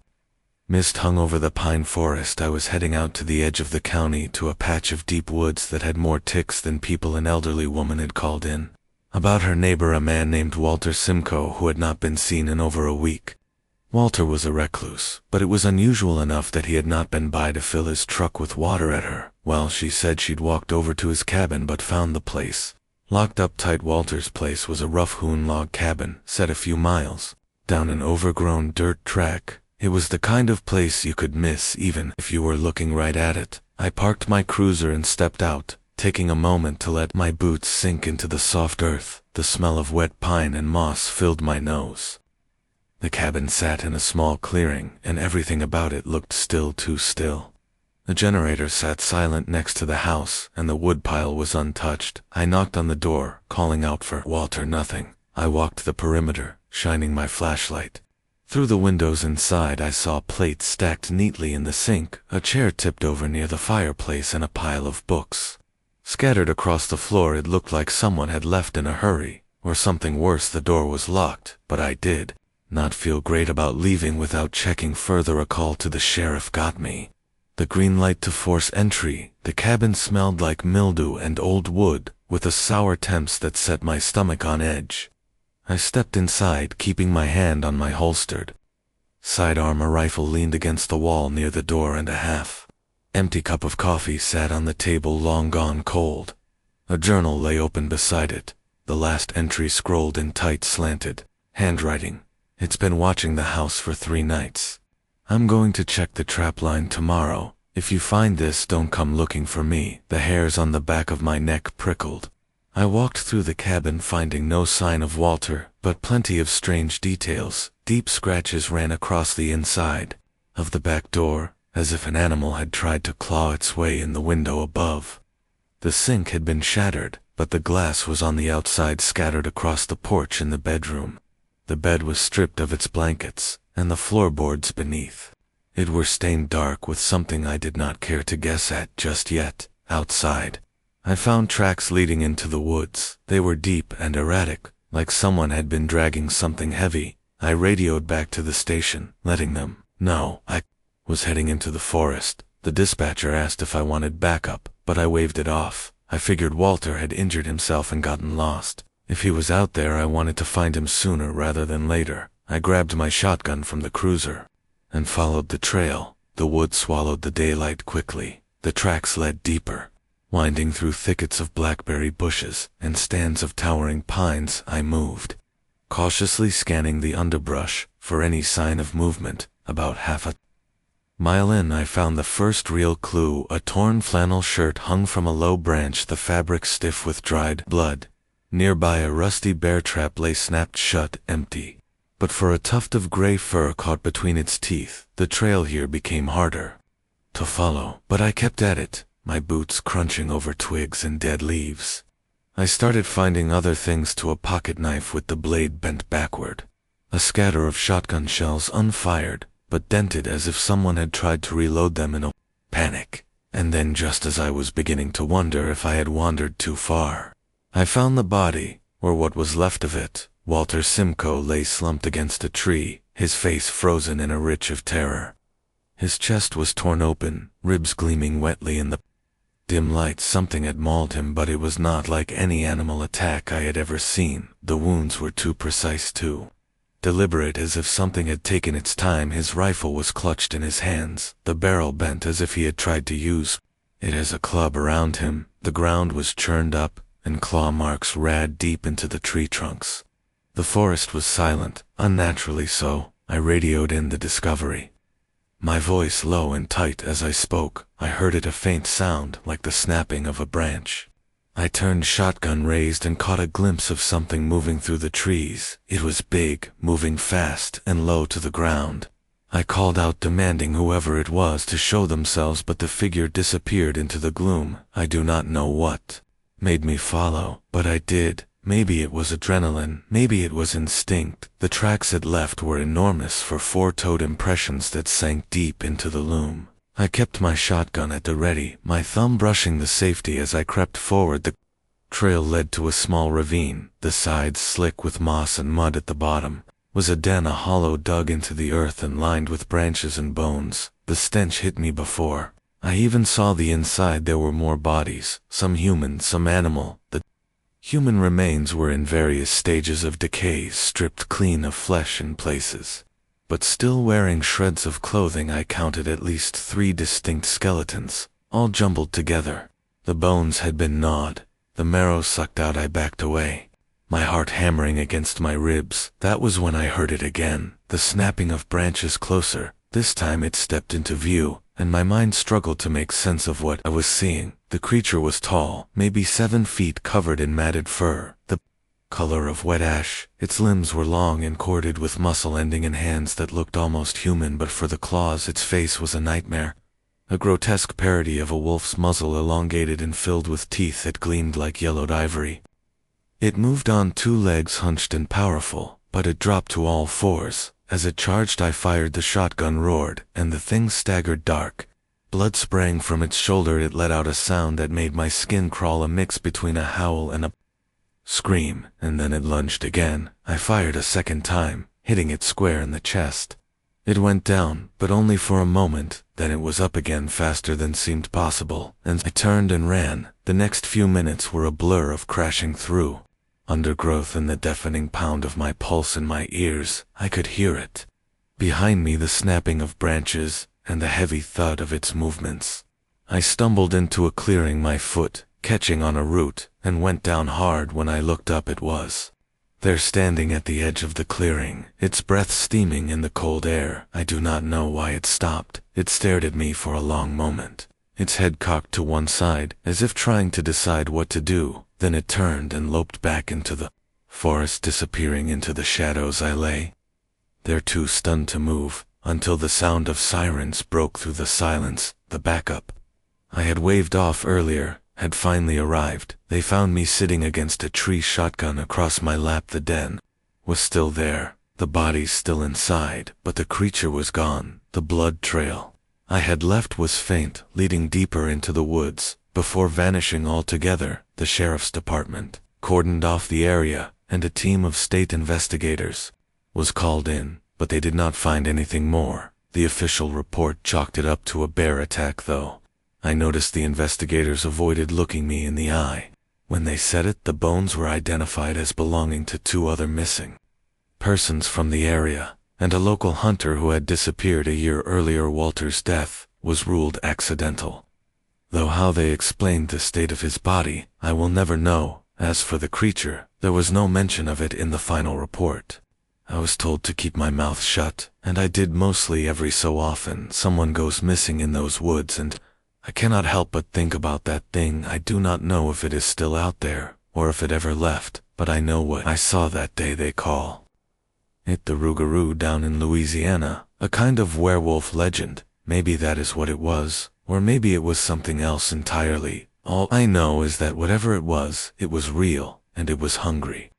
mist hung over the pine forest. I was heading out to the edge of the county to a patch of deep woods that had more ticks than people. An elderly woman had called in about her neighbor, a man named Walter Simcoe, who had not been seen in over a week. Walter was a recluse, but it was unusual enough that he had not been by to fill his truck with water at her. Well, she said she'd walked over to his cabin but found the place locked up tight. Walter's place was a rough hewn log cabin set a few miles down an overgrown dirt track. It was the kind of place you could miss even if you were looking right at it. I parked my cruiser and stepped out, taking a moment to let my boots sink into the soft earth. The smell of wet pine and moss filled my nose. The cabin sat in a small clearing, and everything about it looked still too still. The generator sat silent next to the house, and the woodpile was untouched. I knocked on the door, calling out for Walter. Nothing. I walked the perimeter, shining my flashlight. Through the windows inside I saw plates stacked neatly in the sink, a chair tipped over near the fireplace, and a pile of books. Scattered across the floor, it looked like someone had left in a hurry, or something worse. The door was locked, but I did not feel great about leaving without checking further. A call to the sheriff got me. The green light to force entry. The cabin smelled like mildew and old wood, with a sour temps that set my stomach on edge. I stepped inside, keeping my hand on my holstered sidearm. A rifle leaned against the wall near the door, and a half-empty cup of coffee sat on the table, long gone cold. A journal lay open beside it, the last entry scrolled in tight, slanted handwriting. It's been watching the house for 3 nights. I'm going to check the trap line tomorrow. If you find this, don't come looking for me. The hairs on the back of my neck prickled. I walked through the cabin, finding no sign of Walter, but plenty of strange details. Deep scratches ran across the inside of the back door, as if an animal had tried to claw its way in the window above. The sink had been shattered, but the glass was on the outside, scattered across the porch in the bedroom. The bed was stripped of its blankets, and the floorboards beneath it were stained dark with something I did not care to guess at just yet. Outside, I found tracks leading into the woods. They were deep and erratic, like someone had been dragging something heavy. I radioed back to the station, letting them know I was heading into the forest. The dispatcher asked if I wanted backup, but I waved it off. I figured Walter had injured himself and gotten lost. If he was out there, I wanted to find him sooner rather than later. I grabbed my shotgun from the cruiser and followed the trail. The woods swallowed the daylight quickly. The tracks led deeper, winding through thickets of blackberry bushes and stands of towering pines. I moved, cautiously scanning the underbrush for any sign of movement. About half a mile in, I found the first real clue. A torn flannel shirt hung from a low branch, the fabric stiff with dried blood. Nearby, a rusty bear trap lay snapped shut, empty, but for a tuft of gray fur caught between its teeth. The trail here became harder to follow, but I kept at it, my boots crunching over twigs and dead leaves. I started finding other things too: a pocket knife with the blade bent backward, a scatter of shotgun shells unfired, but dented as if someone had tried to reload them in a panic. And then, just as I was beginning to wonder if I had wandered too far, I found the body, or what was left of it. Walter Simcoe lay slumped against a tree, his face frozen in a reach of terror. His chest was torn open, ribs gleaming wetly in the dim light. Something had mauled him, but it was not like any animal attack I had ever seen. The wounds were too precise, too deliberate, as if something had taken its time. His rifle was clutched in his hands, the barrel bent as if he had tried to use it as a club. Around him, the ground was churned up, and claw marks ran deep into the tree trunks. The forest was silent, unnaturally so. I radioed in the discovery, my voice low and tight as I spoke. I heard it, a faint sound like the snapping of a branch. I turned, shotgun raised, and caught a glimpse of something moving through the trees. It was big, moving fast and low to the ground. I called out, demanding whoever it was to show themselves, but the figure disappeared into the gloom. I do not know what made me follow, but I did. Maybe it was adrenaline, maybe it was instinct. The tracks it left were enormous, for 4-toed impressions that sank deep into the loam. I kept my shotgun at the ready, my thumb brushing the safety as I crept forward. The trail led to a small ravine, the sides slick with moss and mud. At the bottom was a den, a hollow dug into the earth and lined with branches and bones. The stench hit me before I even saw the inside. There were more bodies, some human, some animal. The human remains were in various stages of decay, stripped clean of flesh in places, but still wearing shreds of clothing. I counted at least 3 distinct skeletons, all jumbled together. The bones had been gnawed, the marrow sucked out. I backed away, my heart hammering against my ribs. That was when I heard it again, the snapping of branches closer. This time it stepped into view, and my mind struggled to make sense of what I was seeing. The creature was tall, maybe 7 feet, covered in matted fur, the color of wet ash. Its limbs were long and corded with muscle, ending in hands that looked almost human, but for the claws its face was a nightmare. A grotesque parody of a wolf's muzzle, elongated and filled with teeth that gleamed like yellowed ivory. It moved on 2 legs, hunched and powerful, but it dropped to all 4s. As it charged, I fired. The shotgun roared, and the thing staggered dark. Blood sprang from its shoulder. It let out a sound that made my skin crawl, a mix between a howl and a scream, and then it lunged again. I fired a second time, hitting it square in the chest. It went down, but only for a moment, then it was up again faster than seemed possible, and I turned and ran. The next few minutes were a blur of crashing through undergrowth and the deafening pound of my pulse in my ears. I could hear it. Behind me, the snapping of branches and the heavy thud of its movements. I stumbled into a clearing, my foot catching on a root, and went down hard. When I looked up, it was there, standing at the edge of the clearing, its breath steaming in the cold air. I do not know why it stopped. It stared at me for a long moment, its head cocked to one side, as if trying to decide what to do. Then it turned and loped back into the forest, disappearing into the shadows. I lay there, too stunned to move, until the sound of sirens broke through the silence. The backup I had waved off earlier had finally arrived. They found me sitting against a tree, shotgun across my lap. The den was still there, the bodies still inside, but the creature was gone. The blood trail I had left was faint, leading deeper into the woods, before vanishing altogether. The sheriff's department cordoned off the area, and a team of state investigators was called in, but they did not find anything more. The official report chalked it up to a bear attack, though I noticed the investigators avoided looking me in the eye when they said it. The bones were identified as belonging to 2 other missing persons from the area, and a local hunter who had disappeared a year earlier. Walter's death was ruled accidental, though how they explained the state of his body, I will never know. As for the creature, there was no mention of it in the final report. I was told to keep my mouth shut, and I did. Mostly every so often someone goes missing in those woods, and I cannot help but think about that thing. I do not know if it is still out there, or if it ever left, but I know what I saw that day. They call it the Rougarou down in Louisiana, a kind of werewolf legend. Maybe that is what it was, or maybe it was something else entirely. All I know is that whatever it was real, and it was hungry.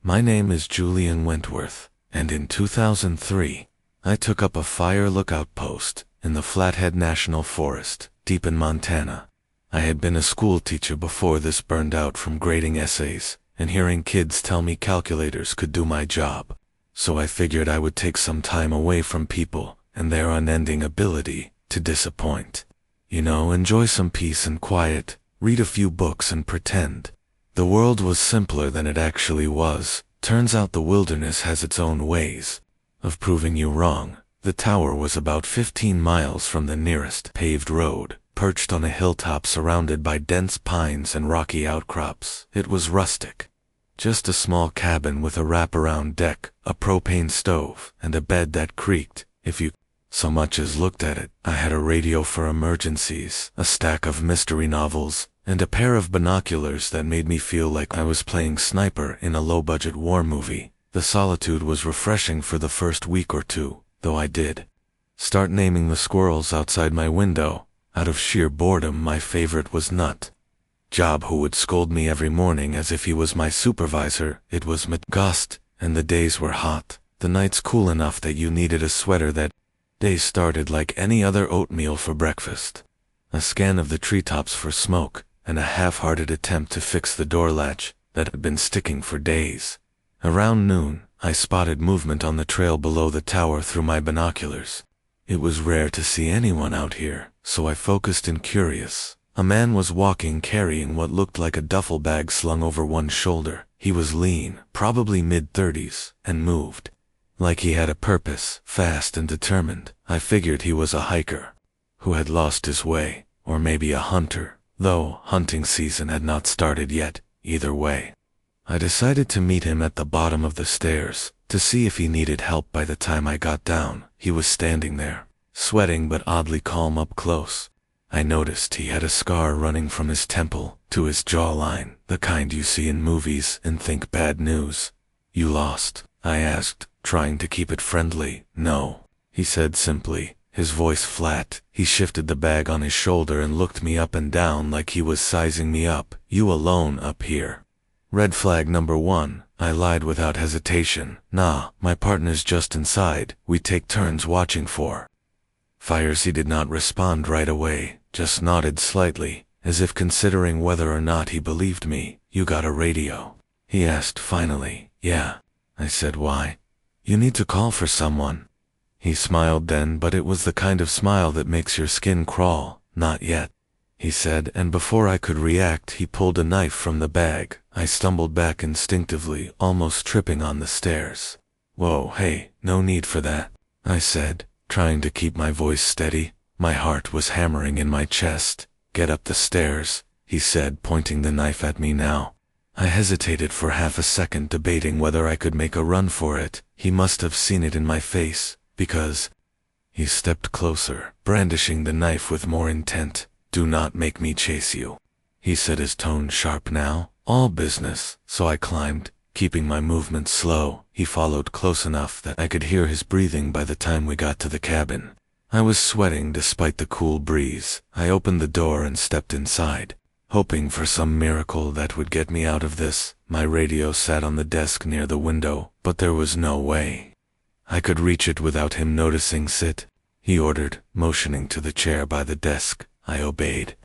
My name is Julian Wentworth, and in 2003, I took up a fire lookout post in the Flathead National Forest, deep in Montana. I had been a school teacher before this, burned out from grading essays and hearing kids tell me calculators could do my job. So I figured I would take some time away from people and their unending ability to disappoint. You know, enjoy some peace and quiet, read a few books and pretend the world was simpler than it actually was. Turns out the wilderness has its own ways of proving you wrong. The tower was about 15 miles from the nearest paved road, perched on a hilltop surrounded by dense pines and rocky outcrops. It was rustic. Just a small cabin with a wraparound deck, a propane stove, and a bed that creaked if you so much as looked at it. I had a radio for emergencies, a stack of mystery novels, and a pair of binoculars that made me feel like I was playing sniper in a low-budget war movie. The solitude was refreshing for the first week or 2, though I did start naming the squirrels outside my window. Out of sheer boredom, my favorite was Nut Job, who would scold me every morning as if he was my supervisor. It was mid-August, and the days were hot, the nights cool enough that you needed a sweater. That day started like any other: oatmeal for breakfast, a scan of the treetops for smoke, and a half-hearted attempt to fix the door latch that had been sticking for days. Around noon, I spotted movement on the trail below the tower through my binoculars. It was rare to see anyone out here, so I focused in, curious. A man was walking, carrying what looked like a duffel bag slung over one shoulder. He was lean, probably mid-30s, and moved like he had a purpose, fast and determined. I figured he was a hiker who had lost his way, or maybe a hunter, though hunting season had not started yet. Either way, I decided to meet him at the bottom of the stairs to see if he needed help. By the time I got down, he was standing there, sweating but oddly calm up close. I noticed he had a scar running from his temple to his jawline, the kind you see in movies and think bad news. "You lost?" I asked, trying to keep it friendly. "No," he said simply, his voice flat. He shifted the bag on his shoulder and looked me up and down like he was sizing me up. "You alone up here?" Red flag number 1, I lied without hesitation. "Nah, my partner's just inside. We take turns watching for fires." He did not respond right away, just nodded slightly, as if considering whether or not he believed me. "You got a radio?" he asked finally. "Yeah," I said. "Why?" "You need to call for someone." He smiled then, but it was the kind of smile that makes your skin crawl. "Not yet," he said, and before I could react, he pulled a knife from the bag. I stumbled back instinctively, almost tripping on the stairs. "Whoa, hey, no need for that," I said, trying to keep my voice steady. My heart was hammering in my chest. "Get up the stairs," he said, pointing the knife at me now. I hesitated for half a second, debating whether I could make a run for it. He must have seen it in my face, because he stepped closer, brandishing the knife with more intent. "Do not make me chase you," he said, his tone sharp now. "All business." So I climbed, keeping my movements slow. He followed close enough that I could hear his breathing by the time we got to the cabin. I was sweating despite the cool breeze. I opened the door and stepped inside, hoping for some miracle that would get me out of this. My radio sat on the desk near the window, but there was no way I could reach it without him noticing. "Sit," he ordered, motioning to the chair by the desk. I obeyed,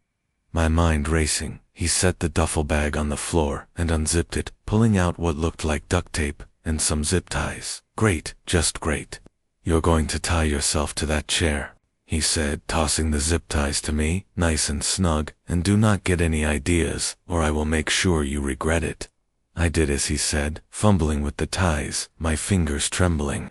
my mind racing. He set the duffel bag on the floor and unzipped it, pulling out what looked like duct tape and some zip ties. "Great, just great. You're going to tie yourself to that chair," he said, tossing the zip ties to me, "nice and snug, and do not get any ideas, or I will make sure you regret it." I did as he said, fumbling with the ties, my fingers trembling.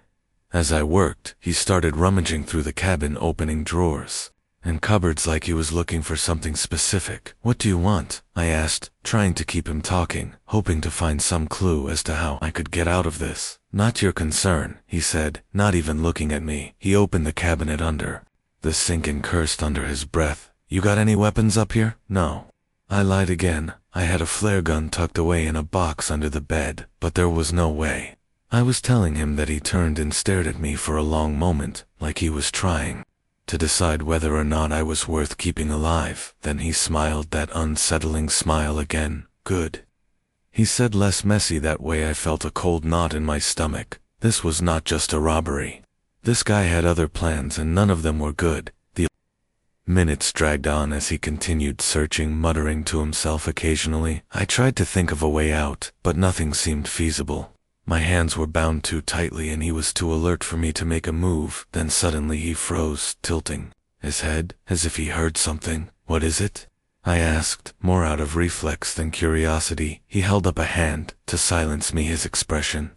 As I worked, he started rummaging through the cabin, opening drawers and cupboards like he was looking for something specific. "What do you want?" I asked, trying to keep him talking, hoping to find some clue as to how I could get out of this. "Not your concern," he said, not even looking at me. He opened the cabinet under the sink and cursed under his breath. "You got any weapons up here?" "No." I lied again. I had a flare gun tucked away in a box under the bed, but there was no way. I was telling him that. He turned and stared at me for a long moment, like he was trying to decide whether or not I was worth keeping alive. Then he smiled, that unsettling smile again. "Good," he said, less messy that way. I felt a cold knot in my stomach. This was not just a robbery. This guy had other plans, and none of them were good. The minutes dragged on as he continued searching, muttering to himself occasionally. I tried to think of a way out, but nothing seemed feasible. My hands were bound too tightly and he was too alert for me to make a move. Then suddenly he froze, tilting his head, as if he heard something. "What is it?" I asked, more out of reflex than curiosity. He held up a hand to silence me, his expression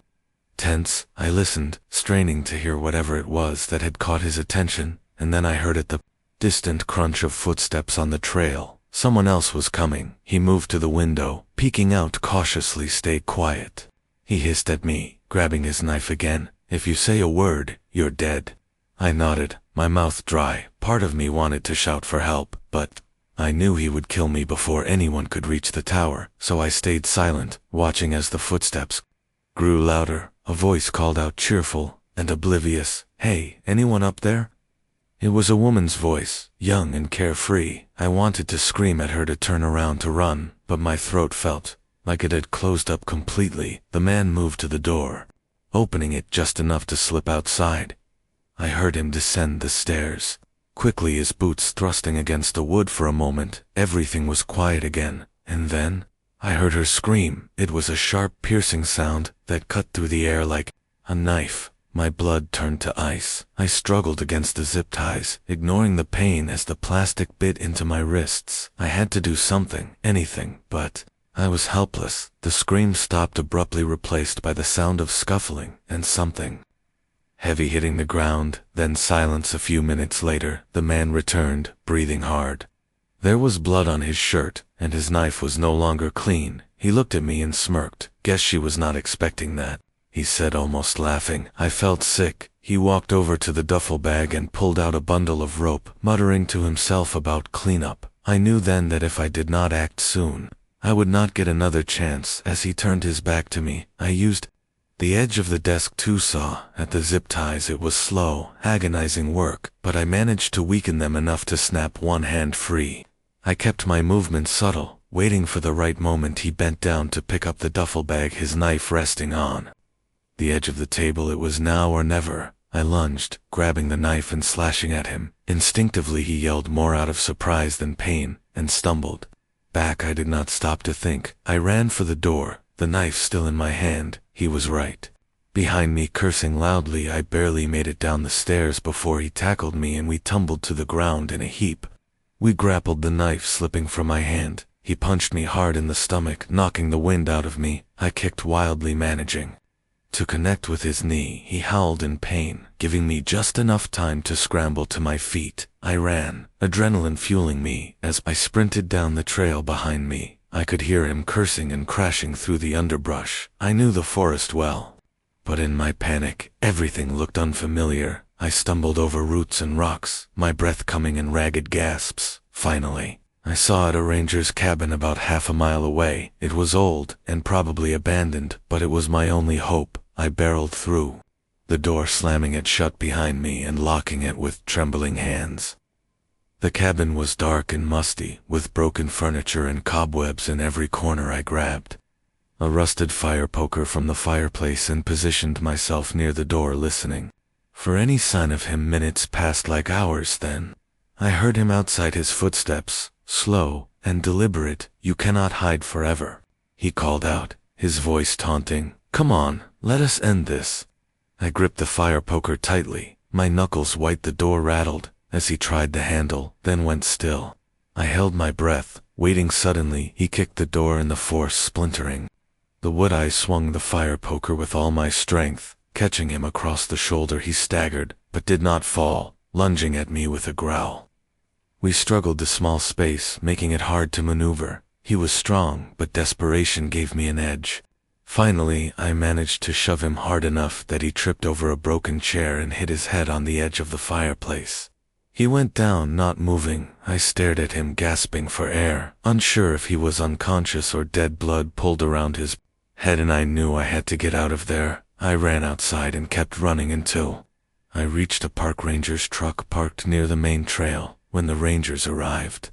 tense. I listened, straining to hear whatever it was that had caught his attention, and then I heard it, the distant crunch of footsteps on the trail. Someone else was coming. He moved to the window, peeking out cautiously. "Stay quiet," he hissed at me, grabbing his knife again. "If you say a word, you're dead." I nodded, my mouth dry. Part of me wanted to shout for help, but I knew he would kill me before anyone could reach the tower, so I stayed silent, watching as the footsteps grew louder. A voice called out, cheerful and oblivious, "Hey, anyone up there?" It was a woman's voice, young and carefree. I wanted to scream at her to turn around to run, but my throat felt like it had closed up completely. The man moved to the door, opening it just enough to slip outside. I heard him descend the stairs quickly, his boots thrusting against the wood. For a moment, everything was quiet again, and then I heard her scream. It was a sharp, piercing sound that cut through the air like a knife. My blood turned to ice. I struggled against the zip ties, ignoring the pain as the plastic bit into my wrists. I had to do something, anything, but I was helpless. The scream stopped abruptly, replaced by the sound of scuffling and something heavy hitting the ground, then silence. A few minutes later, the man returned, breathing hard. There was blood on his shirt, and his knife was no longer clean. He looked at me and smirked. "Guess she was not expecting that," he said, almost laughing. I felt sick. He walked over to the duffel bag and pulled out a bundle of rope, muttering to himself about cleanup. I knew then that if I did not act soon, I would not get another chance. As he turned his back to me, I used the edge of the desk to saw at the zip ties. It was slow, agonizing work, but I managed to weaken them enough to snap one hand free. I kept my movements subtle, waiting for the right moment. He bent down to pick up the duffel bag, his knife resting on the edge of the table. It was now or never. I lunged, grabbing the knife and slashing at him. Instinctively he yelled more out of surprise than pain, and stumbled back. I did not stop to think. I ran for the door, the knife still in my hand. He was right behind me, cursing loudly. I barely made it down the stairs before he tackled me and we tumbled to the ground in a heap. We grappled, the knife slipping from my hand. He punched me hard in the stomach, knocking the wind out of me. I kicked wildly, managing to connect with his knee. He howled in pain, giving me just enough time to scramble to my feet. I ran, adrenaline fueling me. As I sprinted down the trail behind me, I could hear him cursing and crashing through the underbrush. I knew the forest well, but in my panic, everything looked unfamiliar. I stumbled over roots and rocks, my breath coming in ragged gasps. Finally, I saw a ranger's cabin about half a mile away. It was old and probably abandoned, but it was my only hope. I barreled through the door, slamming it shut behind me and locking it with trembling hands. The cabin was dark and musty, with broken furniture and cobwebs in every corner. I grabbed a rusted fire poker from the fireplace and positioned myself near the door, listening for any sign of him. Minutes passed like hours. Then I heard him outside, his footsteps, slow and deliberate. "You cannot hide forever," he called out, his voice taunting. "Come on, let us end this." I gripped the fire poker tightly, my knuckles white. The door rattled as he tried the handle, then went still. I held my breath, waiting. Suddenly, he kicked the door and the force splintering the wood. I swung the fire poker with all my strength, catching him across the shoulder. He staggered, but did not fall, lunging at me with a growl. We struggled the small space, making it hard to maneuver. He was strong, but desperation gave me an edge. Finally, I managed to shove him hard enough that he tripped over a broken chair and hit his head on the edge of the fireplace. He went down, not moving. I stared at him, gasping for air, unsure if he was unconscious or dead. Blood pooled around his head, and I knew I had to get out of there. I ran outside and kept running until I reached a park ranger's truck parked near the main trail. When the rangers arrived,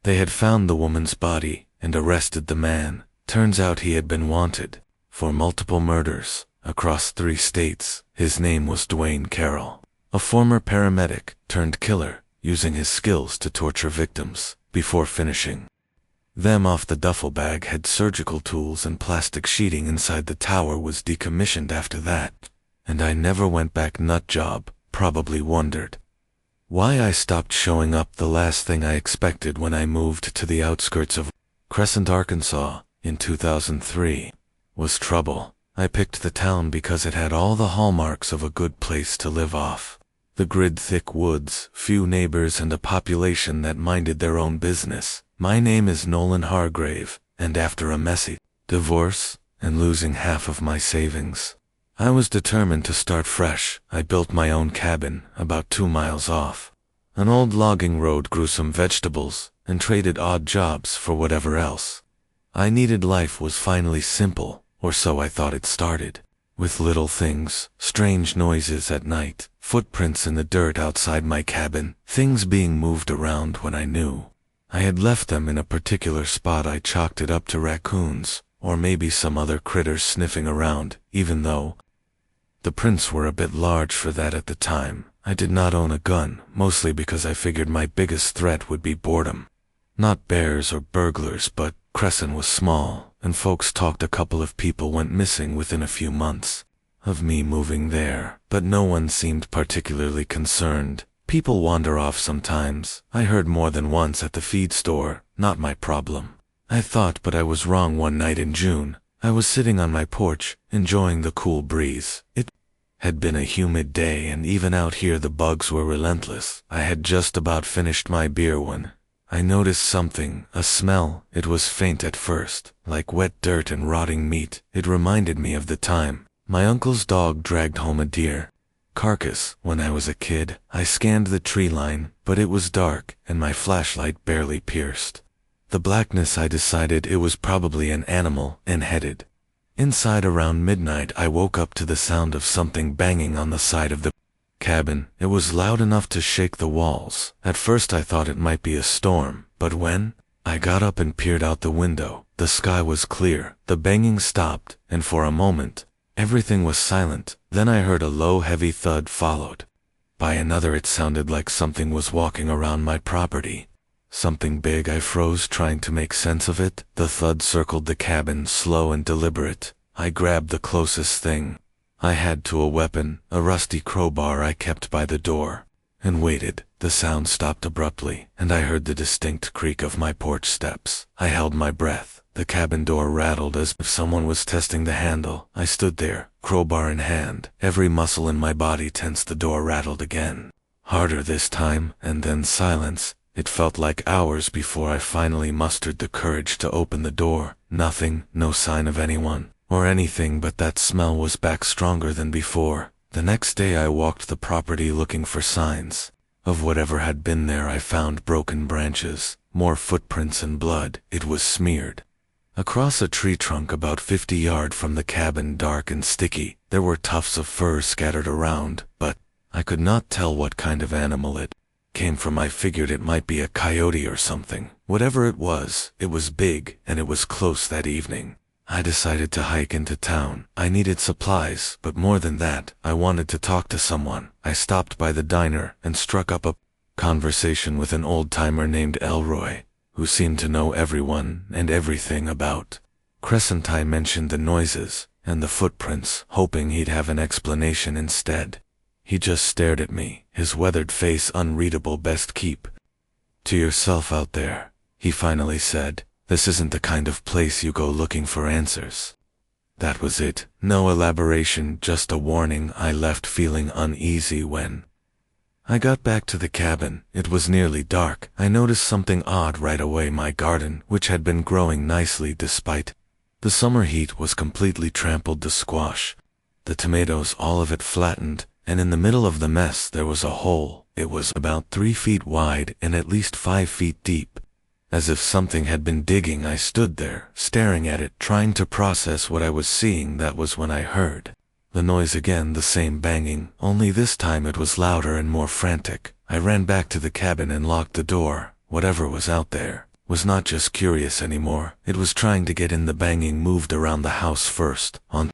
they had found the woman's body and arrested the man. Turns out he had been wanted for multiple murders across 3 states. His name was Dwayne Carroll, a former paramedic turned killer, using his skills to torture victims before finishing them off. The duffel bag had surgical tools and plastic sheeting inside. The tower was decommissioned after that, and I never went back. Nut job. Probably wondered why I stopped showing up. The last thing I expected when I moved to the outskirts of Crescent, Arkansas, in 2003, was trouble. I picked the town because it had all the hallmarks of a good place to live off. The grid-thick woods, few neighbors, and a population that minded their own business. My name is Nolan Hargrave, and after a messy divorce and losing half of my savings, I was determined to start fresh. I built my own cabin about 2 miles off an old logging road, grew some vegetables, and traded odd jobs for whatever else I needed. Life was finally simple, or so I thought. It started with little things, strange noises at night, footprints in the dirt outside my cabin, things being moved around when I knew I had left them in a particular spot. I chalked it up to raccoons, or maybe some other critters sniffing around, even though the prints were a bit large for that at the time. I did not own a gun, mostly because I figured my biggest threat would be boredom. Not bears or burglars, but Crescent was small, and folks talked. A couple of people went missing within a few months of me moving there, but no one seemed particularly concerned. People wander off sometimes. I heard more than once at the feed store. Not my problem, I thought, but I was wrong. One night in June, I was sitting on my porch, enjoying the cool breeze. It had been a humid day, and even out here the bugs were relentless. I had just about finished my beer when I noticed something, a smell. It was faint at first, like wet dirt and rotting meat. It reminded me of the time my uncle's dog dragged home a deer carcass. When I was a kid, I scanned the tree line, but it was dark, and my flashlight barely pierced the blackness. I decided it was probably an animal, and headed inside. Around midnight, I woke up to the sound of something banging on the side of the cabin. It was loud enough to shake the walls. At first I thought it might be a storm, but when I got up and peered out the window, the sky was clear, the banging stopped, and for a moment, everything was silent. Then I heard a low, heavy thud followed by another. It sounded like something was walking around my property. Something big. I froze, trying to make sense of it. The thud circled the cabin, slow and deliberate. I grabbed the closest thing I had to a weapon, a rusty crowbar I kept by the door, and waited. The sound stopped abruptly, and I heard the distinct creak of my porch steps. I held my breath. The cabin door rattled as if someone was testing the handle. I stood there, crowbar in hand, every muscle in my body tense. The door rattled again, harder this time, and then silence. It felt like hours before I finally mustered the courage to open the door. Nothing, no sign of anyone or anything, but that smell was back stronger than before. The next day I walked the property looking for signs of whatever had been there. I found broken branches, more footprints and blood. It was smeared across a tree trunk about 50 yards from the cabin, dark and sticky. There were tufts of fur scattered around, but I could not tell what kind of animal it came from. I figured it might be a coyote or something. Whatever it was big, and it was close that evening. I decided to hike into town. I needed supplies, but more than that, I wanted to talk to someone. I stopped by the diner and struck up a conversation with an old-timer named Elroy, who seemed to know everyone and everything about Crescent. I mentioned the noises and the footprints, hoping he'd have an explanation. Instead, he just stared at me, his weathered face unreadable. "Best keep to yourself out there," he finally said. "This isn't the kind of place you go looking for answers." That was it. No elaboration, just a warning. I left feeling uneasy. When I got back to the cabin, it was nearly dark. I noticed something odd right away. My garden, which had been growing nicely despite the summer heat, was completely trampled. The squash, the tomatoes, all of it flattened, and in the middle of the mess there was a hole. It was about 3 feet wide and at least 5 feet deep. As if something had been digging. I stood there, staring at it, trying to process what I was seeing. That was when I heard the noise again, the same banging, only this time it was louder and more frantic. I ran back to the cabin and locked the door. Whatever was out there was not just curious anymore. It was trying to get in. The banging moved around the house, first on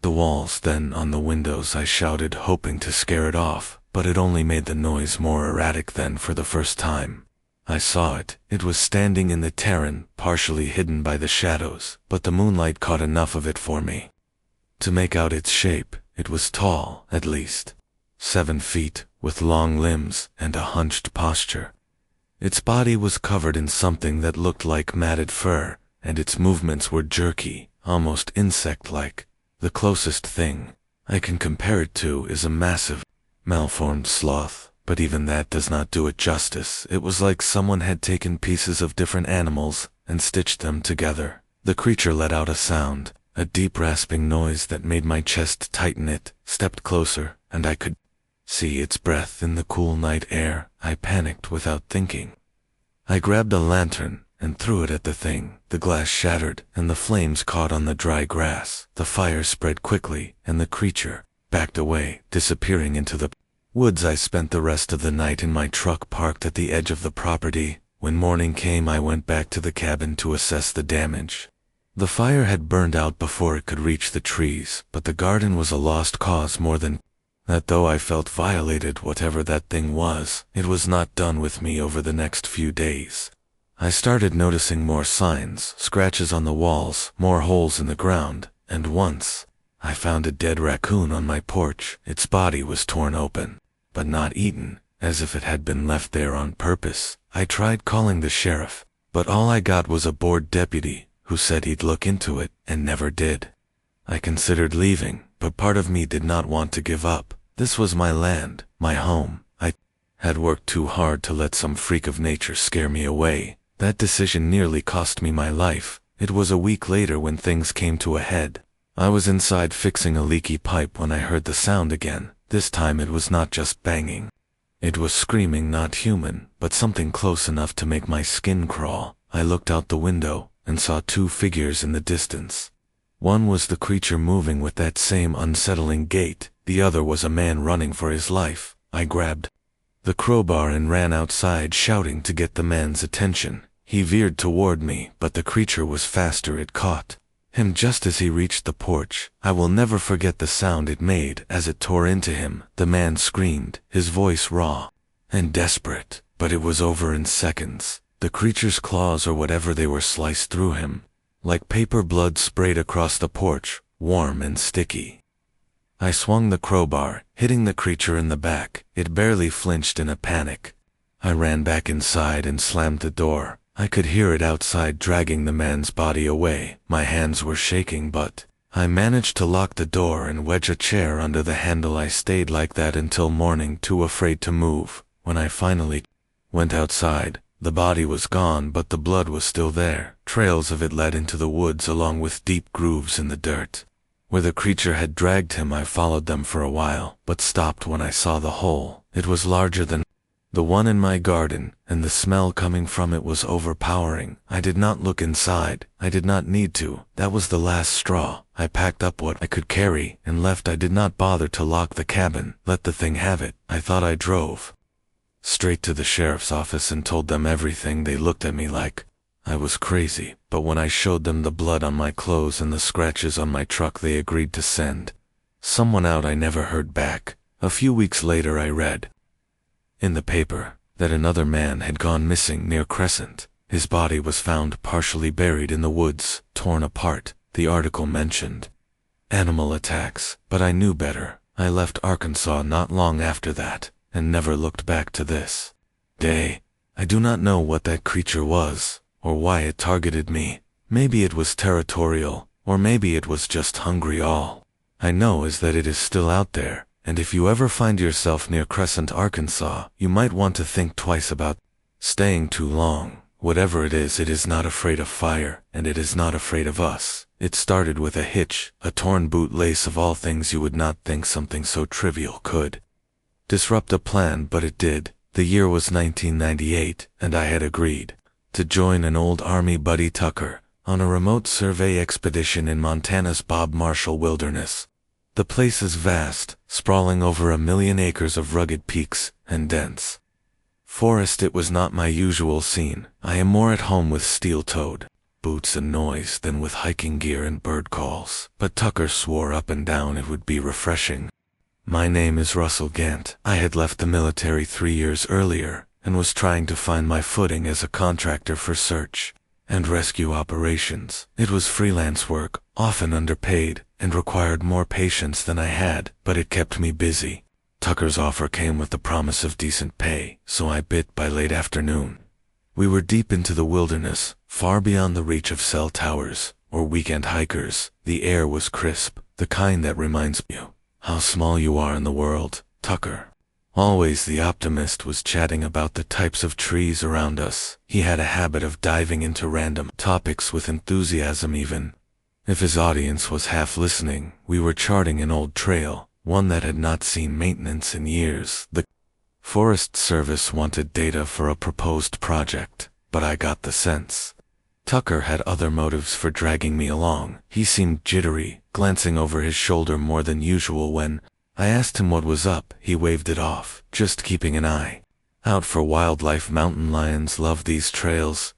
the walls, then on the windows. I shouted, hoping to scare it off, but it only made the noise more erratic. Then, for the first time, I saw it. It was standing in the terrain, partially hidden by the shadows, but the moonlight caught enough of it for me to make out its shape. It was tall, at least 7 feet, with long limbs and a hunched posture. Its body was covered in something that looked like matted fur, and its movements were jerky, almost insect-like. The closest thing I can compare it to is a massive, malformed sloth. But even that does not do it justice. It was like someone had taken pieces of different animals and stitched them together. The creature let out a sound, a deep rasping noise that made my chest tighten. It stepped closer, and I could see its breath in the cool night air. I panicked without thinking. I grabbed a lantern and threw it at the thing. The glass shattered, and the flames caught on the dry grass. The fire spread quickly, and the creature backed away, disappearing into the woods. I spent the rest of the night in my truck parked at the edge of the property. When morning came, I went back to the cabin to assess the damage. The fire had burned out before it could reach the trees, but the garden was a lost cause. More than that, though, I felt violated. Whatever that thing was, it was not done with me. Over the next few days, I started noticing more signs, scratches on the walls, more holes in the ground, and once I found a dead raccoon on my porch. Its body was torn open, but not eaten, as if it had been left there on purpose. I tried calling the sheriff, but all I got was a bored deputy who said he'd look into it, and never did. I considered leaving, but part of me did not want to give up. This was my land, my home. I had worked too hard to let some freak of nature scare me away. That decision nearly cost me my life. It was a week later when things came to a head. I was inside fixing a leaky pipe when I heard the sound again. This time it was not just banging. It was screaming, not human, but something close enough to make my skin crawl. I looked out the window and saw two figures in the distance. One was the creature moving with that same unsettling gait. The other was a man running for his life. I grabbed the crowbar and ran outside, shouting to get the man's attention. He veered toward me, but the creature was faster. It caught him just as he reached the porch. I will never forget the sound it made as it tore into him. The man screamed, his voice raw and desperate, but it was over in seconds. The creature's claws, or whatever they were, sliced through him. Like paper, blood sprayed across the porch, warm and sticky. I swung the crowbar, hitting the creature in the back. It barely flinched in a panic. I ran back inside and slammed the door. I could hear it outside dragging the man's body away. My hands were shaking, but I managed to lock the door and wedge a chair under the handle. I stayed like that until morning, too afraid to move. When I finally went outside, the body was gone, but the blood was still there. Trails of it led into the woods along with deep grooves in the dirt. Where the creature had dragged him, I followed them for a while, but stopped when I saw the hole. It was larger than the one in my garden, and the smell coming from it was overpowering. I did not look inside. I did not need to. That was the last straw. I packed up what I could carry and left. I did not bother to lock the cabin. Let the thing have it. I thought. I drove straight to the sheriff's office and told them everything. They looked at me like I was crazy, but when I showed them the blood on my clothes and the scratches on my truck, they agreed to send someone out. I never heard back. A few weeks later, I read in the paper that another man had gone missing near Crescent. His body was found partially buried in the woods, torn apart. The article mentioned animal attacks, but I knew better. I left Arkansas not long after that, and never looked back to this day. I do not know what that creature was, or why it targeted me. Maybe it was territorial, or maybe it was just hungry. All I know is that it is still out there, and if you ever find yourself near Crescent, Arkansas, you might want to think twice about staying too long. Whatever it is not afraid of fire, and it is not afraid of us. It started with a hitch, a torn bootlace. Of all things, you would not think something so trivial could disrupt a plan, but it did. The year was 1998, and I had agreed to join an old Army buddy, Tucker, on a remote survey expedition in Montana's Bob Marshall Wilderness. The place is vast, sprawling over 1 million acres of rugged peaks and dense forest. It was not my usual scene. I am more at home with steel-toed boots and noise than with hiking gear and bird calls, but Tucker swore up and down it would be refreshing. My name is Russell Gant. I had left the military 3 years earlier and was trying to find my footing as a contractor for search and rescue operations. It was freelance work, often underpaid, and required more patience than I had, but it kept me busy. Tucker's offer came with the promise of decent pay, so I bit. By late afternoon, we were deep into the wilderness, far beyond the reach of cell towers or weekend hikers. The air was crisp, the kind that reminds you how small you are in the world. Tucker, always the optimist, was chatting about the types of trees around us. He had a habit of diving into random topics with enthusiasm, even if his audience was half listening. We were charting an old trail, one that had not seen maintenance in years. The Forest Service wanted data for a proposed project, but I got the sense Tucker had other motives for dragging me along. He seemed jittery, glancing over his shoulder more than usual. When I asked him what was up, he waved it off, just keeping an eye out for wildlife. Mountain lions love these trails.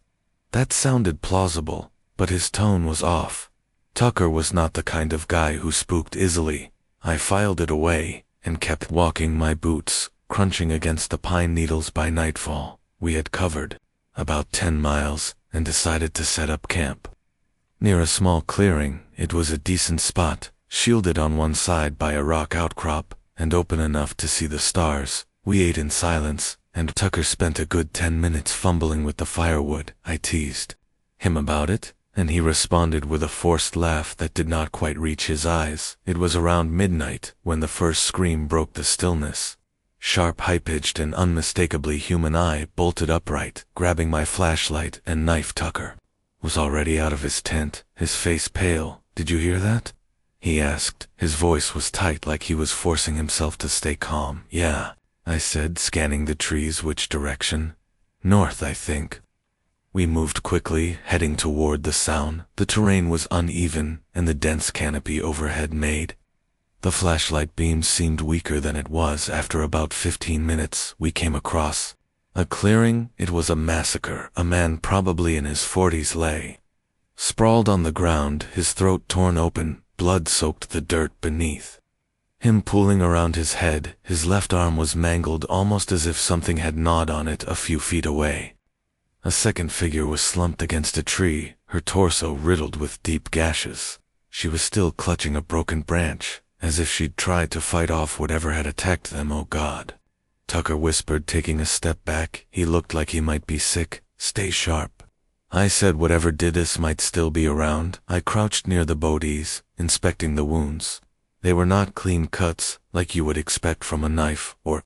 That sounded plausible, but his tone was off. Tucker was not the kind of guy who spooked easily. I filed it away and kept walking, my boots crunching against the pine needles. By nightfall, we had covered about 10 miles and decided to set up camp near a small clearing. It was a decent spot, shielded on one side by a rock outcrop and open enough to see the stars. We ate in silence, and Tucker spent a good 10 minutes fumbling with the firewood. I teased him about it, and he responded with a forced laugh that did not quite reach his eyes. It was around midnight when the first scream broke the stillness. Sharp, high-pitched, and unmistakably human. I bolted upright, grabbing my flashlight and knife. Tucker was already out of his tent, his face pale. "Did you hear that?" he asked. His voice was tight, like he was forcing himself to stay calm. Yeah, I said, scanning the trees. Which direction? North, I think. We moved quickly, heading toward the sound. The terrain was uneven, and the dense canopy overhead made the flashlight beam seemed weaker than it was. After about 15 minutes, we came across a clearing. It was a massacre. A man, probably in his 40s, lay sprawled on the ground, his throat torn open. Blood soaked the dirt beneath him, pooling around his head. His left arm was mangled, almost as if something had gnawed on it. A few feet away, a second figure was slumped against a tree, her torso riddled with deep gashes. She was still clutching a broken branch, as if she'd tried to fight off whatever had attacked them. Oh God, Tucker whispered, taking a step back. He looked like he might be sick. Stay sharp, I said. Whatever did this might still be around. I crouched near the bodies, inspecting the wounds. They were not clean cuts, like you would expect from a knife, or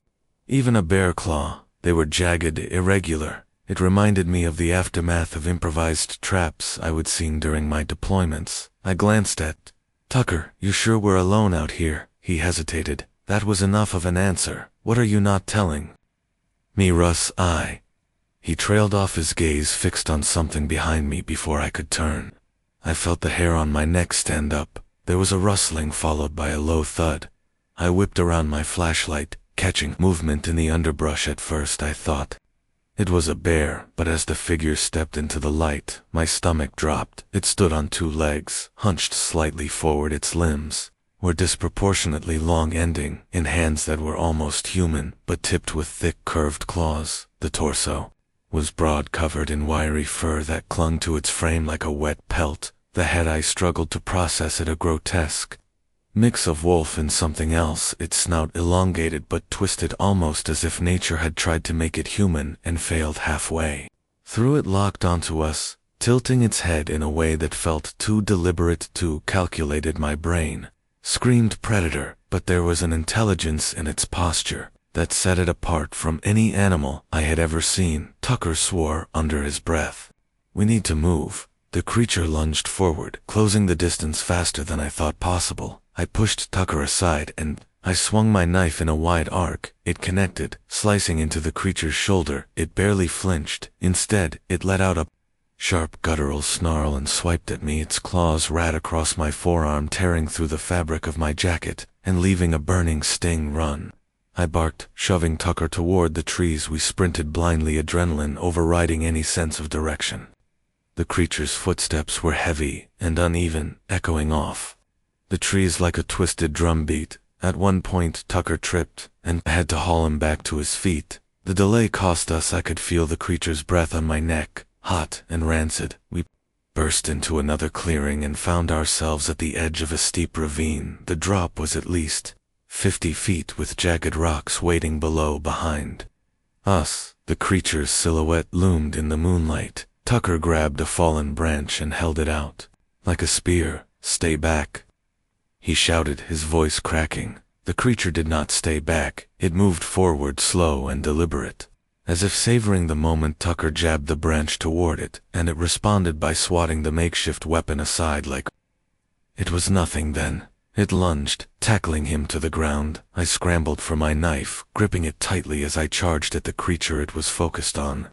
even a bear claw. They were jagged, irregular. It reminded me of the aftermath of improvised traps I would see during my deployments. I glanced at Tucker. You sure we're alone out here? He hesitated. That was enough of an answer. What are you not telling me, Russ? He trailed off, his gaze fixed on something behind me before I could turn. I felt the hair on my neck stand up. There was a rustling followed by a low thud. I whipped around my flashlight, catching movement in the underbrush. At first I thought it was a bear, but as the figure stepped into the light, my stomach dropped. It stood on two legs, hunched slightly forward. Its limbs were disproportionately long, ending in hands that were almost human, but tipped with thick curved claws. The torso was broad, covered in wiry fur that clung to its frame like a wet pelt. The head, I struggled to process it, a grotesque mix of wolf and something else. Its snout elongated but twisted, almost as if nature had tried to make it human and failed halfway. Through it locked onto us, tilting its head in a way that felt too deliberate, too calculated. My brain screamed predator, but there was an intelligence in its posture that set it apart from any animal I had ever seen. Tucker swore under his breath. We need to move. The creature lunged forward, closing the distance faster than I thought possible. I pushed Tucker aside and I swung my knife in a wide arc. It connected, slicing into the creature's shoulder. It barely flinched. Instead, it let out a sharp guttural snarl and swiped at me. Its claws ran across my forearm, tearing through the fabric of my jacket and leaving a burning sting. Run, I barked, shoving Tucker toward the trees. We sprinted blindly, adrenaline overriding any sense of direction. The creature's footsteps were heavy and uneven, echoing off the trees like a twisted drum beat. At one point, Tucker tripped, and I had to haul him back to his feet. The delay cost us. I could feel the creature's breath on my neck, hot and rancid. We burst into another clearing and found ourselves at the edge of a steep ravine. The drop was at least 50 feet, with jagged rocks waiting below. Behind us, the creature's silhouette loomed in the moonlight. Tucker grabbed a fallen branch and held it out like a spear. Stay back, he shouted, his voice cracking. The creature did not stay back. It moved forward, slow and deliberate. As if savoring the moment, Tucker jabbed the branch toward it, and it responded by swatting the makeshift weapon aside like it was nothing. Then it lunged, tackling him to the ground. I scrambled for my knife, gripping it tightly as I charged at the creature it was focused on.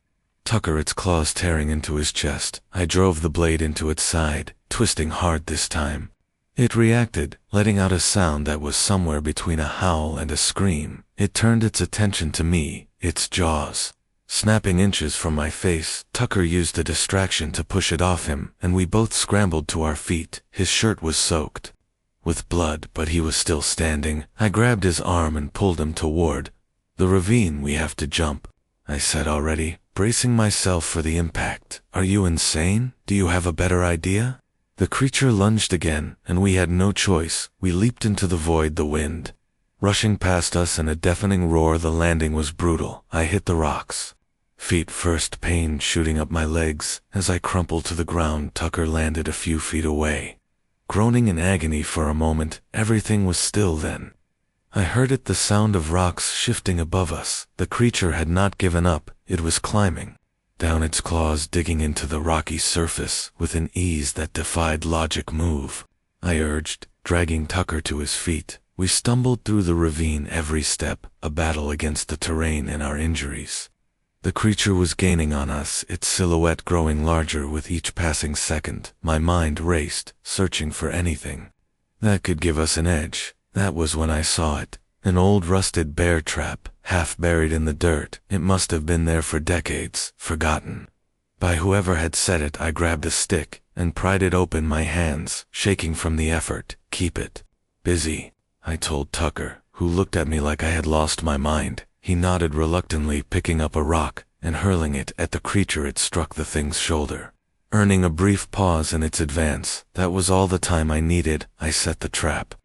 Tucker, its claws tearing into his chest. I drove the blade into its side, twisting hard this time. It reacted, letting out a sound that was somewhere between a howl and a scream. It turned its attention to me, its jaws snapping inches from my face. Tucker used the distraction to push it off him, and we both scrambled to our feet. His shirt was soaked with blood, but he was still standing. I grabbed his arm and pulled him toward the ravine. We have to jump, I said, already bracing myself for the impact. Are you insane? Do you have a better idea? The creature lunged again, and we had no choice. We leaped into the void, the wind rushing past us in a deafening roar. The landing was brutal. I hit the rocks feet first, pain shooting up my legs. As I crumpled to the ground, Tucker landed a few feet away, groaning in agony. For a moment, everything was still. Then I heard it, the sound of rocks shifting above us. The creature had not given up. It was climbing down, its claws digging into the rocky surface with an ease that defied logic. Move, I urged, dragging Tucker to his feet. We stumbled through the ravine every step, a battle against the terrain and our injuries. The creature was gaining on us, its silhouette growing larger with each passing second. My mind raced, searching for anything that could give us an edge. That was when I saw it. An old rusted bear trap, half buried in the dirt. It must have been there for decades, forgotten by whoever had set it. I grabbed a stick and pried it open, my hands shaking from the effort. "Keep it busy," I told Tucker, who looked at me like I had lost my mind. He nodded reluctantly, picking up a rock and hurling it at the creature. It struck the thing's shoulder, earning a brief pause in its advance. That was all the time I needed. I set the trap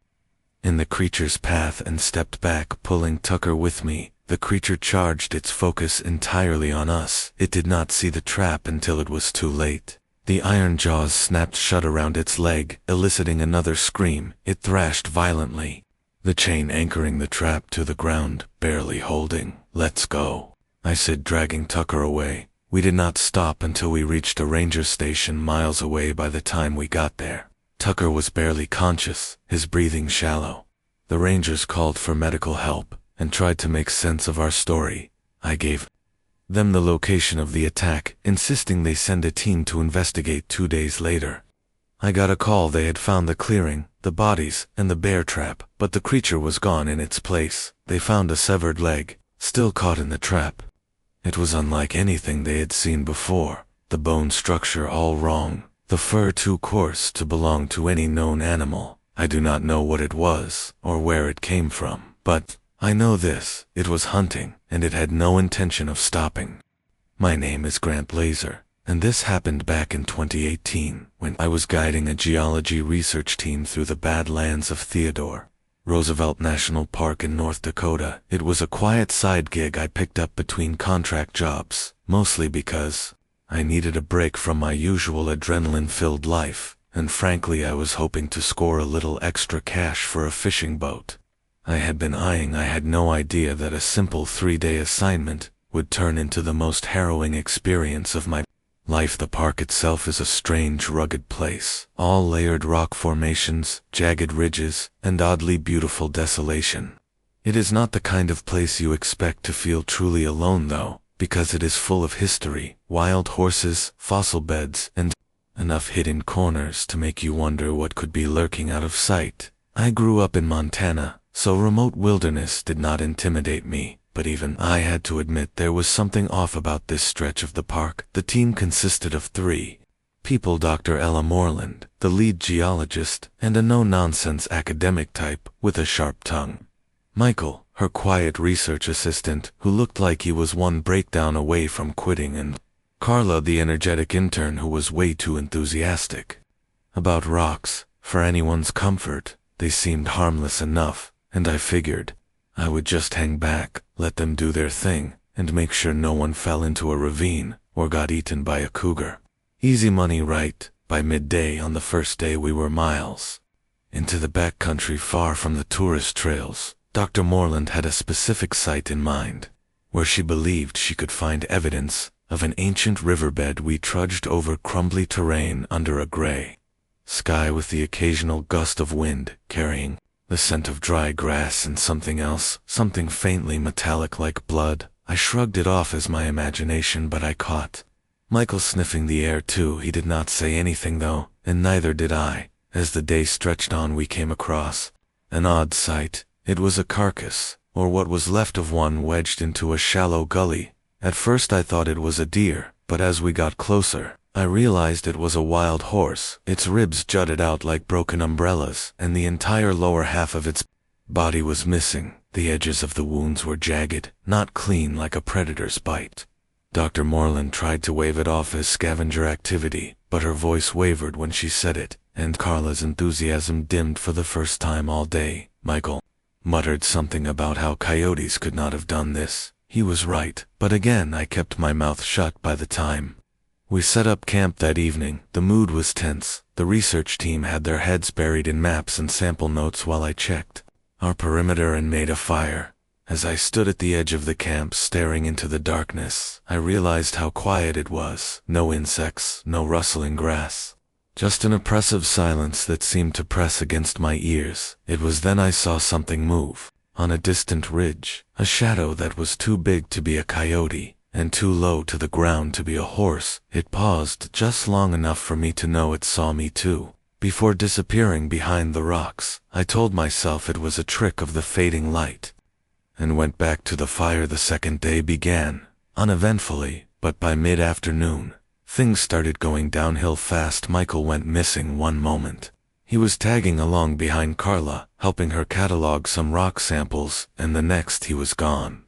in the creature's path and stepped back, pulling Tucker with me. The creature charged, its focus entirely on us. It did not see the trap until it was too late. The iron jaws snapped shut around its leg, eliciting another scream. It thrashed violently, the chain anchoring the trap to the ground, barely holding. "Let's go," I said, dragging Tucker away. We did not stop until we reached a ranger station miles away. By the time we got there, Tucker was barely conscious, his breathing shallow. The rangers called for medical help and tried to make sense of our story. I gave them the location of the attack, insisting they send a team to investigate. 2 days later, I got a call. They had found the clearing, the bodies, and the bear trap, but the creature was gone. In its place, they found a severed leg, still caught in the trap. It was unlike anything they had seen before. The bone structure all wrong, the fur too coarse to belong to any known animal. I do not know what it was or where it came from, but I know this: it was hunting, and it had no intention of stopping. My name is Grant Blazer, and this happened back in 2018 when I was guiding a geology research team through the Badlands of Theodore Roosevelt National Park in North Dakota. It was a quiet side gig I picked up between contract jobs, mostly because I needed a break from my usual adrenaline-filled life, and frankly I was hoping to score a little extra cash for a fishing boat I had been eyeing. I had no idea that a simple 3-day assignment would turn into the most harrowing experience of my life. The park itself is a strange, rugged place, all layered rock formations, jagged ridges, and oddly beautiful desolation. It is not the kind of place you expect to feel truly alone, though, because it is full of history, wild horses, fossil beds, and enough hidden corners to make you wonder what could be lurking out of sight. I grew up in Montana, so remote wilderness did not intimidate me, but even I had to admit there was something off about this stretch of the park. The team consisted of 3 people: Dr. Ella Moreland, the lead geologist, and a no-nonsense academic type with a sharp tongue; Michael, her quiet research assistant, who looked like he was one breakdown away from quitting; and Carla, the energetic intern who was way too enthusiastic about rocks for anyone's comfort. They seemed harmless enough, and I figured I would just hang back, let them do their thing, and make sure no one fell into a ravine or got eaten by a cougar. Easy money, right? By midday on the first day we were miles into the backcountry, far from the tourist trails. Dr. Moreland had a specific site in mind, where she believed she could find evidence of an ancient riverbed. We trudged over crumbly terrain under a gray sky, with the occasional gust of wind carrying the scent of dry grass and something else, something faintly metallic like blood. I shrugged it off as my imagination, but I caught Michael sniffing the air too. He did not say anything though, and neither did I. As the day stretched on, we came across an odd sight. It was a carcass, or what was left of one, wedged into a shallow gully. At first I thought it was a deer, but as we got closer, I realized it was a wild horse. Its ribs jutted out like broken umbrellas, and the entire lower half of its body was missing. The edges of the wounds were jagged, not clean like a predator's bite. Dr. Moreland tried to wave it off as scavenger activity, but her voice wavered when she said it, and Carla's enthusiasm dimmed for the first time all day. Michael muttered something about how coyotes could not have done this. He was right, but again I kept my mouth shut. By the time we set up camp that evening, the mood was tense. The research team had their heads buried in maps and sample notes while I checked our perimeter and made a fire. As I stood at the edge of the camp staring into the darkness, I realized how quiet it was. No insects, no rustling grass, Just an oppressive silence that seemed to press against my ears. It was then I saw something move. On a distant ridge, a shadow that was too big to be a coyote, and too low to the ground to be a horse. It paused just long enough for me to know it saw me too. Before disappearing behind the rocks, I told myself it was a trick of the fading light, and went back to the fire. The second day began, uneventfully, but by mid-afternoon, things started going downhill fast. Michael went missing one moment. He was tagging along behind Carla, helping her catalog some rock samples, and the next he was gone.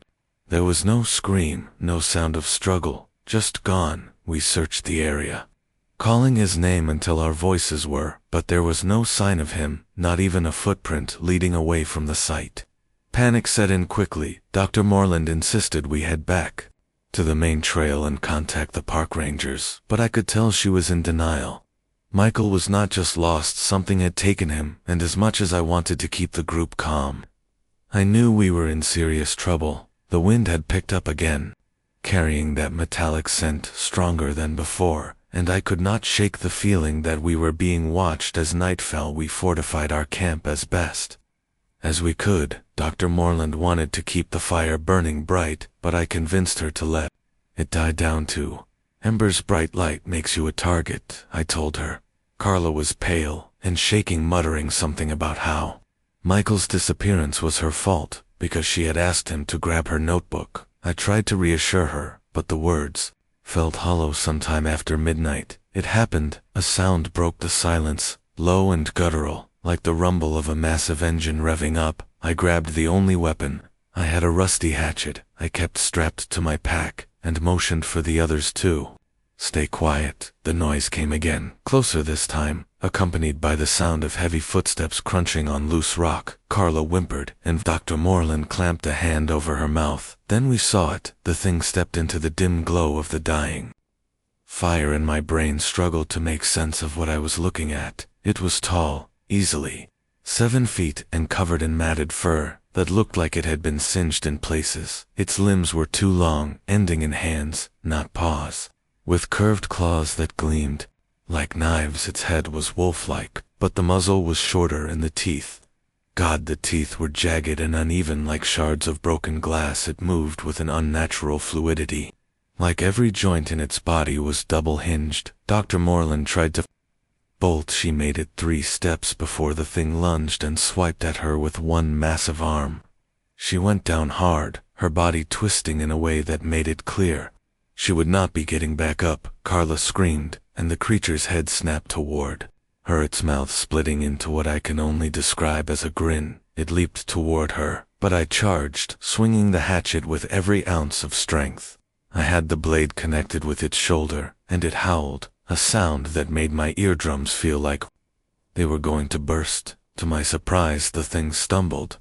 There was no scream, no sound of struggle, just gone. We searched the area, calling his name until our voices were, but there was no sign of him, not even a footprint leading away from the site. Panic set in quickly. Dr. Moreland insisted we head back to the main trail and contact the park rangers, but I could tell she was in denial. Michael was not just lost, something had taken him, and as much as I wanted to keep the group calm, I knew we were in serious trouble. The wind had picked up again, carrying that metallic scent stronger than before, and I could not shake the feeling that we were being watched. As night fell, we fortified our camp as best as we could. Dr. Moreland wanted to keep the fire burning bright, but I convinced her to let it die down too. Ember's bright light makes you a target, I told her. Carla was pale and shaking, muttering something about how Michael's disappearance was her fault because she had asked him to grab her notebook. I tried to reassure her, but the words felt hollow. Sometime after midnight, it happened. A sound broke the silence, low and guttural, like the rumble of a massive engine revving up. I grabbed the only weapon I had, a rusty hatchet I kept strapped to my pack, and motioned for the others to stay quiet. The noise came again, closer this time, accompanied by the sound of heavy footsteps crunching on loose rock. Carla whimpered, and Dr. Moreland clamped a hand over her mouth. Then we saw it. The thing stepped into the dim glow of the dying fire, and my brain struggled to make sense of what I was looking at. It was tall, easily 7 feet, and covered in matted fur that looked like it had been singed in places. Its limbs were too long, ending in hands, not paws, with curved claws that gleamed like knives. Its head was wolf-like, but the muzzle was shorter, and the teeth, God, the teeth were jagged and uneven like shards of broken glass. It moved with an unnatural fluidity, like every joint in its body was double-hinged. Dr. Moreland tried to bolt. She made it 3 steps before the thing lunged and swiped at her with one massive arm. She went down hard, her body twisting in a way that made it clear she would not be getting back up. Carla screamed, and the creature's head snapped toward her, its mouth splitting into what I can only describe as a grin. It leaped toward her, but I charged, swinging the hatchet with every ounce of strength I had. The blade connected with its shoulder, and it howled, a sound that made my eardrums feel like they were going to burst. To my surprise, the thing stumbled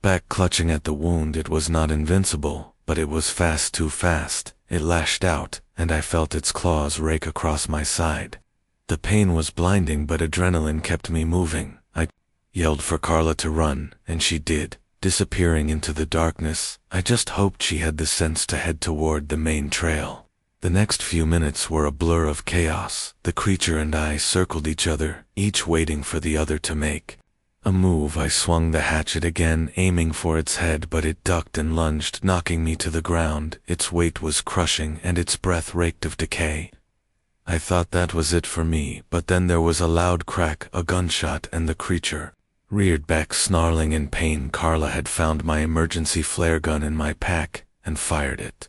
back, clutching at the wound. It was not invincible, but it was fast, too fast. It lashed out, and I felt its claws rake across my side. The pain was blinding, but adrenaline kept me moving. I yelled for Carla to run, and she did, disappearing into the darkness. I just hoped she had the sense to head toward the main trail. The next few minutes were a blur of chaos. The creature and I circled each other, each waiting for the other to make a move. I swung the hatchet again, aiming for its head, but it ducked and lunged, knocking me to the ground. Its weight was crushing, and its breath reeked of decay. I thought that was it for me, but then there was a loud crack, a gunshot, and the creature reared back, snarling in pain. Carla had found my emergency flare gun in my pack and fired it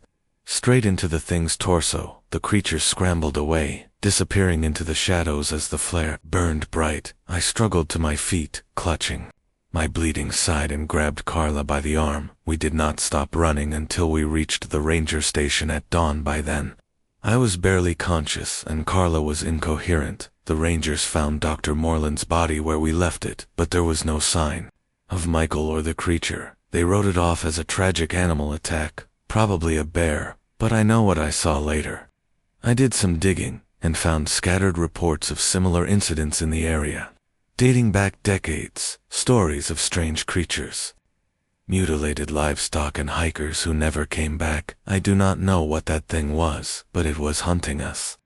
straight into the thing's torso. The creature scrambled away, disappearing into the shadows as the flare burned bright. I struggled to my feet, clutching my bleeding side, and grabbed Carla by the arm. We did not stop running until we reached the ranger station at dawn. By then, I was barely conscious, and Carla was incoherent. The rangers found Dr. Moreland's body where we left it, but there was no sign of Michael or the creature. They wrote it off as a tragic animal attack, probably a bear, but I know what I saw later. I did some digging and found scattered reports of similar incidents in the area, dating back decades. Stories of strange creatures, mutilated livestock, and hikers who never came back. I do not know what that thing was, but it was hunting us.